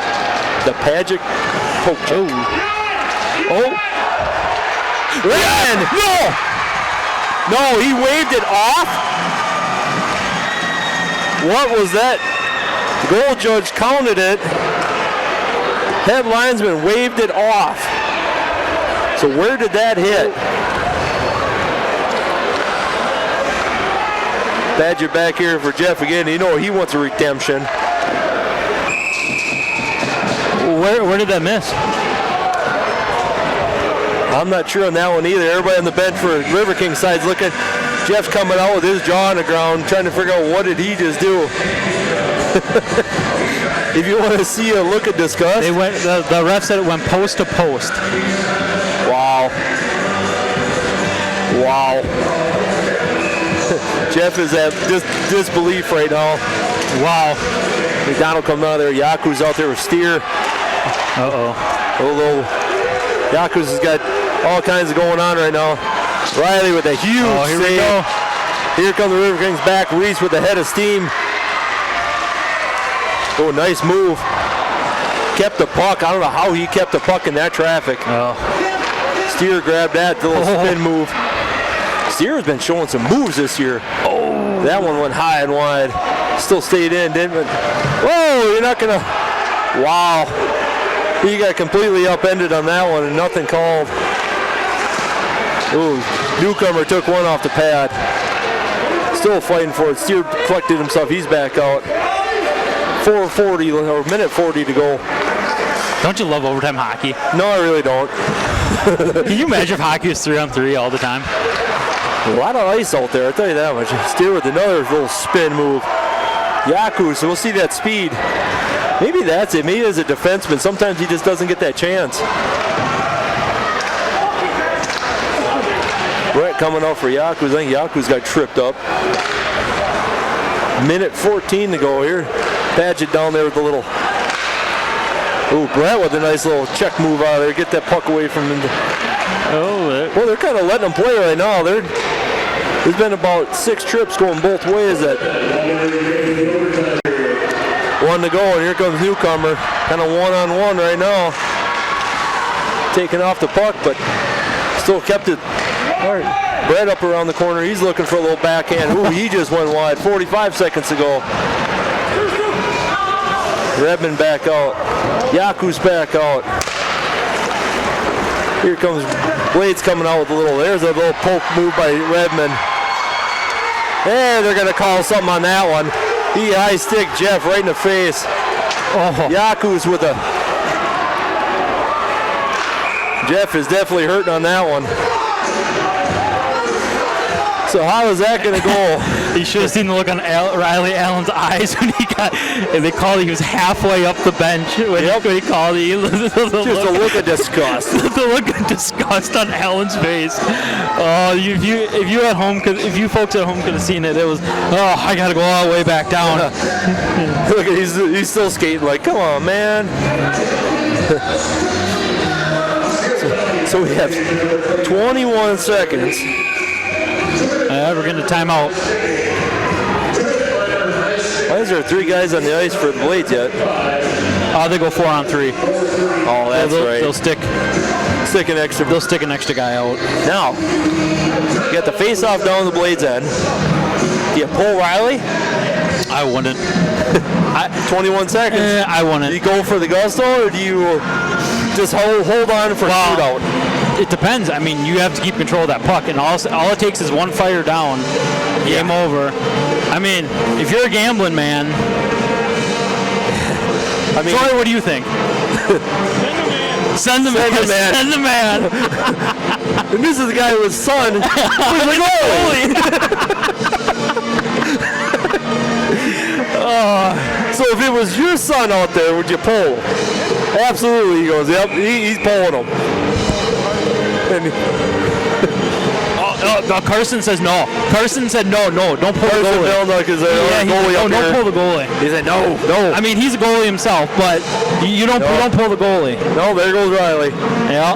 The Paget poke check. Oh. Redmond! No, he waved it off. What was that? The goal judge counted it. Head linesman waved it off. So where did that hit? Badger back here for Jeff again. You know he wants a redemption. Where did that miss? I'm not sure on that one either. Everybody on the bench for Riverkings side's looking. Jeff's coming out with his jaw on the ground, trying to figure out what did he just do. If you want to see a look at disgust. They went. The ref said it went post to post. Wow. Wow. Jeff is at disbelief right now. Wow. McDonald coming out of there. Yaku's out there with Steer. Although Yaku's has got all kinds of going on right now. Riley with a huge here save. we go. Here come the Riverkings back. Reese with the head of steam. Oh, nice move. Kept the puck. I don't know how he kept the puck in that traffic. Steer grabbed that, the little spin move. Steer's been showing some moves this year. Oh, that one went high and wide. Still stayed in, didn't it? Whoa, you're not gonna. Wow. He got completely upended on that one and nothing called. Ooh, Newcomer took one off the pad. Still fighting for it. Steer collected himself. He's back out. 4:40 or minute 40 to go. Don't you love overtime hockey? No, I really don't. Can you imagine if hockey was 3-on-3 all the time? A lot of ice out there, I'll tell you that much. Steele with another little spin move. Yaku, so we'll see that speed. Maybe that's it. Maybe as a defenseman, sometimes he just doesn't get that chance. Brett coming out for Yaku. I think Yaku's got tripped up. Minute 14 to go here. Paget down there with the little... Ooh, Brett with a nice little check move out of there. Get that puck away from him. Oh, well, they're kind of letting them play right now. There's been about 6 trips going both ways. That one to go, and here comes newcomer. Kind of one-on-one right now. Taking off the puck, but still kept it. All right. Brett up around the corner. He's looking for a little backhand. Ooh, he just went wide. 45 seconds to go. Redmond back out. Yaku's back out. Here comes Blades coming out with a little. There's a little poke move by Redmond. And they're going to call something on that one. He high stick Jeff right in the face. Oh. Yaku's with a. Jeff is definitely hurting on that one. So how is that going to go? You should have seen the look on Riley Allen's eyes when he got, and they called he was halfway up the bench when he called it. Just a look of disgust. The look of disgust on Allen's face. Oh, if you at home, if you folks at home could have seen it, it was, oh, I got to go all the way back down. Look, he's still skating like, come on, man. So we have 21 seconds. We're getting a timeout. Why is there 3 guys on the ice for the Blades yet? They go 4-on-3. Oh, that's right. They'll stick an extra. They'll stick an extra guy out. Now, you got the face-off down the Blades end. Do you pull Riley? I wouldn't. 21 seconds. I wouldn't. Do you go for the gusto, or do you just hold on for shootout? It depends. I mean, you have to keep control of that puck, and all it takes is one fire down, game over. I mean, if you're a gambling man, Troy, what do you think? Send the man. Send the man. And this is the guy with his son. He's like, holy. So if it was your son out there, would you pull? Absolutely, he goes, yep, he's pulling him. Carson says no. Carson said no, don't pull the goalie. Don't pull the goalie. He said no. I mean, he's a goalie himself, but you don't pull the goalie. No, there goes Riley. Yeah.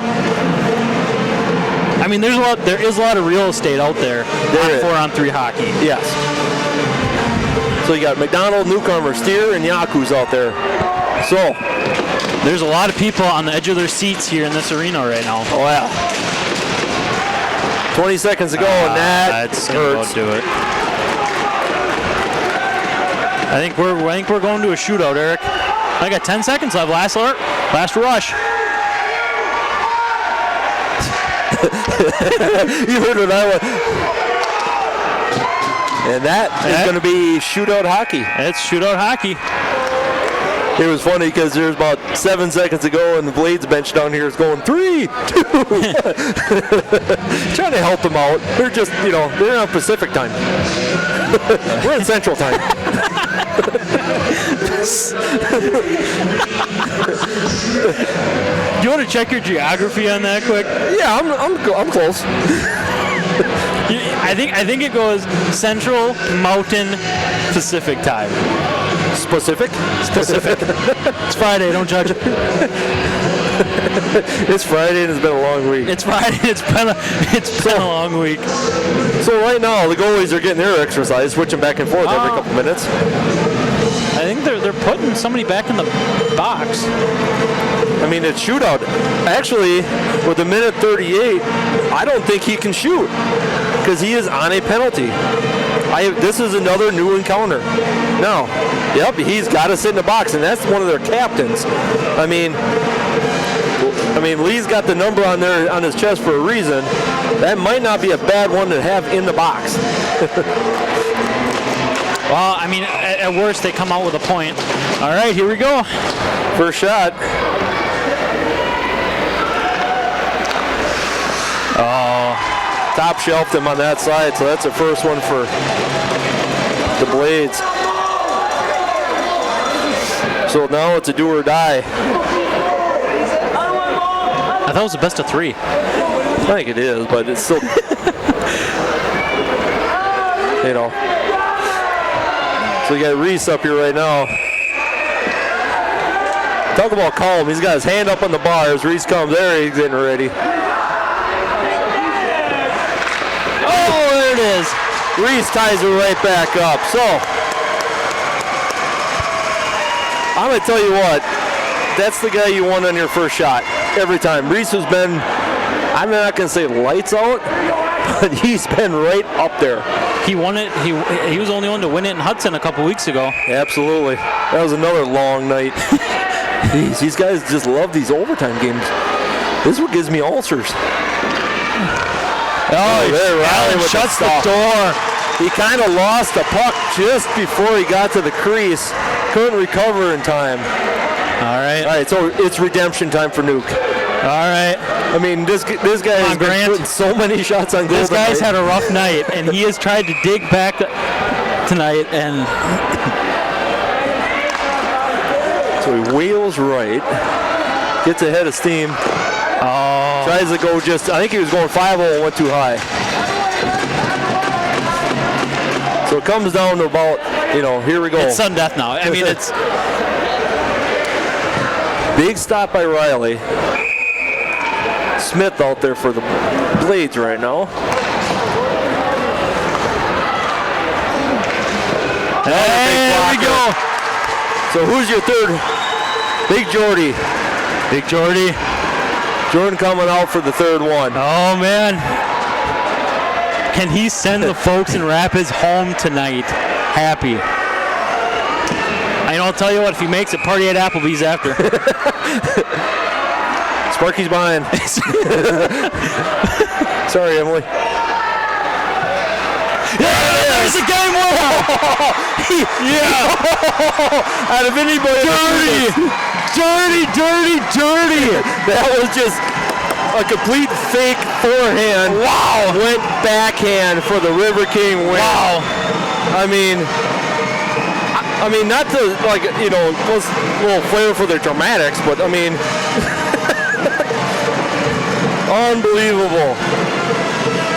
I mean, there is a lot of real estate out there on 4-on-3 hockey. Yes. So you got McDonald, Newcomer, Steer, and Yaku's out there. So there's a lot of people on the edge of their seats here in this arena right now. Oh yeah. 20 seconds to go, and that's gonna do it. I think we're going to a shootout, Eric. I got 10 seconds left. Last rush. You heard what I want. And that is going to be shootout hockey. It's shootout hockey. It was funny because there's about 7 seconds to go, and the Blades bench down here is going 3, 2. Trying to help them out. They're just, they're on Pacific time. We're in Central time. Do you want to check your geography on that quick? Yeah, I'm close. I think it goes Central, Mountain, Pacific time. Specific? It's Friday, don't judge it. It's Friday and it's been a long week. It's Friday, it's been a long week. So right now the goalies are getting their exercise, switching back and forth every couple minutes. I think they're putting somebody back in the box. I mean, it's shootout. Actually, with a minute 38, I don't think he can shoot because he is on a penalty. This is another new encounter. No. Yep, he's got to sit in the box, and that's one of their captains. I mean, Lee's got the number on his chest for a reason. That might not be a bad one to have in the box. Well, I mean, at worst, they come out with a point. All right, here we go. First shot. top shelved him on that side, so that's the first one for the Blades. So now it's a do or die. I thought it was the best of 3. I think it is, but it's still, you know. So you got Reese up here right now. Talk about calm. He's got his hand up on the bar as Reese comes there. He's getting ready. Oh, there it is. Reese ties it right back up. So I'm going to tell you what. That's the guy you want on your first shot every time. Reese has been, I'm not going to say lights out, but he's been right up there. He won it. He was the only one to win it in Hudson a couple weeks ago. Absolutely. That was another long night. Jeez, these guys just love these overtime games. This is what gives me ulcers. Oh, there, Allen shuts the door. He kind of lost the puck just before he got to the crease. Couldn't recover in time. All right, so it's redemption time for Nuke. All right. I mean, this guy has been putting so many shots on goal. This guy's had a rough night, and he has tried to dig back tonight. And so he wheels right, gets ahead of steam. Oh. Tries to go just, I think he was going 5-0 and went too high. So it comes down to about, here we go. It's sudden death now. I mean, it's... Big stop by Riley. Smith out there for the Blades right now. There we go. So who's your third? Big Jordy. Big Jordy. Jordan coming out for the third one. Oh, man. Can he send the folks in Rapids home tonight happy? I'll tell you what, if he makes it, party at Applebee's after. Sparky's behind. Sorry, Emily. Yeah, there's a game winner! Yeah! Out of anybody. Dirty! That was just a complete fake forehand. Wow! Went backhand for the Riverking win. Wow! I mean, not to, was a little flair for their dramatics, but, unbelievable.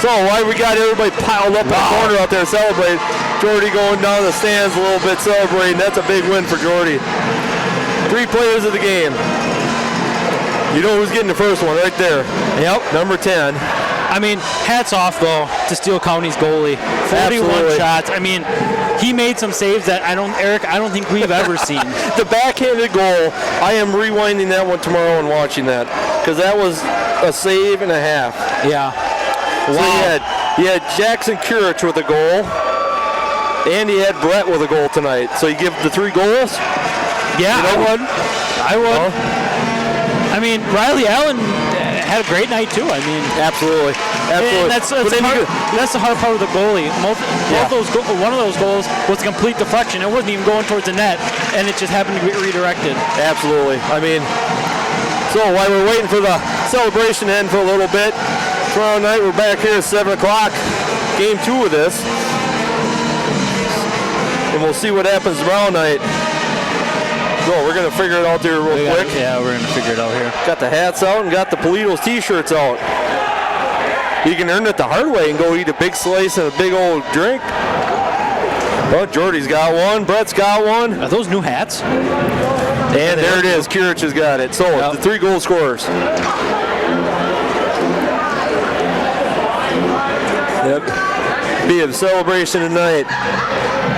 So, why we got everybody piled up in the corner out there celebrating. Jordy going down the stands a little bit celebrating. That's a big win for Jordy. 3 players of the game. You know who's getting the first one right there. Yep. Number 10. Hats off, though, to Steele County's goalie. 41 Absolutely. shots. He made some saves that I don't think we've ever seen. The backhanded goal, I am rewinding that one tomorrow and watching that, because that was a save and a half. Yeah. Wow. So you had Jackson Kurich with a goal, and he had Brett with a goal tonight. So you give the 3 goals? Yeah, I would. Riley Allen had a great night too. Absolutely. And that's the hard part of the goalie. One of those goals was a complete deflection. It wasn't even going towards the net, and it just happened to get redirected. Absolutely. So while we're waiting for the celebration to end for a little bit, tomorrow night we're back here at 7 o'clock. Game 2 of this. And we'll see what happens tomorrow night. So we're going to figure it out there real quick. Yeah, we're going to figure it out here. Got the hats out and got the Politos t-shirts out. You can earn it the hard way and go eat a big slice and a big old drink. Oh, Jordy's got one. Brett's got one. Are those new hats? And there it is. Kurich has got it. So the 3 goal scorers. Yep. Be a celebration tonight.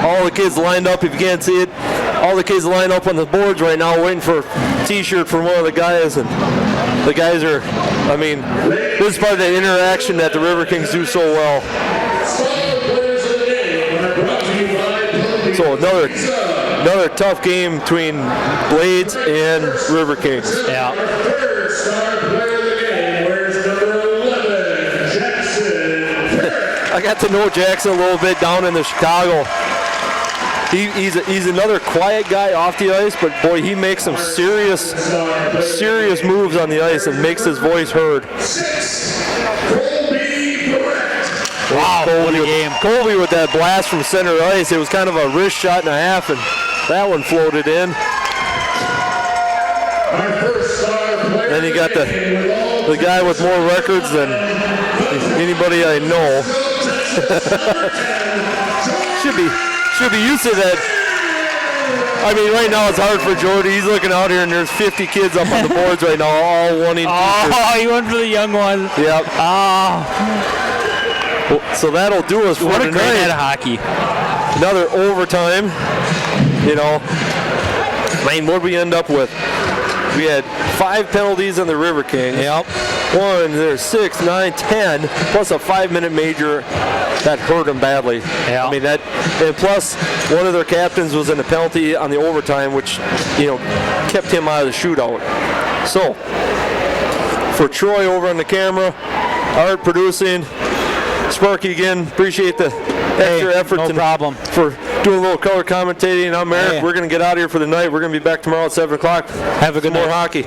All the kids lined up, if you can't see it. All the kids lined up on the boards right now waiting for a t-shirt from one of the guys. And the guys are, this is part of the interaction that the Riverkings do so well. So another tough game between Blades and Riverkings. Yeah. I got to know Jackson a little bit down in the Chicago. He's another quiet guy off the ice, but boy, he makes some serious moves on the ice and makes his voice heard. Wow, what a game. Colby with that blast from center ice. It was kind of a wrist shot and a half, and that one floated in. Then you got the guy with more records than anybody I know. should be used to that. I mean, right now it's hard for Jordy. He's looking out here, and there's 50 kids up on the boards right now, all wanting Oh, he went for the young one. Yep. Oh. So that'll do us for What a tonight. great night of hockey. Another overtime. You know, I mean, what did we end up with? We had 5 penalties on the Riverkings. Yep. 6, 9, 10, plus a 5-minute major that hurt them badly. Yeah. I mean, that, and plus one of their captains was in a penalty on the overtime, which, you know, kept him out of the shootout. So, for Troy over on the camera, Art producing, Sparky again, appreciate the extra effort. No problem. For doing a little color commentating. I'm Eric. Hey. We're going to get out of here for the night. We're going to be back tomorrow at 7 o'clock. Have a good More night. hockey.